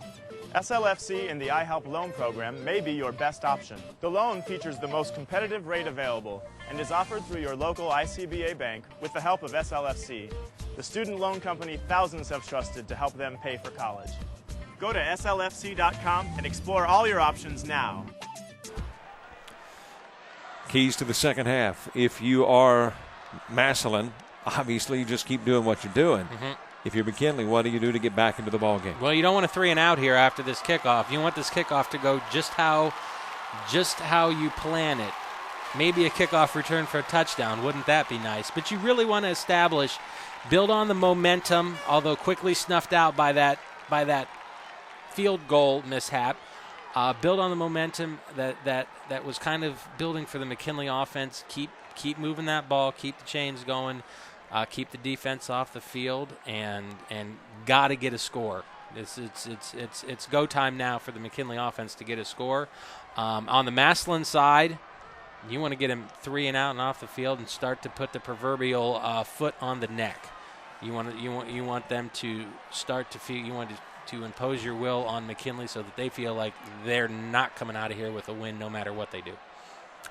SLFC and the iHelp loan program may be your best option. The loan features the most competitive rate available and is offered through your local ICBA bank with the help of SLFC, the student loan company thousands have trusted to help them pay for college. Go to slfc.com and explore all your options now. Keys to the second half. If you are Massillon, obviously you just keep doing what you're doing. Mm-hmm. If you're McKinley, what do you do to get back into the ballgame? Well, you don't want a 3-and-out here after this kickoff. You want this kickoff to go just how you plan it. Maybe a kickoff return for a touchdown. Wouldn't that be nice? But you really want to build on the momentum, although quickly snuffed out by that field goal mishap. Build on the momentum that was kind of building for the McKinley offense. Keep moving that ball. Keep the chains going. keep the defense off the field, and got to get a score. It's go time now for the McKinley offense to get a score. On the Massillon side, you want to get him 3 and out and off the field and start to put the proverbial foot on the neck. You want them to start to feel. You want to impose your will on McKinley so that they feel like they're not coming out of here with a win no matter what they do.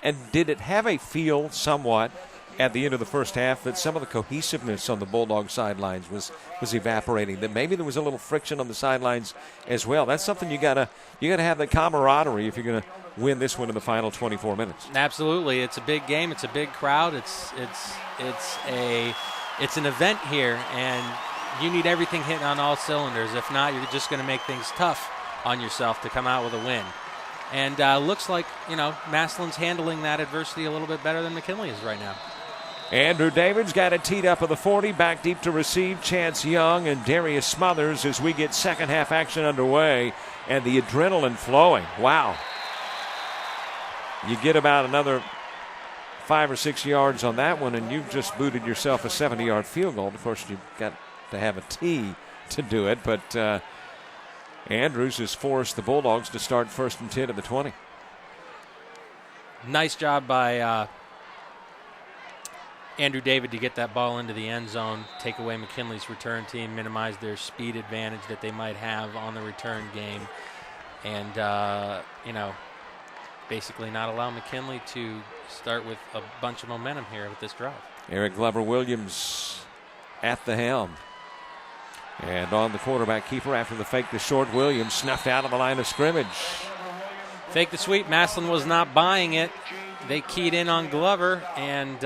And did it have a feel somewhat at the end of the first half that some of the cohesiveness on the Bulldog sidelines was evaporating, that maybe there was a little friction on the sidelines as well? That's something you gotta have, that camaraderie if you're going to win this one in the final 24 minutes. Absolutely. It's a big game. It's a big crowd. It's an event here, and you need everything hitting on all cylinders. If not, you're just going to make things tough on yourself to come out with a win. And looks like, Massillon's handling that adversity a little bit better than McKinley is right now. Andrew David's got it teed up at the 40, back deep to receive. Chance Young and Darius Smothers as we get second half action underway and the adrenaline flowing. Wow. You get about another 5 or 6 yards on that one, and you've just booted yourself a 70-yard field goal. Of course, you've got to have a tee to do it, but Andrews has forced the Bulldogs to start 1st and 10 at the 20. Nice job by Andrew David to get that ball into the end zone, take away McKinley's return team, minimize their speed advantage that they might have on the return game, and, basically not allow McKinley to start with a bunch of momentum here with this drive. Eric Glover-Williams at the helm. And on the quarterback keeper after the fake to short, Williams snuffed out of the line of scrimmage. Fake the sweep. Massillon was not buying it. They keyed in on Glover, and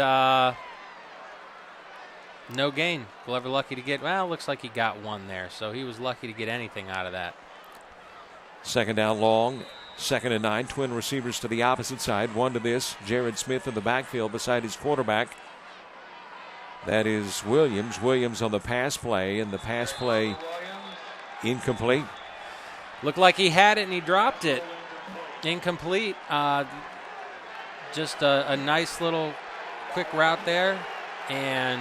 no gain. Glover lucky to get, looks like he got one there, so he was lucky to get anything out of that. Second down long, 2nd and 9. Twin receivers to the opposite side. One to this. Jared Smith in the backfield beside his quarterback. That is Williams. Williams on the pass play, and the pass play incomplete. Looked like he had it and he dropped it. Incomplete. Just a nice little quick route there, and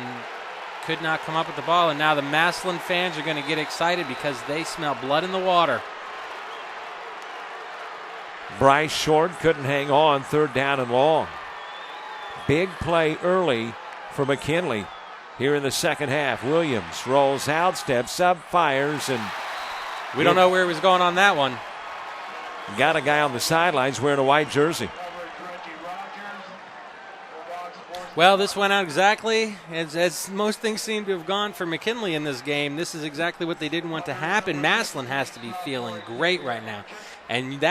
could not come up with the ball. And now the Massillon fans are going to get excited because they smell blood in the water. Bryce Short couldn't hang on, 3rd down and long. Big play early for McKinley here in the second half. Williams rolls out, steps up, fires, and we don't know where he was going on that one. Got a guy on the sidelines wearing a white jersey. Well, this went out exactly as most things seem to have gone for McKinley in this game. This is exactly what they didn't want to happen. Massillon has to be feeling great right now. And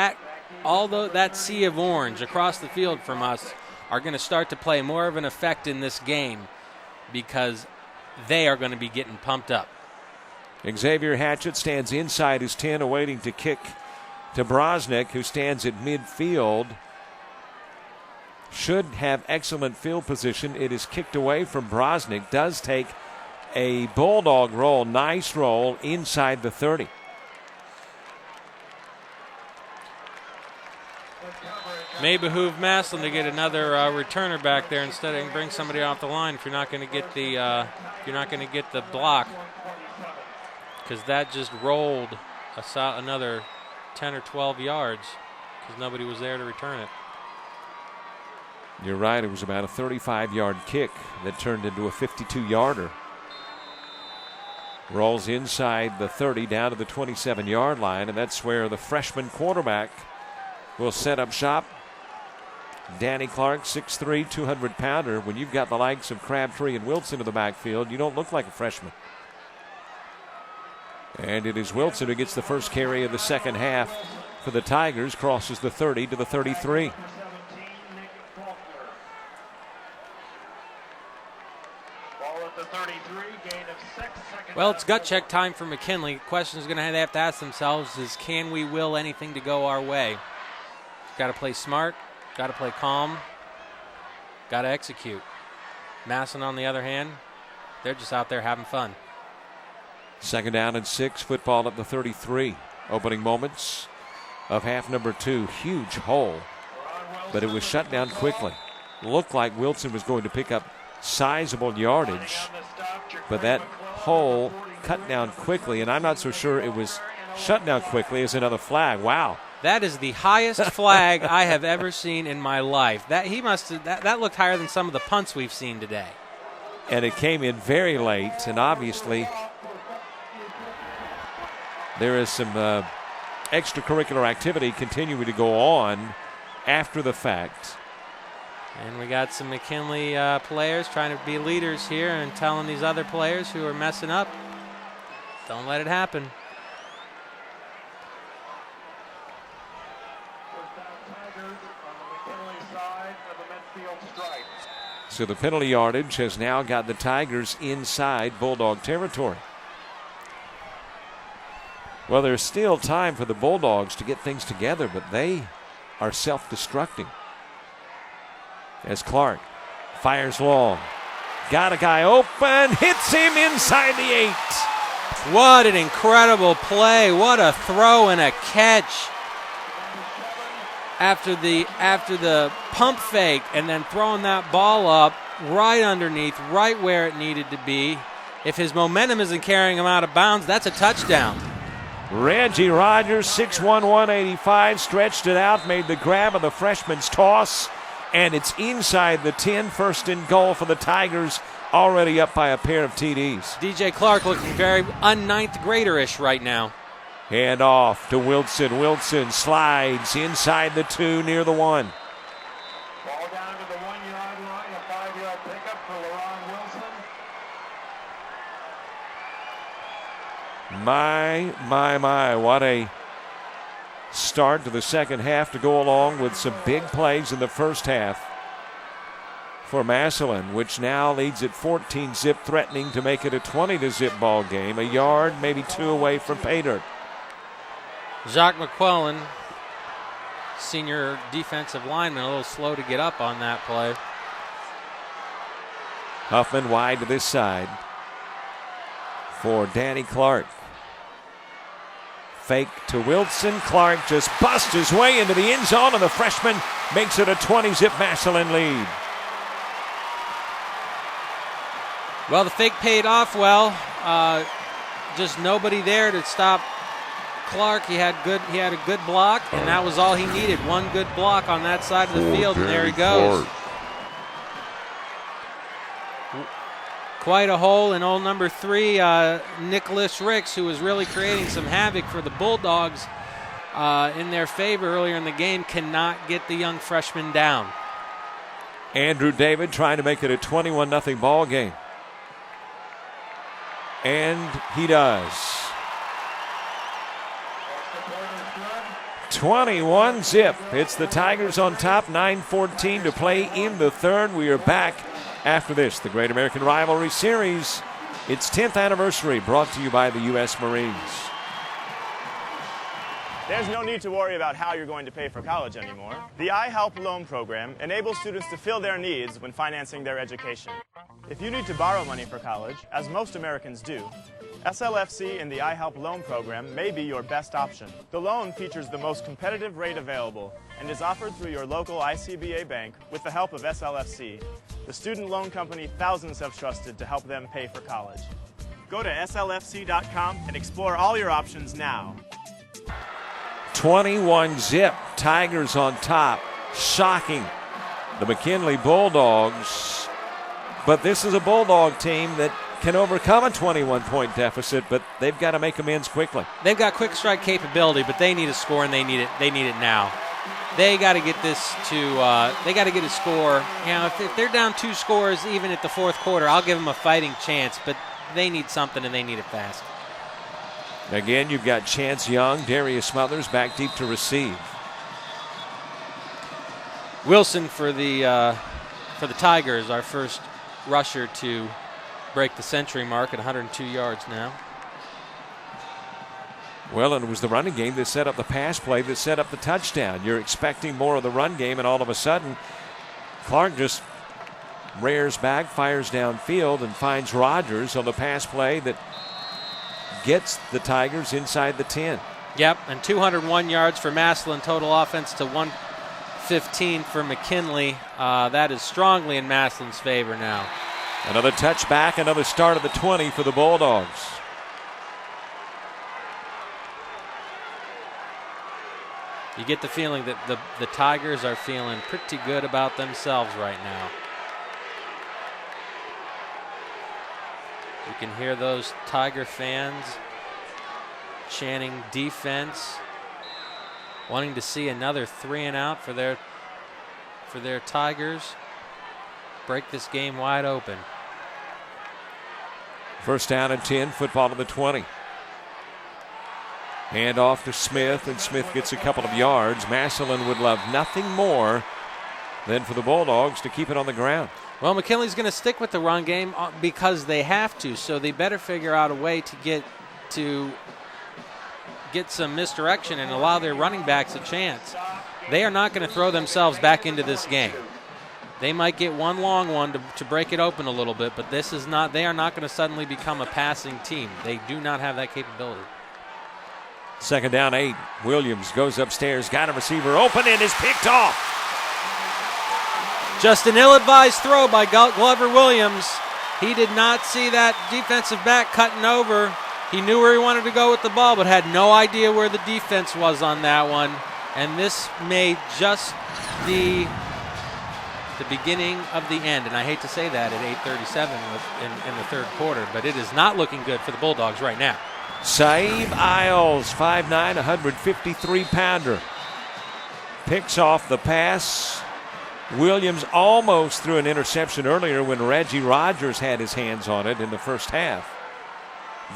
although that sea of orange across the field from us are going to start to play more of an effect in this game because they are going to be getting pumped up. Xavier Hatchett stands inside his 10, awaiting to kick to Brosnick, who stands at midfield. Should have excellent field position. It is kicked away from Brosnick. Does take a Bulldog roll. Nice roll inside the 30. May behoove Massillon to get another returner back there instead of bring somebody off the line if you're not going to get the block, because that just rolled another 10 or 12 yards because nobody was there to return it. You're right. It was about a 35-yard kick that turned into a 52-yarder. Rolls inside the 30 down to the 27-yard line, and that's where the freshman quarterback will set up shop. Danny Clark, 6'3", 200-pounder. When you've got the likes of Crabtree and Wilson in the backfield, you don't look like a freshman. And it is Wilson who gets the first carry of the second half for the Tigers, crosses the 30 to the 33. Well, it's gut check time for McKinley. The question is going to have to ask themselves is, can we will anything to go our way? Got to play smart, got to play calm, got to execute. Massillon, on the other hand, they're just out there having fun. Second down and 6, football at the 33. Opening moments of half number 2. Huge hole, but it was shut down quickly. Looked like Wilson was going to pick up sizable yardage. But that hole cut down quickly, and I'm not so sure it was shut down quickly as another flag. Wow. That is the highest flag I have ever seen in my life. That looked higher than some of the punts we've seen today. And it came in very late, and obviously there is some extracurricular activity continuing to go on after the fact. And we got some McKinley players trying to be leaders here and telling these other players who are messing up, don't let it happen. So the penalty yardage has now got the Tigers inside Bulldog territory. Well, there's still time for the Bulldogs to get things together, but they are self-destructing. As Clark fires long. Got a guy open, hits him inside the 8. What an incredible play. What a throw and a catch. After the pump fake and then throwing that ball up right underneath, right where it needed to be. If his momentum isn't carrying him out of bounds, that's a touchdown. Reggie Rogers, 6'1", 185, stretched it out, made the grab of the freshman's toss, and it's inside the 10, first and goal for the Tigers, already up by a pair of TDs. DJ Clark looking very un-ninth grader-ish right now. Hand off to Wilson. Wilson slides inside the 2 near the 1. Ball down to the 1-yard line, a 5-yard pickup for LaRon Wilson. My, what a start to the second half to go along with some big plays in the first half for Massillon, which now leads at 14-zip, threatening to make it a 20-zip ball game. A yard, maybe 2 away from pay dirt. Jacques McClellan, senior defensive lineman, a little slow to get up on that play. Huffman wide to this side for Danny Clark. Fake to Wilson. Clark just busts his way into the end zone, and the freshman makes it a 20-zip Massillon lead. Well, the fake paid off well. Just nobody there to stop Clark. He had a good block, and that was all he needed. One good block on that side of the field, and there he goes. Quite a hole in old number 3, Nicholas Ricks, who was really creating some havoc for the Bulldogs in their favor earlier in the game, cannot get the young freshman down. Andrew David trying to make it a 21-0 ball game. And he does. 21-zip. It's the Tigers on top, 9:14 to play in the third. We are back after this. The Great American Rivalry Series, its 10th anniversary, brought to you by the U.S. Marines. There's no need to worry about how you're going to pay for college anymore. The iHelp loan program enables students to fill their needs when financing their education. If you need to borrow money for college, as most Americans do, SLFC and the iHelp loan program may be your best option. The loan features the most competitive rate available and is offered through your local ICBA bank with the help of SLFC, the student loan company thousands have trusted to help them pay for college. Go to slfc.com and explore all your options now. 21-zip, Tigers on top, shocking the McKinley Bulldogs. But this is a Bulldog team that can overcome a 21-point deficit, but they've got to make amends quickly. They've got quick strike capability, but they need a score, and they need it now. They got to get this to. They got to get a score. You know, if they're down 2 scores, even at the fourth quarter, I'll give them a fighting chance. But they need something, and they need it fast. Again, you've got Chance Young, Darius Smothers back deep to receive. Wilson for the Tigers, our first rusher to break the century mark at 102 yards now. Well, and it was the running game that set up the pass play that set up the touchdown. You're expecting more of the run game, and all of a sudden, Clark just rears back, fires downfield, and finds Rogers on the pass play that gets the Tigers inside the 10. Yep, and 201 yards for Massillon, total offense to 115 for McKinley. That is strongly in Massillon's favor now. Another touchback, another start of the 20 for the Bulldogs. You get the feeling that the Tigers are feeling pretty good about themselves right now. You can hear those Tiger fans chanting defense, wanting to see another 3 and out for their Tigers. Break this game wide open. First down and 10, football to the 20. Hand off to Smith, and Smith gets a couple of yards. Massillon would love nothing more than for the Bulldogs to keep it on the ground. Well, McKinley's going to stick with the run game because they have to, so they better figure out a way to get some misdirection and allow their running backs a chance. They are not going to throw themselves back into this game. They might get one long one to break it open a little bit, but they are not going to suddenly become a passing team. They do not have that capability. Second down, 8. Williams goes upstairs, got a receiver open, and is picked off. Just an ill-advised throw by Glover Williams. He did not see that defensive back cutting over. He knew where he wanted to go with the ball, but had no idea where the defense was on that one. And this made just the beginning of the end. And I hate to say that at 8:37 in the third quarter, but it is not looking good for the Bulldogs right now. Saib Isles, 5'9", 153-pounder. Picks off the pass. Williams almost threw an interception earlier when Reggie Rogers had his hands on it in the first half.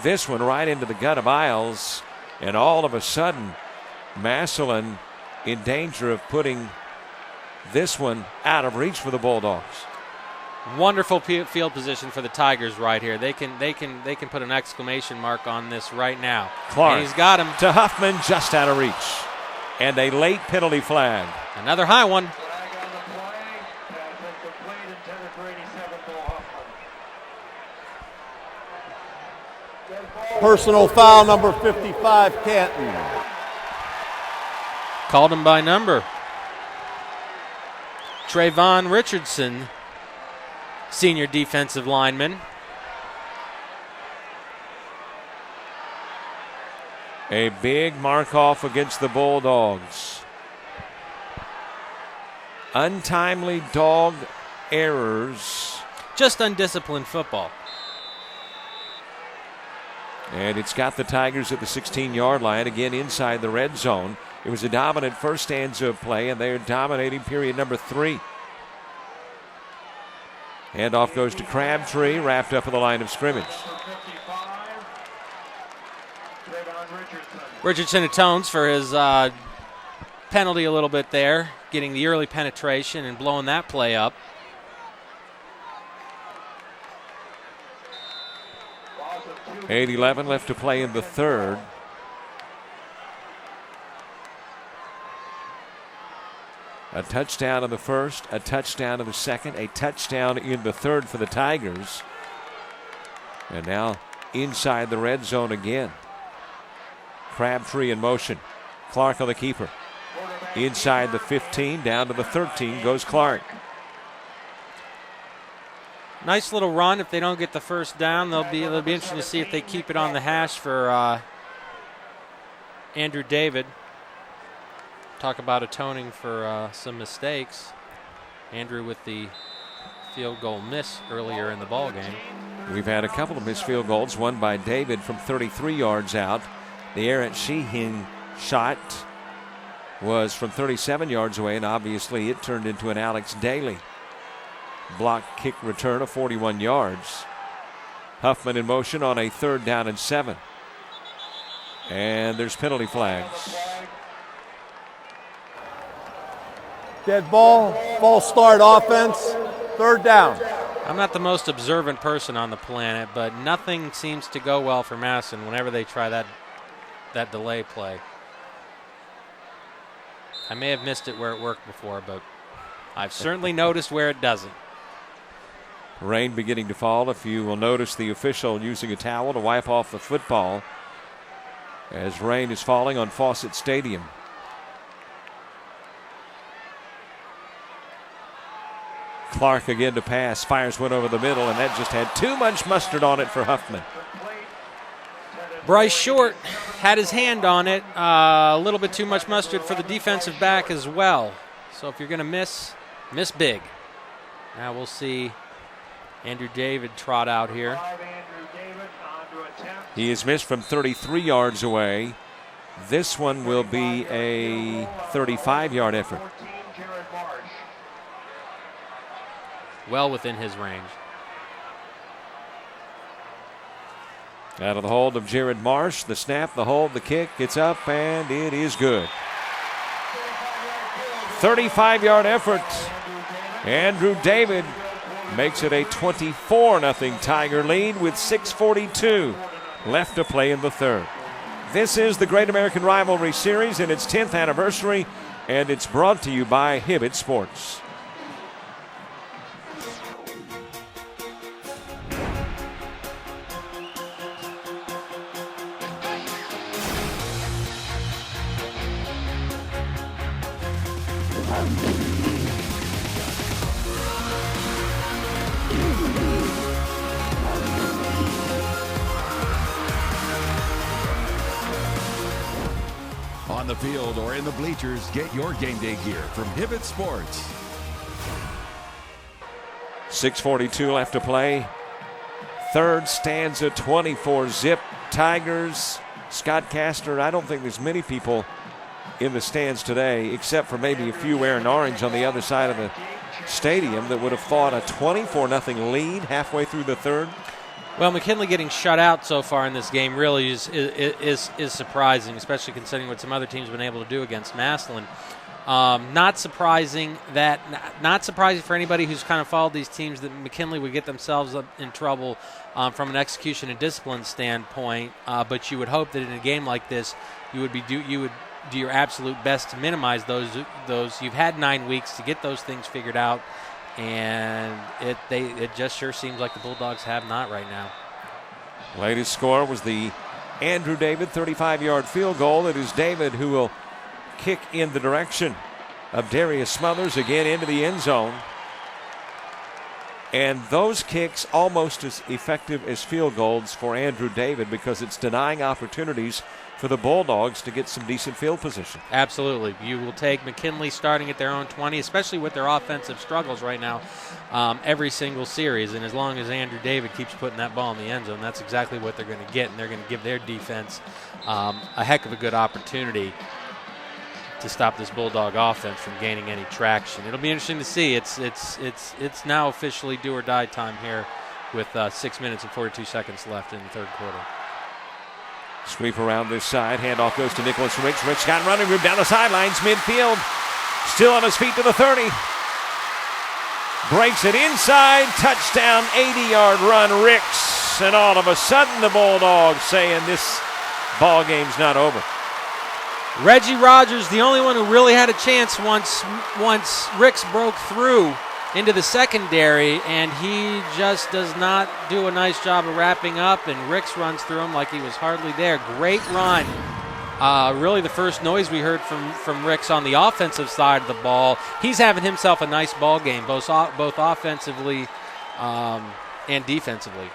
This one right into the gut of Isles, and all of a sudden, Massillon in danger of putting this one out of reach for the Bulldogs. Wonderful field position for the Tigers right here. They can put an exclamation mark on this right now. Clark, and he's got him to Huffman, just out of reach, and a late penalty flag. Another high one. Personal foul number 55, Canton. Called him by number. Trayvon Richardson, senior defensive lineman. A big mark-off against the Bulldogs. Untimely dog errors. Just undisciplined football. And it's got the Tigers at the 16-yard line, again inside the red zone. It was a dominant first stanza of play, and they're dominating period number 3. Handoff goes to Crabtree, wrapped up at the line of scrimmage. Richardson atones for his penalty a little bit there, getting the early penetration and blowing that play up. $8:11 left to play in the third. A touchdown in the first, a touchdown in the second, a touchdown in the third for the Tigers. And now inside the red zone again. Crabtree in motion. Clark on the keeper. Inside the 15, down to the 13 goes Clark. Nice little run. If they don't get the first down, it'll be interesting to see if they keep it on the hash for Andrew David. Talk about atoning for some mistakes. Andrew with the field goal miss earlier in the ball game. We've had a couple of missed field goals, one by David from 33 yards out. The Aaron Sheehan shot was from 37 yards away, and obviously it turned into an Alex Daly block kick return of 41 yards. Huffman in motion on a 3rd down and 7. And there's penalty flags. Dead ball, false start offense, 3rd down. I'm not the most observant person on the planet, but nothing seems to go well for Massillon whenever they try that delay play. I may have missed it where it worked before, but I've certainly noticed where it doesn't. Rain beginning to fall. If you will notice the official using a towel to wipe off the football as rain is falling on Fawcett Stadium. Clark again to pass, fires one over the middle, and that just had too much mustard on it for Huffman. Bryce Short had his hand on it. A little bit too much mustard for the defensive back as well. So if you're going to miss big. Now we'll see Andrew David trot out here. He is missed from 33 yards away. This one will be a 35-yard effort. Well within his range. Out of the hold of Jared Marsh. The snap, the hold, the kick. It's up, and it is good. 35-yard effort. Andrew David makes it a 24-0 Tiger lead with 6:42 left to play in the third. This is the Great American Rivalry Series in its 10th anniversary, and it's brought to you by Hibbett Sports. On the field or in the bleachers, get your game day gear from Hibbett Sports. 6:42 left to play. Third stanza, 24-zip Tigers. Scott Castor, I don't think there's many people in the stands today, except for maybe a few wearing orange on the other side of the stadium, that would have thought a 24-0 lead halfway through the third. Well, McKinley getting shut out so far in this game really is surprising, especially considering what some other teams have been able to do against Massillon. Not surprising for anybody who's kind of followed these teams that McKinley would get themselves up in trouble from an execution and discipline standpoint. But you would hope that in a game like this, you would do your absolute best to minimize those. You've had 9 weeks to get those things figured out. And it just sure seems like the Bulldogs have not right now. Latest score was the Andrew David 35-yard field goal. It is David who will kick in the direction of Darius Smothers again into the end zone. And those kicks almost as effective as field goals for Andrew David because it's denying opportunities for the Bulldogs to get some decent field position. Absolutely. You will take McKinley starting at their own 20, especially with their offensive struggles right now, every single series. And as long as Andrew David keeps putting that ball in the end zone, that's exactly what they're going to get. And they're going to give their defense a heck of a good opportunity to stop this Bulldog offense from gaining any traction. It'll be interesting to see. It's now officially do or die time here with 6 minutes and 42 seconds left in the third quarter. Sweep around this side. Handoff goes to Nicholas Ricks. Ricks got running room down the sidelines, midfield. Still on his feet to the 30. Breaks it inside. Touchdown, 80-yard run, Ricks. And all of a sudden the Bulldogs saying this ball game's not over. Reggie Rogers, the only one who really had a chance once Ricks broke through into the secondary, and he just does not do a nice job of wrapping up, and Ricks runs through him like he was hardly there. Great run. Really the first noise we heard from Ricks on the offensive side of the ball. He's having himself a nice ball game, both offensively and defensively.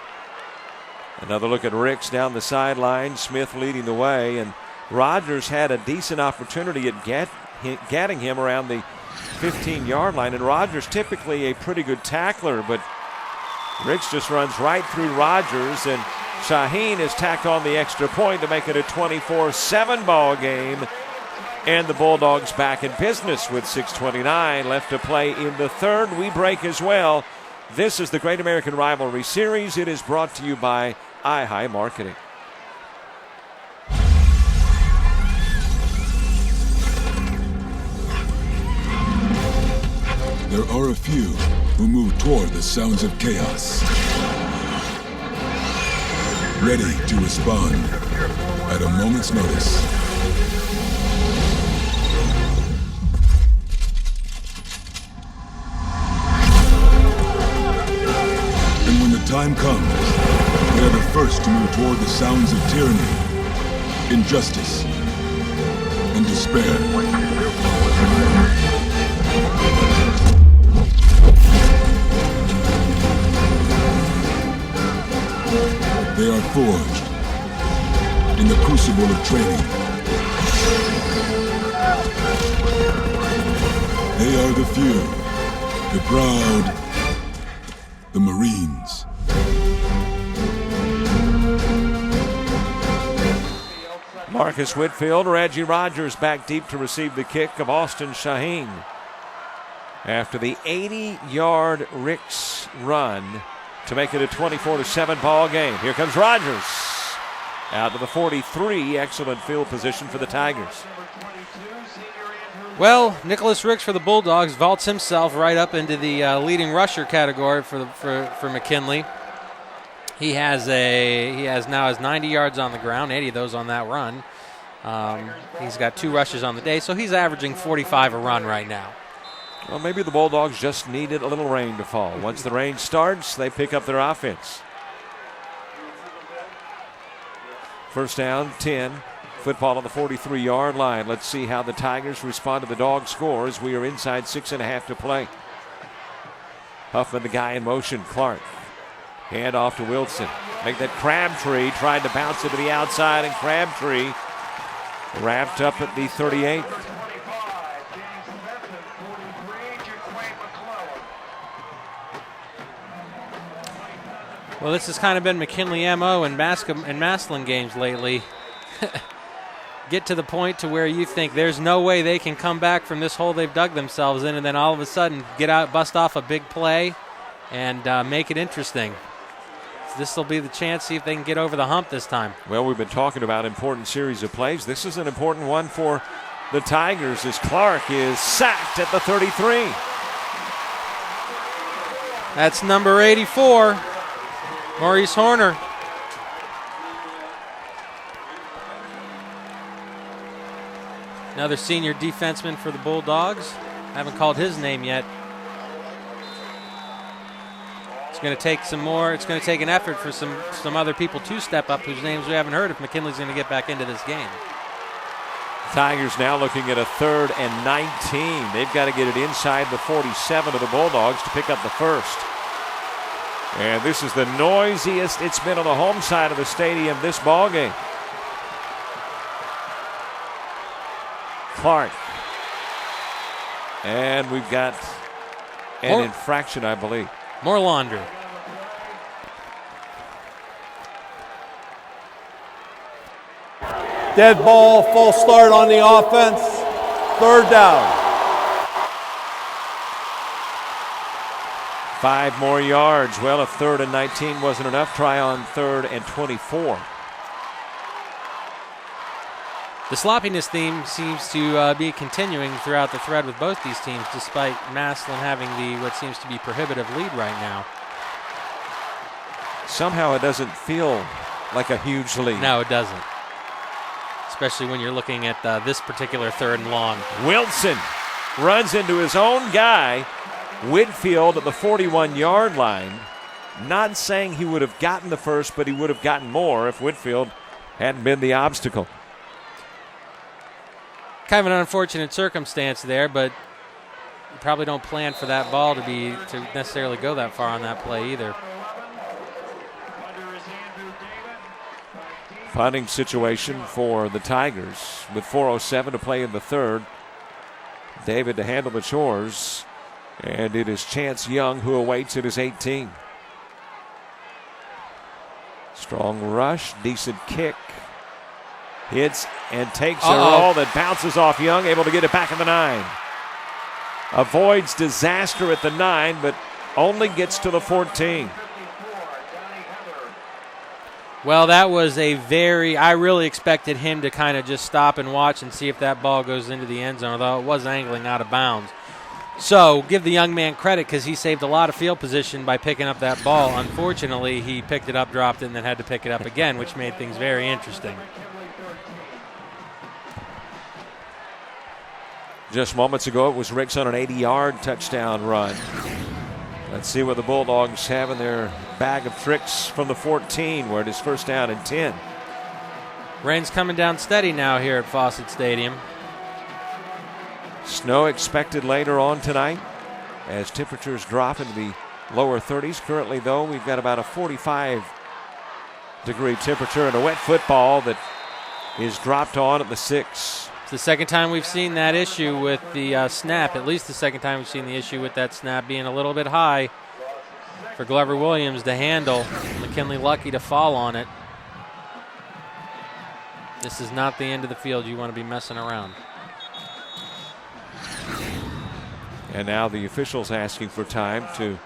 Another look at Ricks down the sideline. Smith leading the way, and Rogers had a decent opportunity at getting him around the 15-yard line, and Rogers typically a pretty good tackler, but Ricks just runs right through Rogers, and Shaheen has tacked on the extra point to make it a 24-7 ball game, and the Bulldogs back in business with 6:29 left to play in the third. We break as well. This is the Great American Rivalry Series. It is brought to you by iHigh Marketing. There are a few who move toward the sounds of chaos, ready to respond at a moment's notice. And when the time comes, they are the first to move toward the sounds of tyranny, injustice, and despair. forged in the crucible of training. They are the few, the proud, the Marines. Marcus Whitfield, Reggie Rogers back deep to receive the kick of Austin Shaheen. After the 80-yard Ricks run to make it a 24-7 ball game. Here comes Rogers. Out to the 43, excellent field position for the Tigers. Well, Nicholas Ricks for the Bulldogs vaults himself right up into the leading rusher category for McKinley. He has now has 90 yards on the ground, 80 of those on that run. He's got 2 rushes on the day, so he's averaging 45 a run right now. Well, maybe the Bulldogs just needed a little rain to fall. Once the rain starts, they pick up their offense. First down, 10. Football on the 43-yard line. Let's see how the Tigers respond to the dog score as we are inside 6.5 to play. Huffman, the guy in motion. Clark. Hand off to Wilson. Make that Crabtree. Tried to bounce it to the outside, and Crabtree wrapped up at the 38. Well, this has kind of been McKinley MO in Massillon games lately. Get to the point to where you think there's no way they can come back from this hole they've dug themselves in, and then all of a sudden get out, bust off a big play, and make it interesting. This will be the chance, see if they can get over the hump this time. Well, we've been talking about important series of plays. This is an important one for the Tigers as Clark is sacked at the 33. That's number 84, Maurice Horner. Another senior defenseman for the Bulldogs. Haven't called his name yet. It's going to take some more. It's going to take an effort for some other people to step up whose names we haven't heard if McKinley's going to get back into this game. Tigers now looking at a 3rd and 19. They've got to get it inside the 47 of the Bulldogs to pick up the first. And this is the noisiest it's been on the home side of the stadium this ball game. Clark. And we've got an infraction, I believe. More laundry. Dead ball, false start on the offense. 3rd down. 5 more yards. Well, if 3rd and 19 wasn't enough, try on 3rd and 24. The sloppiness theme seems to be continuing throughout the thread with both these teams, despite Massillon having what seems to be prohibitive lead right now. Somehow it doesn't feel like a huge lead. No, it doesn't. Especially when you're looking at this particular 3rd and long. Wilson runs into his own guy. Whitfield at the 41-yard line. Not saying he would have gotten the first, but he would have gotten more if Whitfield hadn't been the obstacle. Kind of an unfortunate circumstance there, but you probably don't plan for that ball to necessarily go that far on that play either. Punting situation for the Tigers with 4:07 to play in the 3rd. David to handle the chores, and it is Chance Young who awaits at his 18. Strong rush, decent kick. Hits and takes a roll that bounces off Young, able to get it back in the 9. Avoids disaster at the 9, but only gets to the 14. Well, that was I really expected him to kind of just stop and watch and see if that ball goes into the end zone, although it was angling out of bounds. So give the young man credit because he saved a lot of field position by picking up that ball. Unfortunately, he picked it up, dropped it, and then had to pick it up again, which made things very interesting. Just moments ago, it was Ricks on an 80-yard touchdown run. Let's see what the Bulldogs have in their bag of tricks from the 14, where it is 1st down and 10. Rain's coming down steady now here at Fawcett Stadium. Snow expected later on tonight as temperatures drop into the lower 30s. Currently, though, we've got about a 45 degree temperature and a wet football that is dropped on at the 6. It's the second time we've seen that issue with the snap, at least the second time we've seen the issue with that snap being a little bit high for Glover Williams to handle. McKinley lucky to fall on it. This is not the end of the field you want to be messing around. And now the officials asking for time to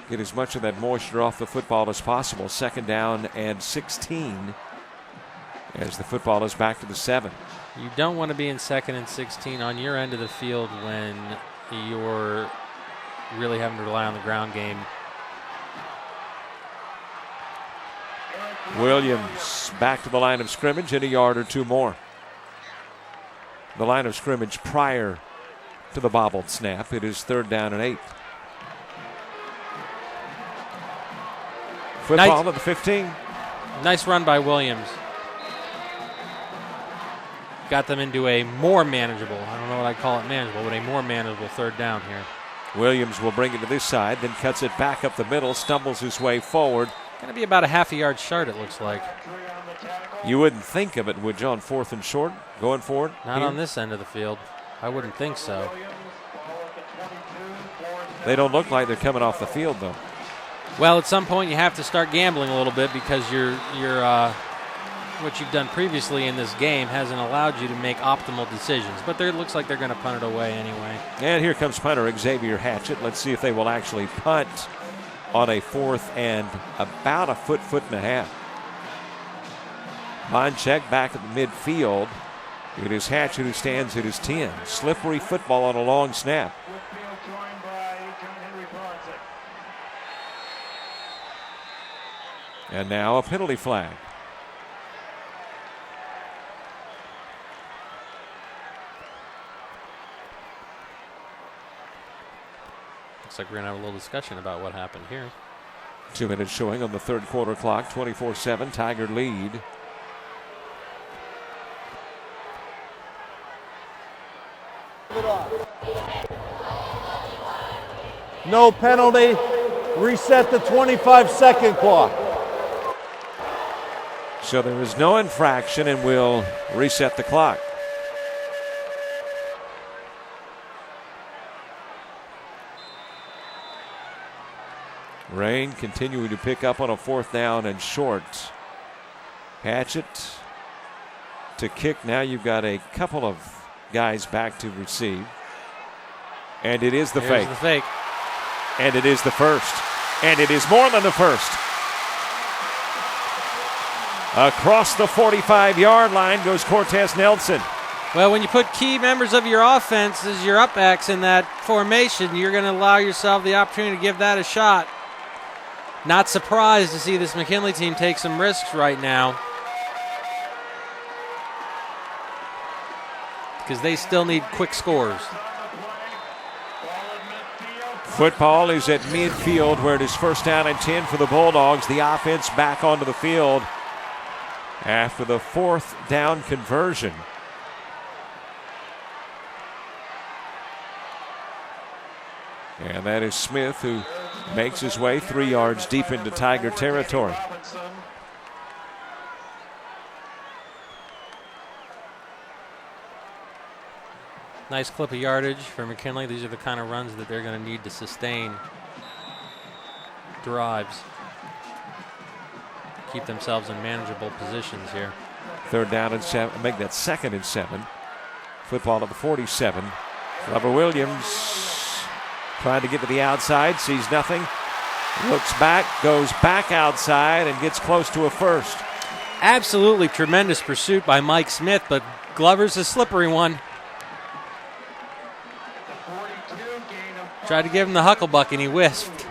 get as much of that moisture off the football as possible. 2nd down and 16 as the football is back to the 7. You don't want to be in 2nd and 16 on your end of the field when you're really having to rely on the ground game. Williams back to the line of scrimmage and a yard or two more. The line of scrimmage prior to the bobbled snap. It is 3rd down and 8. Football at the 15. Nice run by Williams. Got them into a more manageable, I don't know what I'd call it manageable, but a more manageable 3rd down here. Williams will bring it to this side, then cuts it back up the middle, stumbles his way forward. Going to be about a half a yard short, it looks like. You wouldn't think of it, would you, on 4th and short, going forward? Not here? On this end of the field. I wouldn't think so. They don't look like they're coming off the field, though. Well, at some point you have to start gambling a little bit because what you've done previously in this game hasn't allowed you to make optimal decisions. But it looks like they're going to punt it away anyway. And here comes punter Xavier Hatchett. Let's see if they will actually punt on a 4th and about a foot and a half. Boncheck back at the midfield. It is Hatchett who stands at his 10. Slippery football on a long snap. And now a penalty flag. Looks like we're going to have a little discussion about what happened here. 2 minutes showing on the 3rd quarter clock. 24-7 Tiger lead. No penalty. Reset the 25-second clock. So there is no infraction, and we'll reset the clock. Rain continuing to pick up on a 4th down and short. Hatchett to kick. Now you've got a couple of guys back to receive. And it is the Here's fake. The fake. And it is the first. And it is more than the first. Across the 45-yard line goes Cortez Nelson. Well, when you put key members of your offense as your up backs in that formation, you're going to allow yourself the opportunity to give that a shot. Not surprised to see this McKinley team take some risks right now, because they still need quick scores. Football is at midfield where it is 1st down and 10 for the Bulldogs. The offense back onto the field after the 4th down conversion. And that is Smith, who makes his way 3 yards deep into Tiger territory. Nice clip of yardage for McKinley. These are the kind of runs that they're going to need to sustain drives. Keep themselves in manageable positions here. 3rd down and 7. Make that 2nd and 7. Football at the 47. Glover Williams trying to get to the outside, sees nothing, looks back, goes back outside, and gets close to a first. Absolutely tremendous pursuit by Mike Smith, but Glover's a slippery one. Tried to give him the hucklebuck, and he whiffed.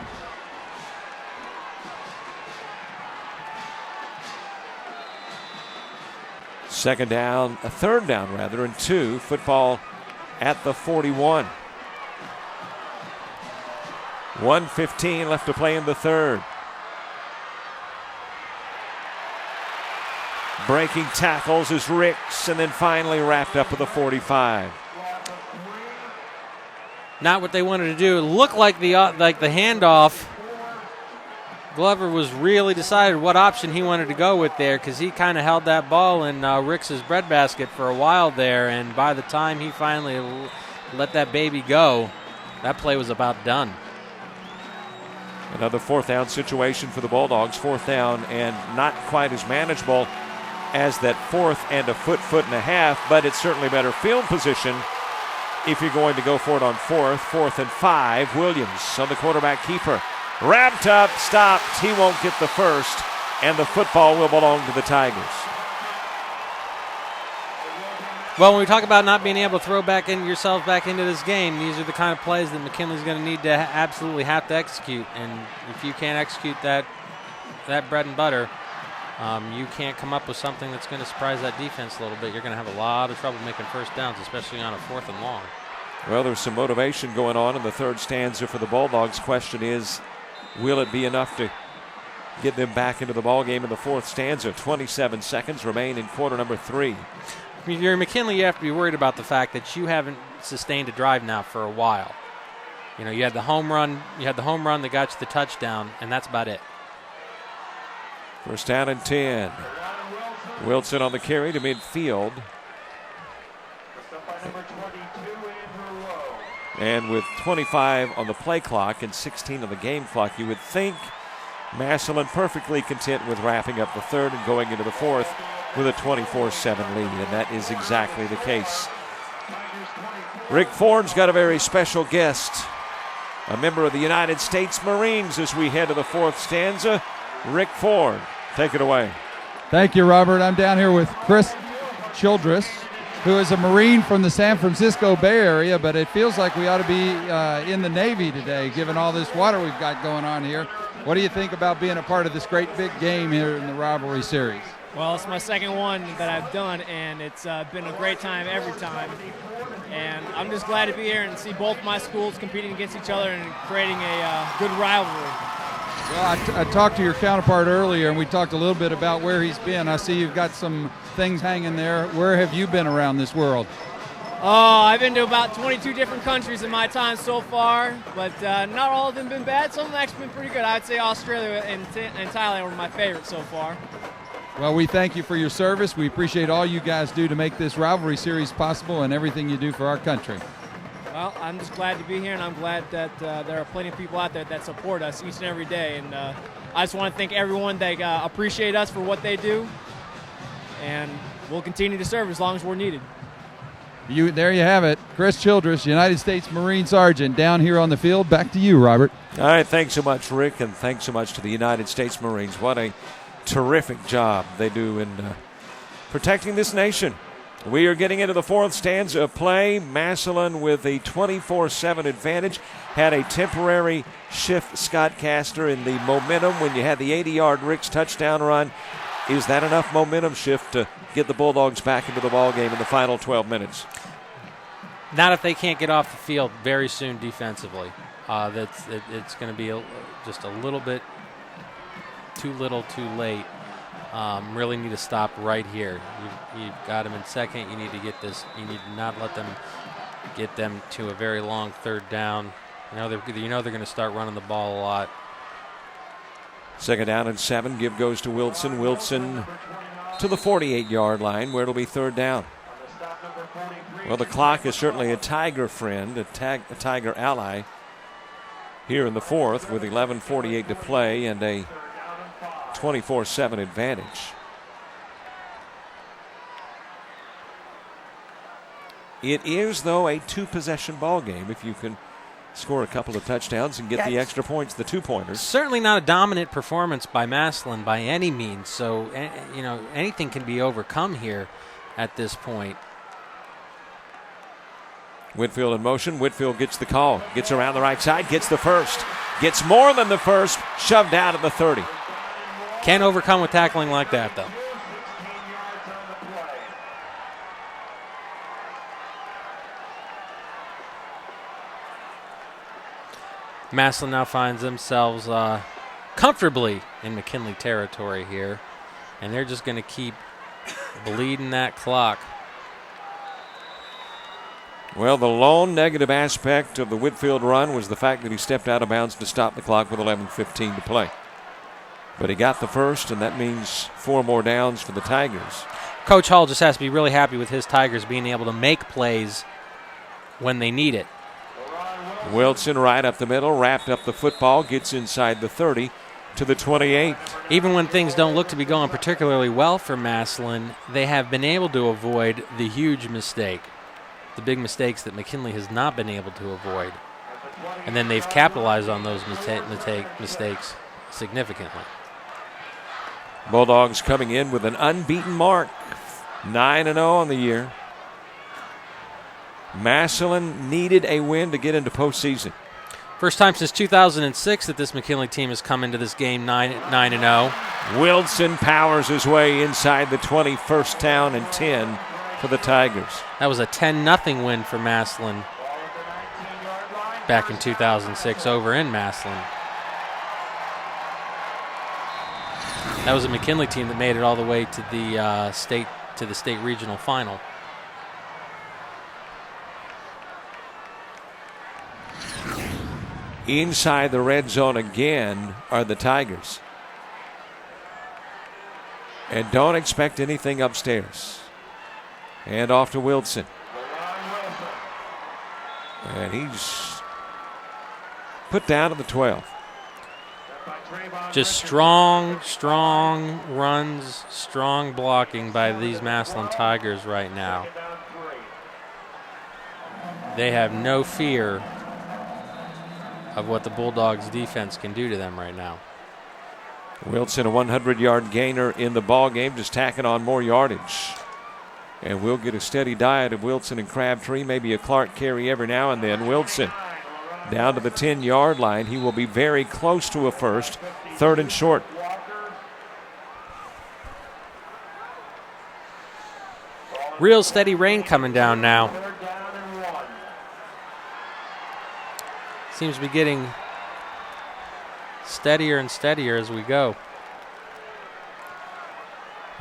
Third down rather, and 2. Football at the 41. 1:15 left to play in the 3rd. Breaking tackles is Ricks, and then finally wrapped up at the 45. Not what they wanted to do. It looked like the handoff Glover was really decided what option he wanted to go with there, because he kind of held that ball in Rick's breadbasket for a while there, and by the time he finally let that baby go, that play was about done. Another fourth down situation for the Bulldogs. Fourth down and not quite as manageable as that fourth and a foot and a half, but it's certainly better field position if you're going to go for it on fourth and 5. Williams on the quarterback keeper. Wrapped up, stopped. He won't get the first, and the football will belong to the Tigers. Well, when we talk about not being able to throw yourself back into this game, these are the kind of plays that McKinley's going to need to absolutely have to execute. And if you can't execute that bread and butter, you can't come up with something that's going to surprise that defense a little bit. You're going to have a lot of trouble making first downs, especially on a 4th and long. Well, there's some motivation going on in the third stanza for the Bulldogs. Question is, will it be enough to get them back into the ballgame in the fourth stanza? 27 seconds remain in quarter number 3. If you're McKinley, you have to be worried about the fact that you haven't sustained a drive now for a while. You know, you had the home run that got you the touchdown, and that's about it. First down and 10. Wilson on the carry to midfield. And with 25 on the play clock and 16 on the game clock, you would think Massillon perfectly content with wrapping up the third and going into the fourth with a 24-7 lead, and that is exactly the case. Rick Ford's got a very special guest, a member of the United States Marines, as we head to the fourth stanza. Rick Ford, take it away. Thank you, Robert. I'm down here with Chris Childress, who is a Marine from the San Francisco Bay Area, but it feels like we ought to be in the Navy today, given all this water we've got going on here. What do you think about being a part of this great big game here in the Rivalry Series? Well, it's my second one that I've done, and it's been a great time every time. And I'm just glad to be here and see both my schools competing against each other and creating a good rivalry. Well, I talked to your counterpart earlier, and we talked a little bit about where he's been. I see you've got some things hanging there. Where have you been around this world? Oh, I've been to about 22 different countries in my time so far, but not all of them been bad. Some of them actually been pretty good. I'd say Australia and Thailand were my favorites so far. Well, we thank you for your service. We appreciate all you guys do to make this rivalry series possible and everything you do for our country. Well, I'm just glad to be here, and I'm glad that there are plenty of people out there that support us each and every day. And I just want to thank everyone that appreciate us for what they do, and we'll continue to serve as long as we're needed. There you have it. Chris Childress, United States Marine Sergeant, down here on the field. Back to you, Robert. All right, thanks so much, Rick, and thanks so much to the United States Marines. What a terrific job they do in protecting this nation. We are getting into the fourth stanza of play. Massillon with a 24-7 advantage. Had a temporary shift, Scott Castor, in the momentum when you had the 80-yard Rick's touchdown run. Is that enough momentum shift to get the Bulldogs back into the ballgame in the final 12 minutes? Not if they can't get off the field very soon defensively. It's going to be just a little bit too little, too late. Really need to stop right here. You've got them in second. You need to get this. You need to not let them get them to a very long third down. They're going to start running the ball a lot. Second down and 7. Give goes to Wilson. Wilson to the 48-yard line, where it'll be third down. Well, the clock is certainly a Tiger friend, a Tiger ally here in the fourth with 11:48 to play and a 24-7 advantage. It is, though, a two-possession ball game if you can score a couple of touchdowns and get the extra points, the two-pointers. Certainly not a dominant performance by Massillon by any means, so anything can be overcome here at this point. Whitfield in motion. Whitfield gets the call, gets around the right side, gets the first, gets more than the first, shoved out at the 30. Can't overcome with tackling like that, though. Massillon now finds themselves comfortably in McKinley territory here, and they're just going to keep bleeding that clock. Well, the lone negative aspect of the Whitfield run was the fact that he stepped out of bounds to stop the clock with 11:15 to play. But he got the first, and that means 4 more downs for the Tigers. Coach Hall just has to be really happy with his Tigers being able to make plays when they need it. Wilson right up the middle, wrapped up the football, gets inside the 30 to the 28. Even when things don't look to be going particularly well for Massillon, they have been able to avoid the huge mistake, the big mistakes that McKinley has not been able to avoid. And then they've capitalized on those mistakes significantly. Bulldogs coming in with an unbeaten mark, 9-0 on the year. Massillon needed a win to get into postseason. First time since 2006 that this McKinley team has come into this game 9-0. Wilson powers his way inside the 20, first down and 10 for the Tigers. That was a 10-0 win for Massillon back in 2006 over in Massillon. That was a McKinley team that made it all the way to the state regional final. Inside the red zone again are the Tigers. And don't expect anything upstairs. And off to Wilson. And he's put down at the 12. Just strong runs, strong blocking by these Massillon Tigers right now. They have no fear of what the Bulldogs defense can do to them right now. Wilson, a 100-yard gainer in the ball game, just tacking on more yardage. And we'll get a steady diet of Wilson and Crabtree, maybe a Clark carry every now and then. Wilson down to the 10-yard line. He will be very close to a first, 3rd and short. Real steady rain coming down now. Seems to be getting steadier and steadier as we go.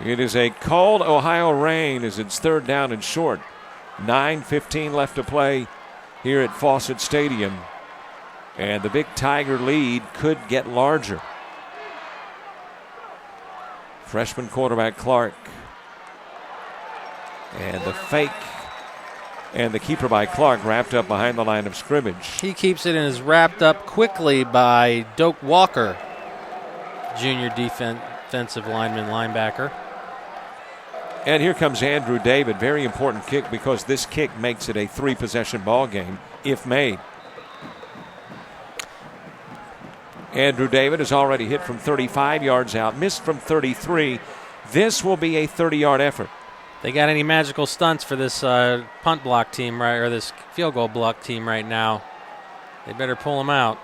It is a cold Ohio rain as it's 3rd down and short. 9:15 left to play here at Fawcett Stadium. And the big Tiger lead could get larger. Freshman quarterback Clark. And the fake and the keeper by Clark wrapped up behind the line of scrimmage. He keeps it and is wrapped up quickly by Doak Walker, junior defensive linebacker. And here comes Andrew David. Very important kick because this kick makes it a 3-possession ball game if made. Andrew David has already hit from 35 yards out, missed from 33. This will be a 30-yard effort. They got any magical stunts for this punt block team, right, or this field goal block team right now? They better pull them out.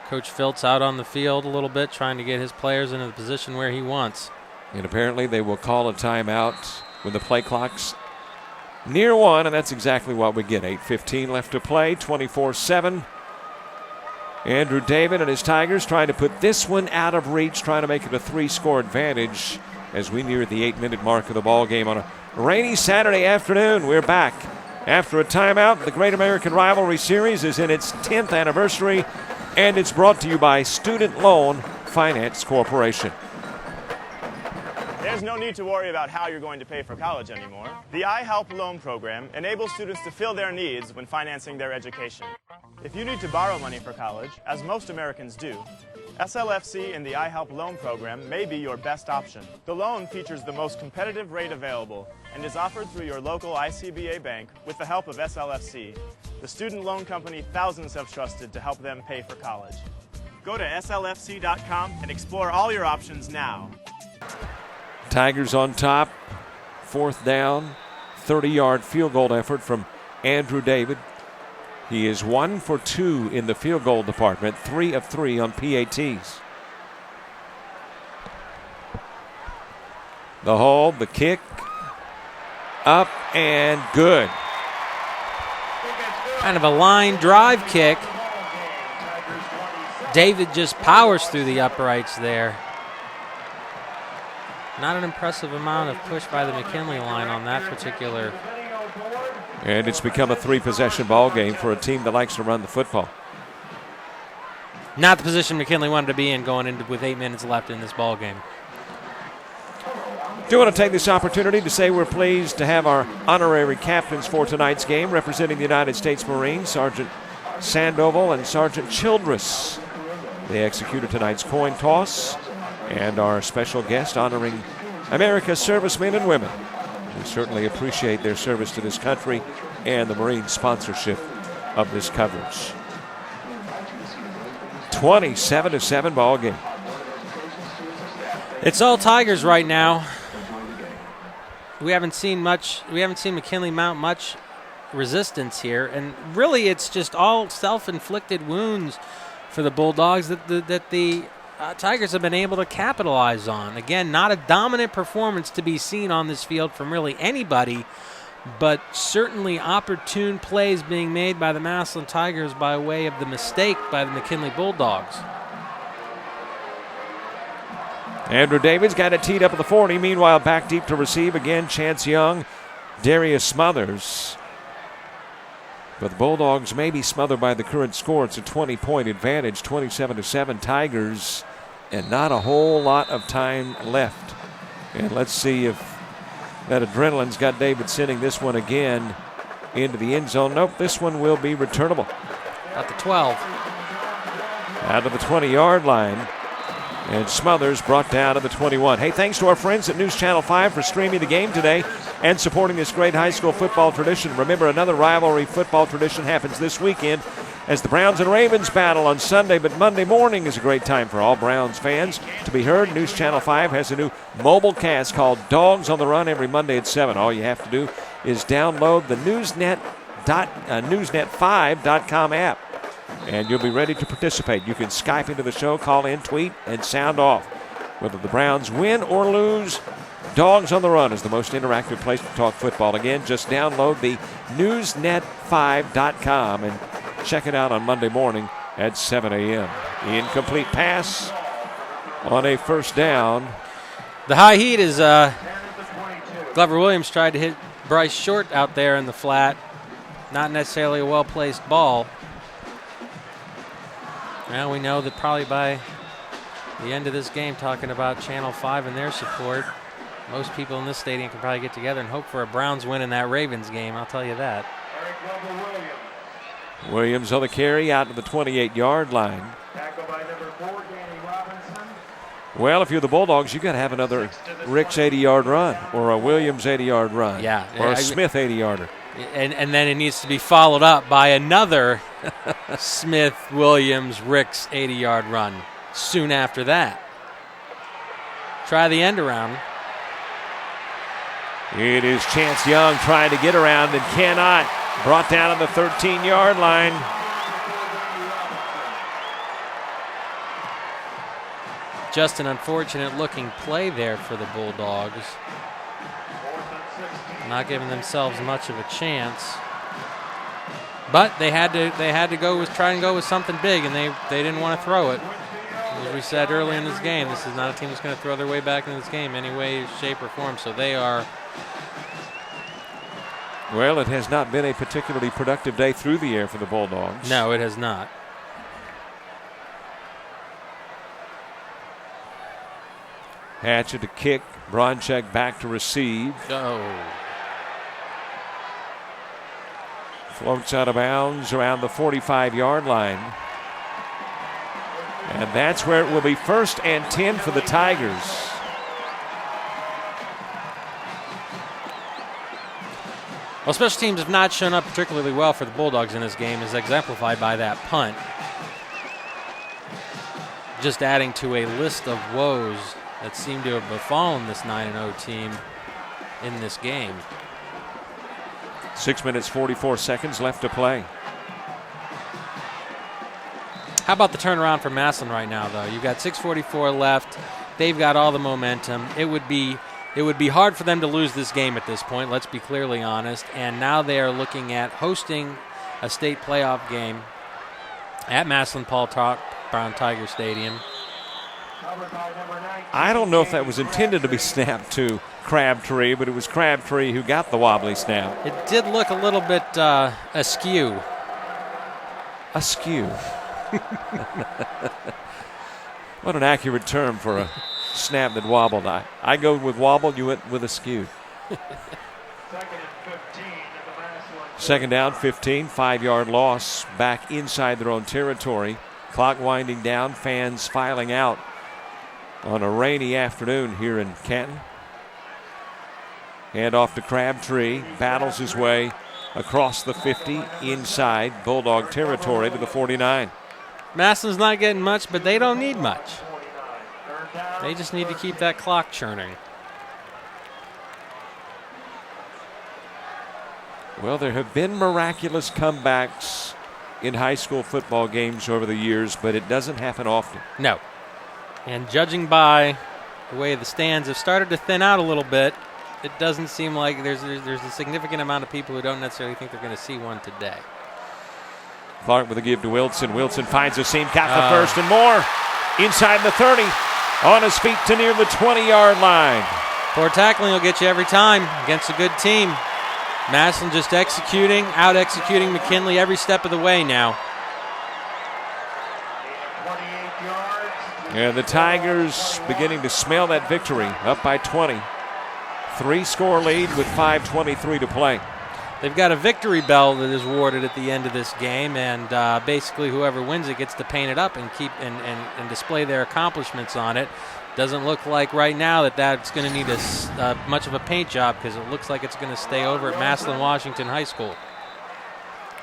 Coach Filtz out on the field a little bit, trying to get his players into the position where he wants. And apparently they will call a timeout when the play clock's near 1, and that's exactly what we get. 8:15 left to play, 24-7. Andrew David and his Tigers trying to put this one out of reach, trying to make it a 3-score advantage as we near the 8-minute mark of the ball game on a rainy Saturday afternoon. We're back after a timeout. The Great American Rivalry Series is in its 10th anniversary, and it's brought to you by Student Loan Finance Corporation. There's no need to worry about how you're going to pay for college anymore. The iHelp Loan Program enables students to fill their needs when financing their education. If you need to borrow money for college, as most Americans do, SLFC and the iHelp Loan Program may be your best option. The loan features the most competitive rate available and is offered through your local ICBA bank with the help of SLFC, the student loan company thousands have trusted to help them pay for college. Go to slfc.com and explore all your options now. Tigers on top, 4th down, 30-yard field goal effort from Andrew David. He is 1 for 2 in the field goal department, 3 of 3 on PATs. The hold, the kick, up and good. Kind of a line drive kick. David just powers through the uprights there. Not an impressive amount of push by the McKinley line on that particular. And it's become a 3-possession ball game for a team that likes to run the football. Not the position McKinley wanted to be in going into with 8 minutes left in this ball game. Do want to take this opportunity to say we're pleased to have our honorary captains for tonight's game representing the United States Marines, Sergeant Sandoval and Sergeant Childress. They executed tonight's coin toss, and our special guest honoring America's servicemen and women. We certainly appreciate their service to this country and the Marine sponsorship of this coverage. 27-7 ball game. It's all Tigers right now. We haven't seen McKinley mount much resistance here, and really it's just all self-inflicted wounds for the Bulldogs that the Tigers have been able to capitalize on. Again, not a dominant performance to be seen on this field from really anybody, but certainly opportune plays being made by the Massillon Tigers by way of the mistake by the McKinley Bulldogs. Andrew Davids got it teed up at the 40. Meanwhile, back deep to receive again, Chance Young, Darius Smothers. But the Bulldogs may be smothered by the current score. It's a 20-point advantage, 27-7 Tigers, and not a whole lot of time left. And let's see if that adrenaline's got David sending this one again into the end zone. Nope, this one will be returnable. At the 12. Out of the 20-yard line. And Smothers brought down to the 21. Hey, thanks to our friends at News Channel 5 for streaming the game today and supporting this great high school football tradition. Remember, another rivalry football tradition happens this weekend as the Browns and Ravens battle on Sunday, but Monday morning is a great time for all Browns fans to be heard. News Channel 5 has a new mobile cast called Dogs on the Run every Monday at 7. All you have to do is download the newsnet5.com app. And you'll be ready to participate. You can Skype into the show, call in, tweet, and sound off. Whether the Browns win or lose, Dogs on the Run is the most interactive place to talk football. Again, just download the newsnet5.com and check it out on Monday morning at 7 a.m. Incomplete pass on a first down. The high heat is Glover Williams tried to hit Bryce Short out there in the flat. Not necessarily a well-placed ball. Well, we know that probably by the end of this game, talking about Channel 5 and their support, most people in this stadium can probably get together and hope for a Browns win in that Ravens game, I'll tell you that. Williams on the carry out to the 28-yard line. Well, if you're the Bulldogs, you got to have another Ricks 80-yard run or a Williams 80-yard run. Yeah. Or a Smith 80-yarder. And then it needs to be followed up by another Smith, Williams, Ricks 80-yard run soon after that. Try the end around. It is Chance Young trying to get around and cannot. Brought down on the 13-yard line. Just an unfortunate looking play there for the Bulldogs. Not giving themselves much of a chance. But they had to try and go with something big, and they didn't want to throw it. As we said early in this game, this is not a team that's going to throw their way back into this game any way, shape, or form. So they are. Well, it has not been a particularly productive day through the air for the Bulldogs. No, it has not. Hatchett to kick. Bronchek back to receive. Oh. Floats out of bounds around the 45-yard line. And that's where it will be 1st and 10 for the Tigers. Well, special teams have not shown up particularly well for the Bulldogs in this game, as exemplified by that punt. Just adding to a list of woes that seem to have befallen this 9-0 team in this game. 6 minutes, 44 seconds left to play. How about the turnaround for Massillon right now, though? You've got 6:44 left. They've got all the momentum. It would be hard for them to lose this game at this point, let's be clearly honest. And now they are looking at hosting a state playoff game at Massillon Paul Brown Tiger Stadium. I don't know if that was intended to be snapped to Crabtree, but it was Crabtree who got the wobbly snap. It did look a little bit askew. Askew. What an accurate term for a snap that wobbled. I go with wobble, you went with a skew. Second down, 15, 5-yard loss back inside their own territory. Clock winding down, fans filing out on a rainy afternoon here in Canton. Hand off to Crabtree, battles his way across the 50 inside Bulldog territory to the 49. Massillon's not getting much, but they don't need much. They just need to keep that clock churning. Well, there have been miraculous comebacks in high school football games over the years, but it doesn't happen often. No. And judging by the way the stands have started to thin out a little bit, it doesn't seem like there's a significant amount of people who don't necessarily think they're going to see one today. Clark with a give to Wilson. Wilson finds a seam, got the first and more. Inside the 30, on his feet to near the 20-yard line. Poor tackling will get you every time against a good team. Massillon just out-executing McKinley every step of the way now. And the Tigers beginning to smell that victory, up by 20. 3-score lead with 5:23 to play. They've got a victory bell that is awarded at the end of this game, and basically whoever wins it gets to paint it up and keep and display their accomplishments on it. Doesn't look like right now that's going to need much of a paint job, because it looks like it's going to stay over at Massillon Washington High School.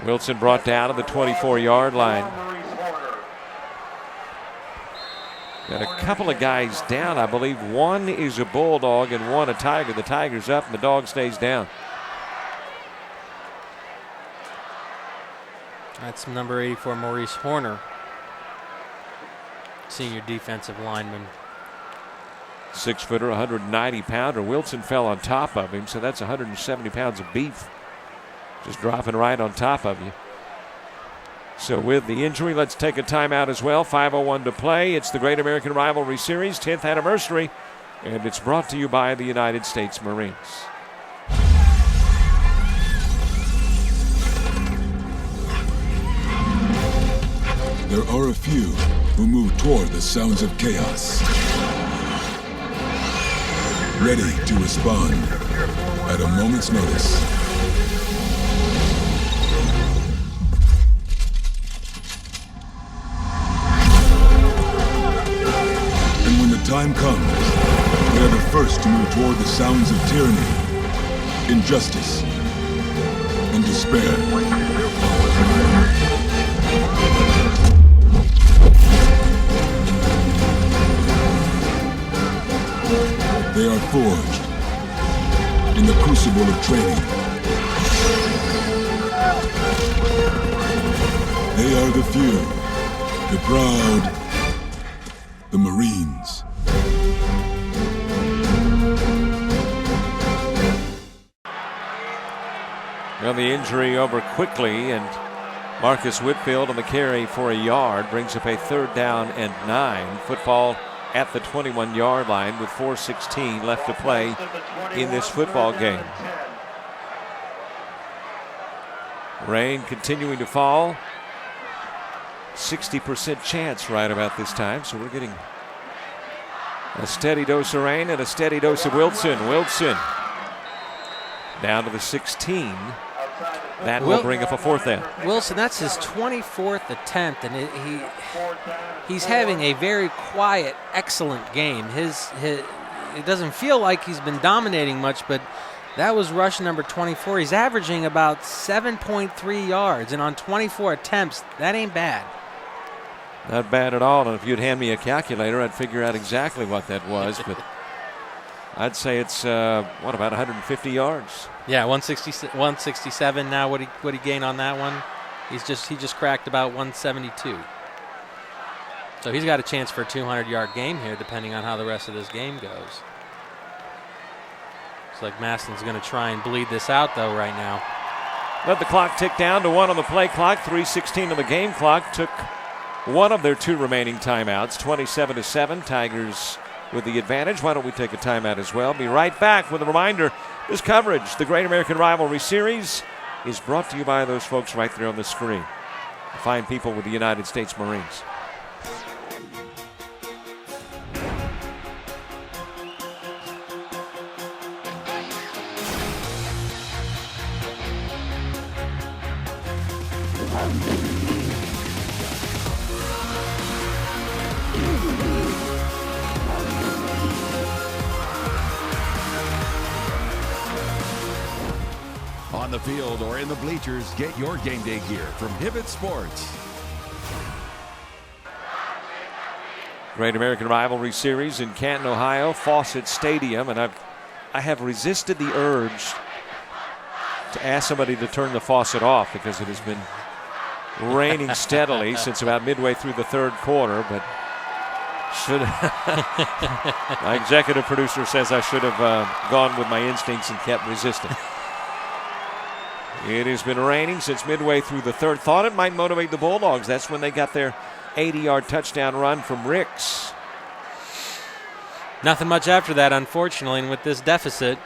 Wilson brought down to the 24-yard line. Got a couple of guys down. I believe one is a Bulldog and one a Tiger. The Tiger's up and the dog stays down. That's number 84, Maurice Horner, senior defensive lineman. 6-footer, 190-pounder. Wilson fell on top of him, so that's 170 pounds of beef just dropping right on top of you. So with the injury, let's take a timeout as well. 5:01 to play. It's the Great American Rivalry Series, 10th anniversary, and it's brought to you by the United States Marines. There are a few who move toward the sounds of chaos, ready to respond at a moment's notice. And when the time comes, they are the first to move toward the sounds of tyranny, injustice, and despair. They are forged in the crucible of training. They are the few, the proud, the Marines. Well, the injury over quickly, and Marcus Whitfield on the carry for a yard brings up a 3rd down and 9. Football at the 21-yard line with 4:16 left to play in this football game. Rain continuing to fall. 60% chance right about this time, so we're getting a steady dose of rain and a steady dose of Wilson. Wilson down to the 16. That will bring up a 4th down. Wilson, that's his 24th attempt, and he's having a very quiet, excellent game. It doesn't feel like he's been dominating much, but that was rush number 24. He's averaging about 7.3 yards, and on 24 attempts, that ain't bad. Not bad at all, and if you'd hand me a calculator, I'd figure out exactly what that was, but I'd say it's, about 150 yards? Yeah, 167 now. What he gain on that one? He just cracked about 172. So he's got a chance for a 200-yard game here, depending on how the rest of this game goes. Looks like Massillon's going to try and bleed this out, though, right now. Let the clock tick down to 1 on the play clock. 3:16 on the game clock. Took one of their 2 remaining timeouts. 27-7. Tigers with the advantage. Why don't we take a timeout as well? Be right back with a reminder. This coverage, the Great American Rivalry Series, is brought to you by those folks right there on the screen. fine people with the United States Marines. On the field or in the bleachers, get your game day gear from Hibbett Sports. Great American Rivalry Series in Canton, Ohio, Fawcett Stadium, and I have resisted the urge to ask somebody to turn the faucet off because it has been raining steadily since about midway through the third quarter, but my executive producer says I should have gone with my instincts and kept resisting. It has been raining since midway through the third. Thought it might motivate the Bulldogs. That's when they got their 80-yard touchdown run from Ricks. Nothing much after that, unfortunately, and with this deficit,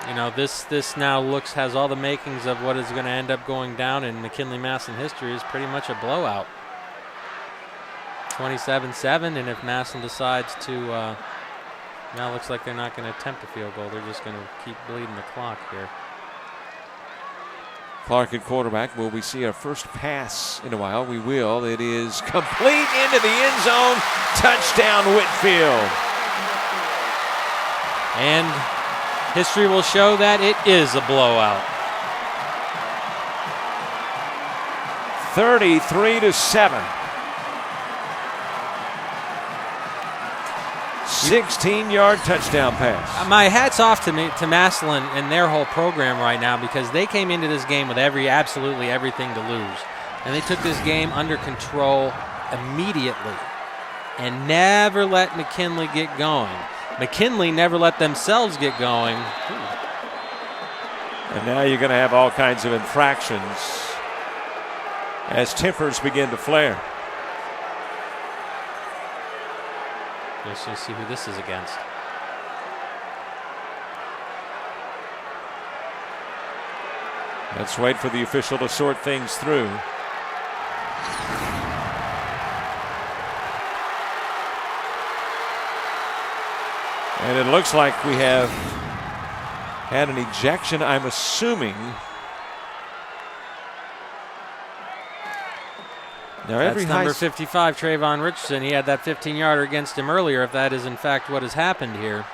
you know, this now has all the makings of what is going to end up going down in McKinley Massillon history is pretty much a blowout. 27-7, and if Massillon decides to, now looks like they're not going to attempt a field goal. They're just going to keep bleeding the clock here. Clark at quarterback. Will we see our first pass in a while? We will. It is complete into the end zone. Touchdown, Whitfield. And history will show that it is a blowout. 33-7. 16-yard touchdown pass. My hat's off to Massillon and their whole program right now because they came into this game with absolutely everything to lose. And they took this game under control immediately and never let McKinley get going. McKinley never let themselves get going. And now you're going to have all kinds of infractions as tempers begin to flare. Let's just see who this is against. Let's wait for the official to sort things through. And it looks like we have had an ejection, I'm assuming. Now That's number 55, Trayvon Richardson. He had that 15-yarder against him earlier, if that is in fact what has happened here.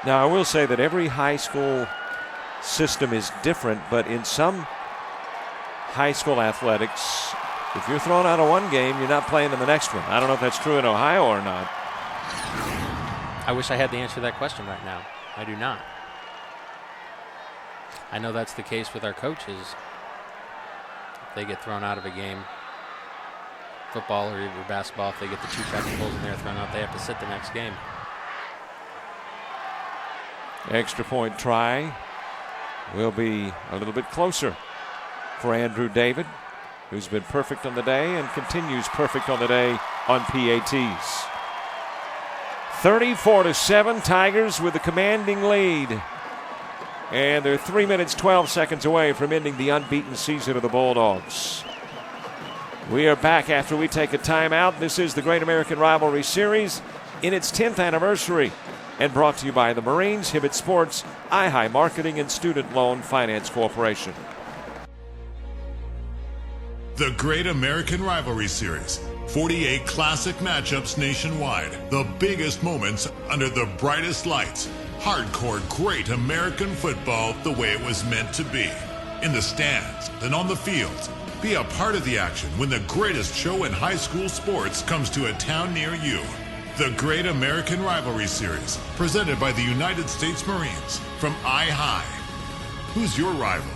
Now, I will say that every high school system is different, but in some high school athletics, if you're thrown out of one game, you're not playing in the next one. I don't know if that's true in Ohio or not. I wish I had the answer to that question right now. I do not. I know that's the case with our coaches. If they get thrown out of a game, football or basketball, if they get the two technicals and they're thrown out, they have to sit the next game. Extra point try will be a little bit closer for Andrew David, who's been perfect on the day and continues perfect on the day on PATs. 34-7, Tigers with a commanding lead. And they're 3 minutes, 12 seconds away from ending the unbeaten season of the Bulldogs. We are back after we take a timeout. This is the Great American Rivalry Series in its 10th anniversary and brought to you by the Marines, Hibbett Sports, iHigh Marketing, and Student Loan Finance Corporation. The Great American Rivalry Series. 48 classic matchups nationwide. The biggest moments under the brightest lights. Hardcore great American football the way it was meant to be. In the stands and on the fields. Be a part of the action when the greatest show in high school sports comes to a town near you. The Great American Rivalry Series, presented by the United States Marines from iHigh. Who's your rival?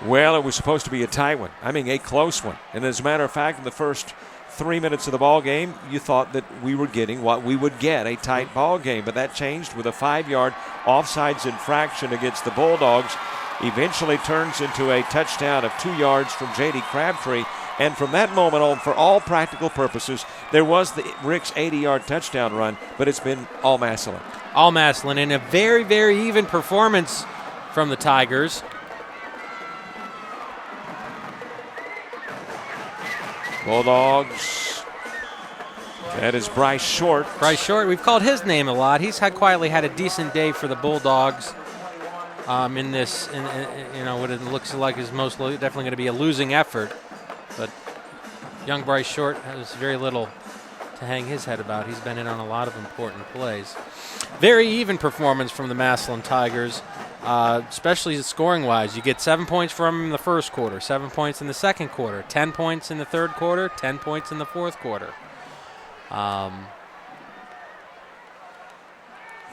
Well, it was supposed to be a tight one. I mean, a close one. And as a matter of fact, in the first 3 minutes of the ball game, you thought that we were getting what we would get, a tight ball game. But that changed with a 5-yard offsides infraction against the Bulldogs. Eventually turns into a touchdown of 2 yards from J.D. Crabtree. And from that moment on, for all practical purposes, there was the Rick's 80-yard touchdown run, but it's been all Massillon. All Massillon, in a very, very even performance from the Tigers. Bulldogs. That is Bryce Short. Bryce Short, we've called his name a lot. He's quietly had a decent day for the Bulldogs in this, what it looks like is definitely going to be a losing effort. But young Bryce Short has very little to hang his head about. He's been in on a lot of important plays. Very even performance from the Massillon Tigers, especially scoring-wise. You get 7 points from them in the first quarter, 7 points in the second quarter, 10 points in the third quarter, 10 points in the fourth quarter.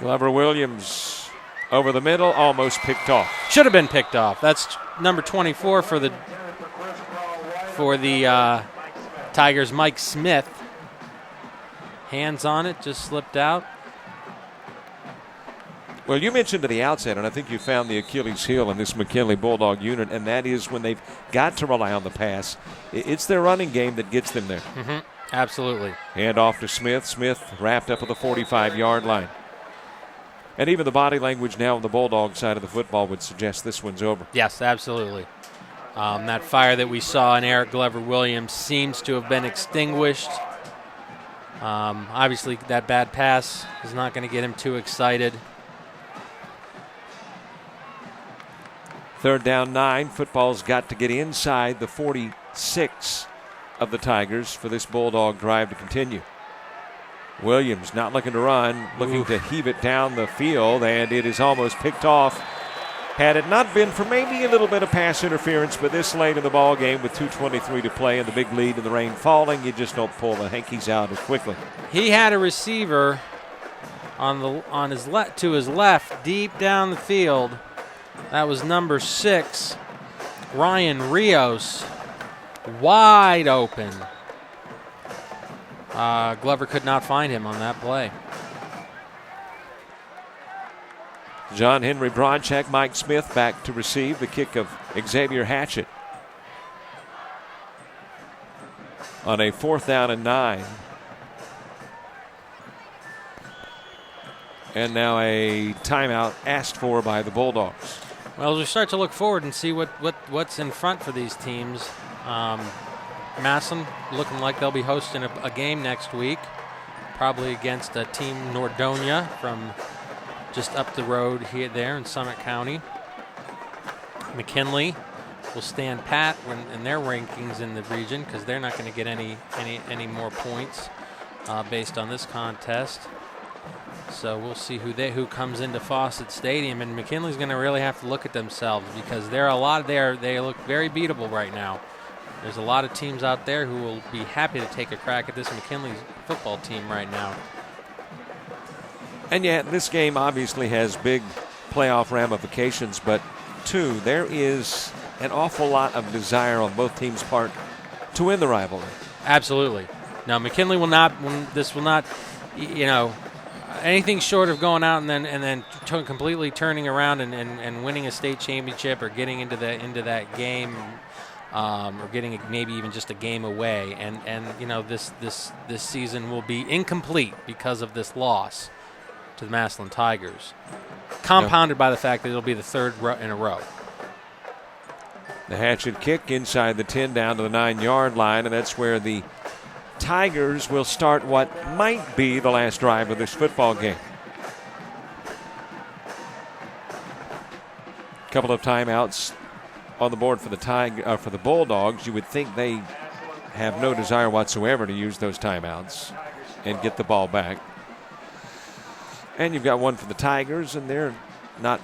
Glover Williams over the middle, almost picked off. Should have been picked off. That's number 24 for the Tigers, Mike Smith. Hands on it, just slipped out. Well, you mentioned at the outset, and I think you found the Achilles heel in this McKinley Bulldog unit, and that is when they've got to rely on the pass. It's their running game that gets them there. Mm-hmm. Absolutely. Hand off to Smith. Smith wrapped up at the 45-yard line. And even the body language now on the Bulldog side of the football would suggest this one's over. Yes, absolutely. That fire that we saw in Eric Glover Williams seems to have been extinguished. Obviously, that bad pass is not going to get him too excited. 3rd down 9. Football's got to get inside the 46 of the Tigers for this Bulldog drive to continue. Williams not looking to run, looking to heave it down the field, and it is almost picked off. Had it not been for maybe a little bit of pass interference, but this late in the ball game with 2:23 to play and the big lead and the rain falling, you just don't pull the hankies out as quickly. He had a receiver to his left, deep down the field. That was number 6, Ryan Rios, wide open. Glover could not find him on that play. John Henry Bronchak, Mike Smith back to receive the kick of Xavier Hatchett. On a 4th down and 9. And now a timeout asked for by the Bulldogs. Well, as we start to look forward and see what's in front for these teams, Massillon looking like they'll be hosting a game next week, probably against a team Nordonia from just up the road there in Summit County. McKinley will stand pat in their rankings in the region because they're not going to get any more points based on this contest. So we'll see who comes into Fawcett Stadium, and McKinley's going to really have to look at themselves because there are a lot there. They look very beatable right now. There's a lot of teams out there who will be happy to take a crack at this McKinley football team right now. And yet this game obviously has big playoff ramifications, but too, there is an awful lot of desire on both teams' part to win the rivalry. Absolutely. Now McKinley will not, anything short of going out and then completely turning around and winning a state championship or getting into that game, or getting maybe even just a game away, and this season will be incomplete because of this loss to the Massillon Tigers, compounded by the fact that it'll be the 3rd in a row. The Hatchet kick inside the 10 down to the 9-yard line, and that's where the Tigers will start what might be the last drive of this football game. A couple of timeouts on the board for the Bulldogs. You would think they have no desire whatsoever to use those timeouts and get the ball back. And you've got one for the Tigers, and they're not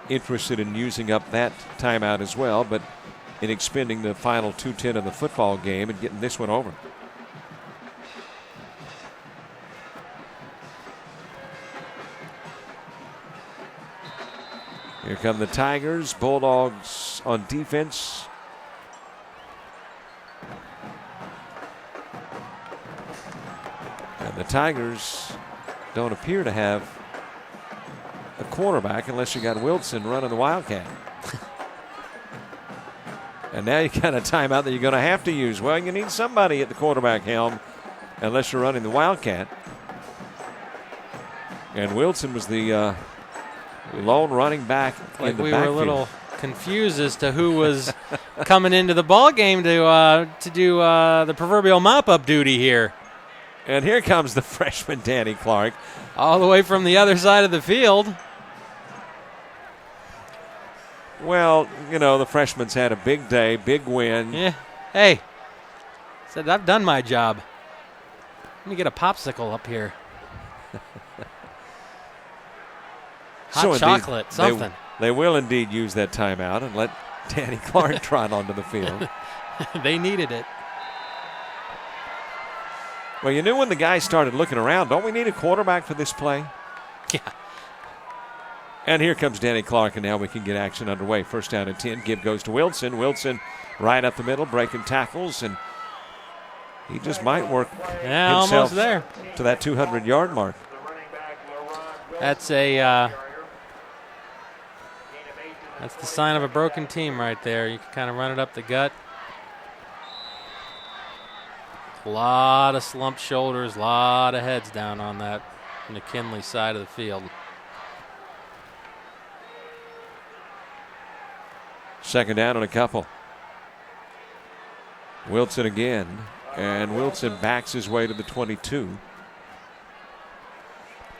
interested in using up that timeout as well, but in expending the final 2:10 of the football game and getting this one over. Here come the Tigers. Bulldogs on defense. And the Tigers don't appear to have a quarterback unless you got Wilson running the Wildcat. And now you got a timeout that you're going to have to use. Well, you need somebody at the quarterback helm unless you're running the Wildcat. And Wilson was the lone running back in the backfield. We were a little confused as to who was coming into the ball game to do the proverbial mop-up duty here. And here comes the freshman Danny Clark. All the way from the other side of the field. Well, you know, the freshman's had a big day, big win. Yeah. Hey, said I've done my job. Let me get a popsicle up here. Hot chocolate, something. They will indeed use that timeout and let Danny Clark trot onto the field. They needed it. Well, you knew when the guys started looking around, don't we need a quarterback for this play? Yeah. And here comes Danny Clark, and now we can get action underway. First down and 10. Give goes to Wilson. Wilson right up the middle, breaking tackles, and he just might work himself almost there to that 200-yard mark. That's that's the sign of a broken team right there. You can kind of run it up the gut. A lot of slumped shoulders, a lot of heads down on that McKinley side of the field. Second down and a couple. Wilson again, and Wilson backs his way to the 22.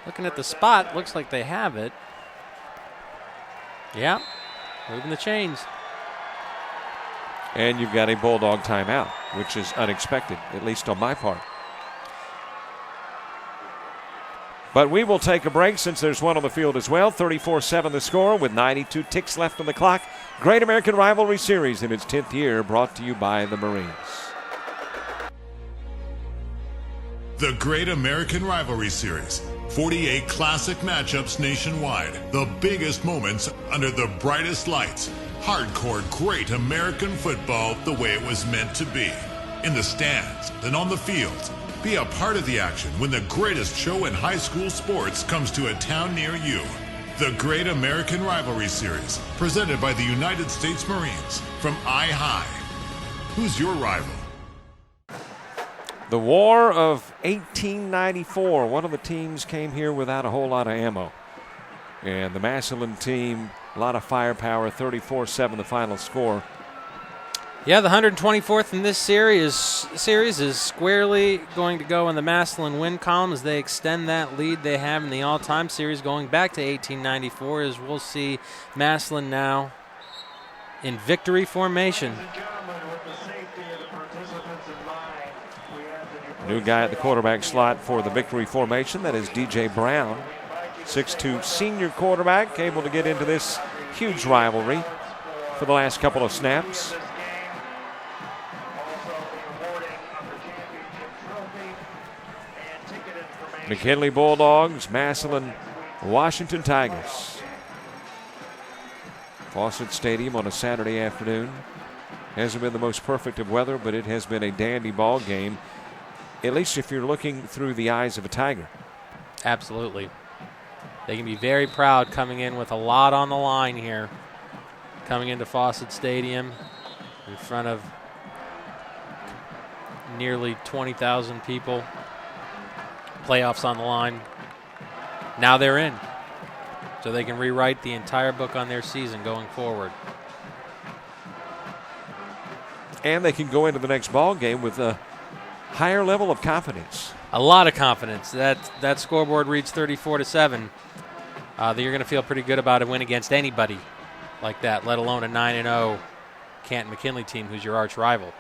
Looking at the spot, looks like they have it. Yeah, moving the chains. And you've got a Bulldog timeout, which is unexpected, at least on my part. But we will take a break since there's one on the field as well. 34-7 the score with 92 ticks left on the clock. Great American Rivalry Series in its 10th year, brought to you by the Marines. The Great American Rivalry Series. 48 classic matchups nationwide. The biggest moments under the brightest lights. Hardcore great American football the way it was meant to be. In the stands and on the fields. Be a part of the action when the greatest show in high school sports comes to a town near you. The Great American Rivalry Series, presented by the United States Marines from High. Who's your rival? The War of 1894. One of the teams came here without a whole lot of ammo. And the Massillon team, a lot of firepower, 34-7 the final score. Yeah, the 124th in this series is squarely going to go in the Massillon win column as they extend that lead they have in the all-time series going back to 1894, as we'll see Massillon now in victory formation. New guy at the quarterback slot for the victory formation. That is DJ Brown, 6'2" senior quarterback, able to get into this huge rivalry for the last couple of snaps. McKinley Bulldogs, Massillon, Washington Tigers. Fawcett Stadium on a Saturday afternoon. Hasn't been the most perfect of weather, but it has been a dandy ball game, at least if you're looking through the eyes of a Tiger. Absolutely. They can be very proud coming in with a lot on the line here. Coming into Fawcett Stadium in front of nearly 20,000 people. Playoffs on the line. Now they're in. So they can rewrite the entire book on their season going forward. And they can go into the next ball game with a higher level of confidence. A lot of confidence. That scoreboard reads 34-7. You're going to feel pretty good about a win against anybody like that, let alone a 9-0 Canton-McKinley team who's your arch rival.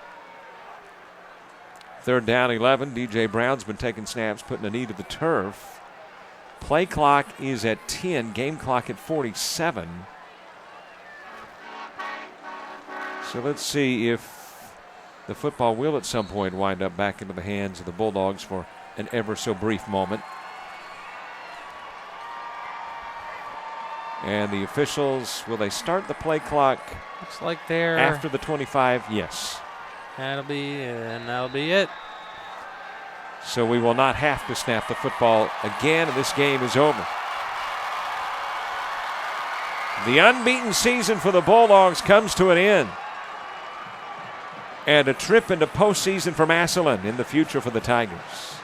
Third down, 11. DJ Brown's been taking snaps, putting a knee to the turf. Play clock is at 10, game clock at 47. So let's see if the football will at some point wind up back into the hands of the Bulldogs for an ever so brief moment. And the officials, will they start the play clock? Looks like they're after the 25, yes. That'll be it. So we will not have to snap the football again, and this game is over. The unbeaten season for the Bulldogs comes to an end. and a trip into postseason for Massillon in the future for the Tigers.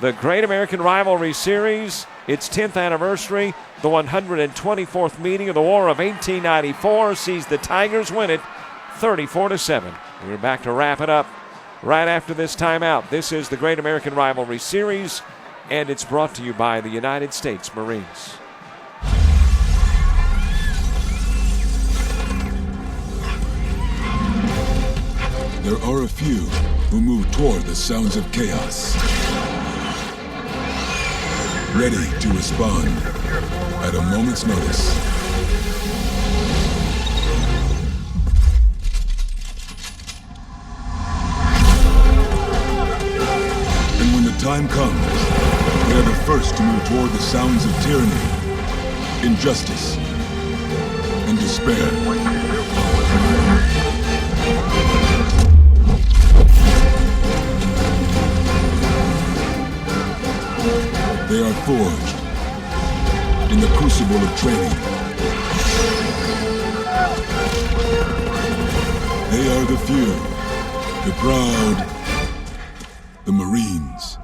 The Great American Rivalry Series, its 10th anniversary, the 124th meeting of the War of 1894, sees the Tigers win it 34-7. We're back to wrap it up right after this timeout. This is the Great American Rivalry Series, and it's brought to you by the United States Marines. There are a few who move toward the sounds of chaos, ready to respond at a moment's notice. And when the time comes, they are the first to move toward the sounds of tyranny, injustice, and despair. They are forged in the crucible of training. They are the few, the proud, the Marines.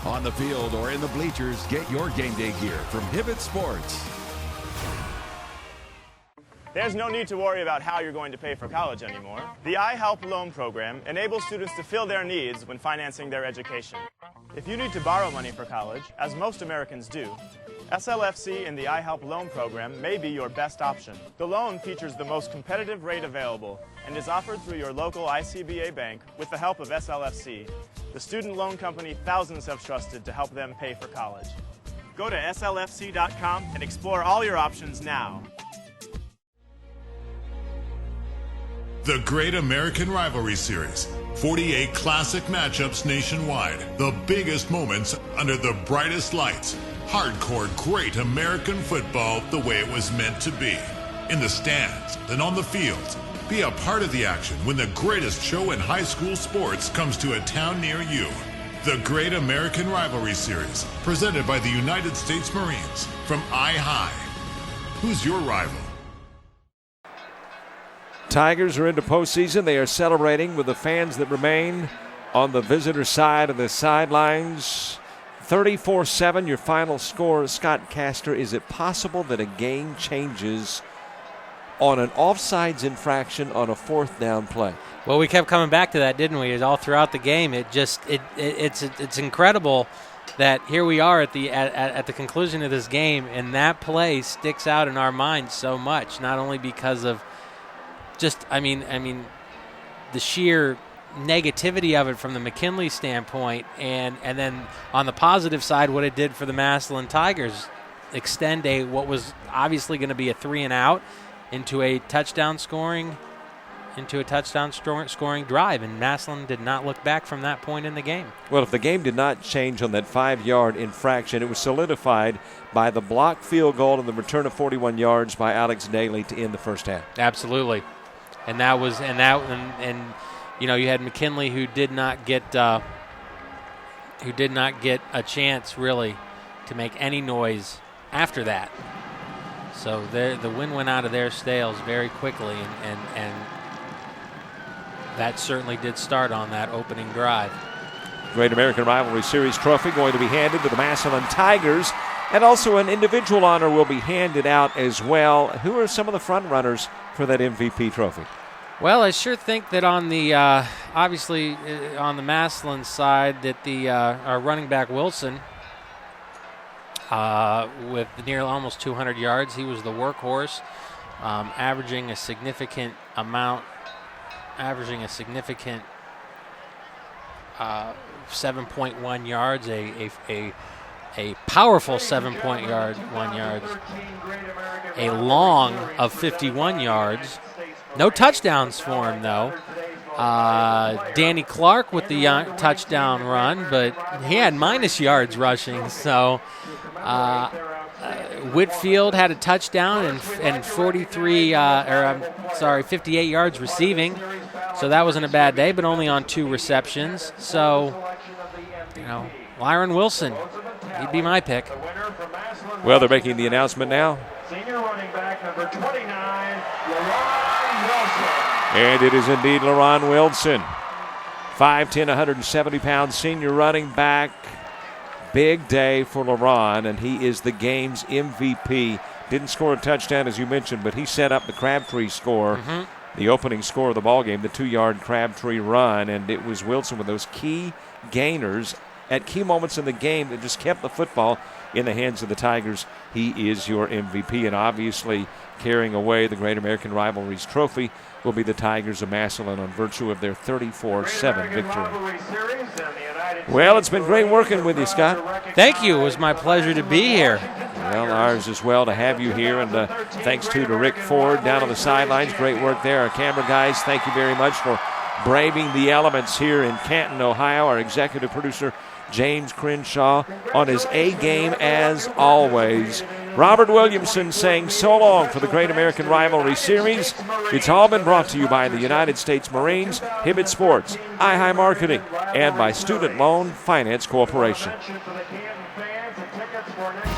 On the field or in the bleachers, get your game day gear from Hibbett Sports. There's no need to worry about how you're going to pay for college anymore. The iHelp loan program enables students to fill their needs when financing their education. If you need to borrow money for college, as most Americans do, SLFC and the iHelp loan program may be your best option. The loan features the most competitive rate available and is offered through your local ICBA bank with the help of SLFC, the student loan company thousands have trusted to help them pay for college. Go to slfc.com and explore all your options now. The Great American Rivalry Series. 48 classic matchups nationwide. The biggest moments under the brightest lights. Hardcore great American football the way it was meant to be. In the stands and on the field. Be a part of the action when the greatest show in high school sports comes to a town near you. The Great American Rivalry Series. Presented by the United States Marines. From High. Who's your rival? Tigers are into postseason. They are celebrating with the fans that remain on the visitor side of the sidelines. 34-7, your final score. Scott Castor, is it possible that a game changes on an offsides infraction on a fourth down play? Well, we kept coming back to that, didn't we? All throughout the game, it's incredible that here we are at the conclusion of this game, and that play sticks out in our minds so much. Not only because of the sheer negativity of it from the McKinley standpoint, and then on the positive side, what it did for the Massillon Tigers, extend what was obviously going to be a 3-and-out into a touchdown scoring drive, and Massillon did not look back from that point in the game. Well, if the game did not change on that 5-yard infraction, it was solidified by the blocked field goal and the return of 41 yards by Alex Daly to end the first half. Absolutely. And you had McKinley who did not get a chance really to make any noise after that. So the wind went out of their sails very quickly, and that certainly did start on that opening drive. Great American Rivalry Series trophy going to be handed to the Massillon Tigers, and also an individual honor will be handed out as well. Who are some of the front runners for that MVP trophy? Well, I sure think that on the obviously on the Massillon side, that our running back Wilson, with nearly almost 200 yards, he was the workhorse, averaging a significant 7.1 yards, a powerful 7.1 yards, a long of 51 yards. No touchdowns for him, though. Danny Clark with the touchdown run, but he had minus yards rushing. So Whitfield had a touchdown and 58 yards receiving. So that wasn't a bad day, but only on 2 receptions. So, Lyron Wilson, he'd be my pick. Well, they're making the announcement now. Senior running back number 29, LaRon Wilson. And it is indeed LaRon Wilson. 5'10", 170-pound senior running back. Big day for LaRon, and he is the game's MVP. Didn't score a touchdown, as you mentioned, but he set up the Crabtree score, the opening score of the ballgame, the 2-yard Crabtree run, and it was Wilson with those key gainers at key moments in the game that just kept the football in the hands of the Tigers. He is your MVP, and obviously carrying away the Great American Rivalries trophy will be the Tigers of Massillon on virtue of their 34-7 victory. Well, it's been great working with you, Scott. Thank you. It was my pleasure to be here. Well, ours as well to have you here, and thanks to Rick Ford down on the sidelines. Great work there. Our camera guys, thank you very much for braving the elements here in Canton, Ohio. Our executive producer, James Crenshaw, on his A game as always. Robert Williamson saying so long for the Great American Rivalry Series. It's all been brought to you by the United States Marines, Hibbett Sports, iHigh Marketing, and by Student Loan Finance Corporation. For the Canton fans and tickets for next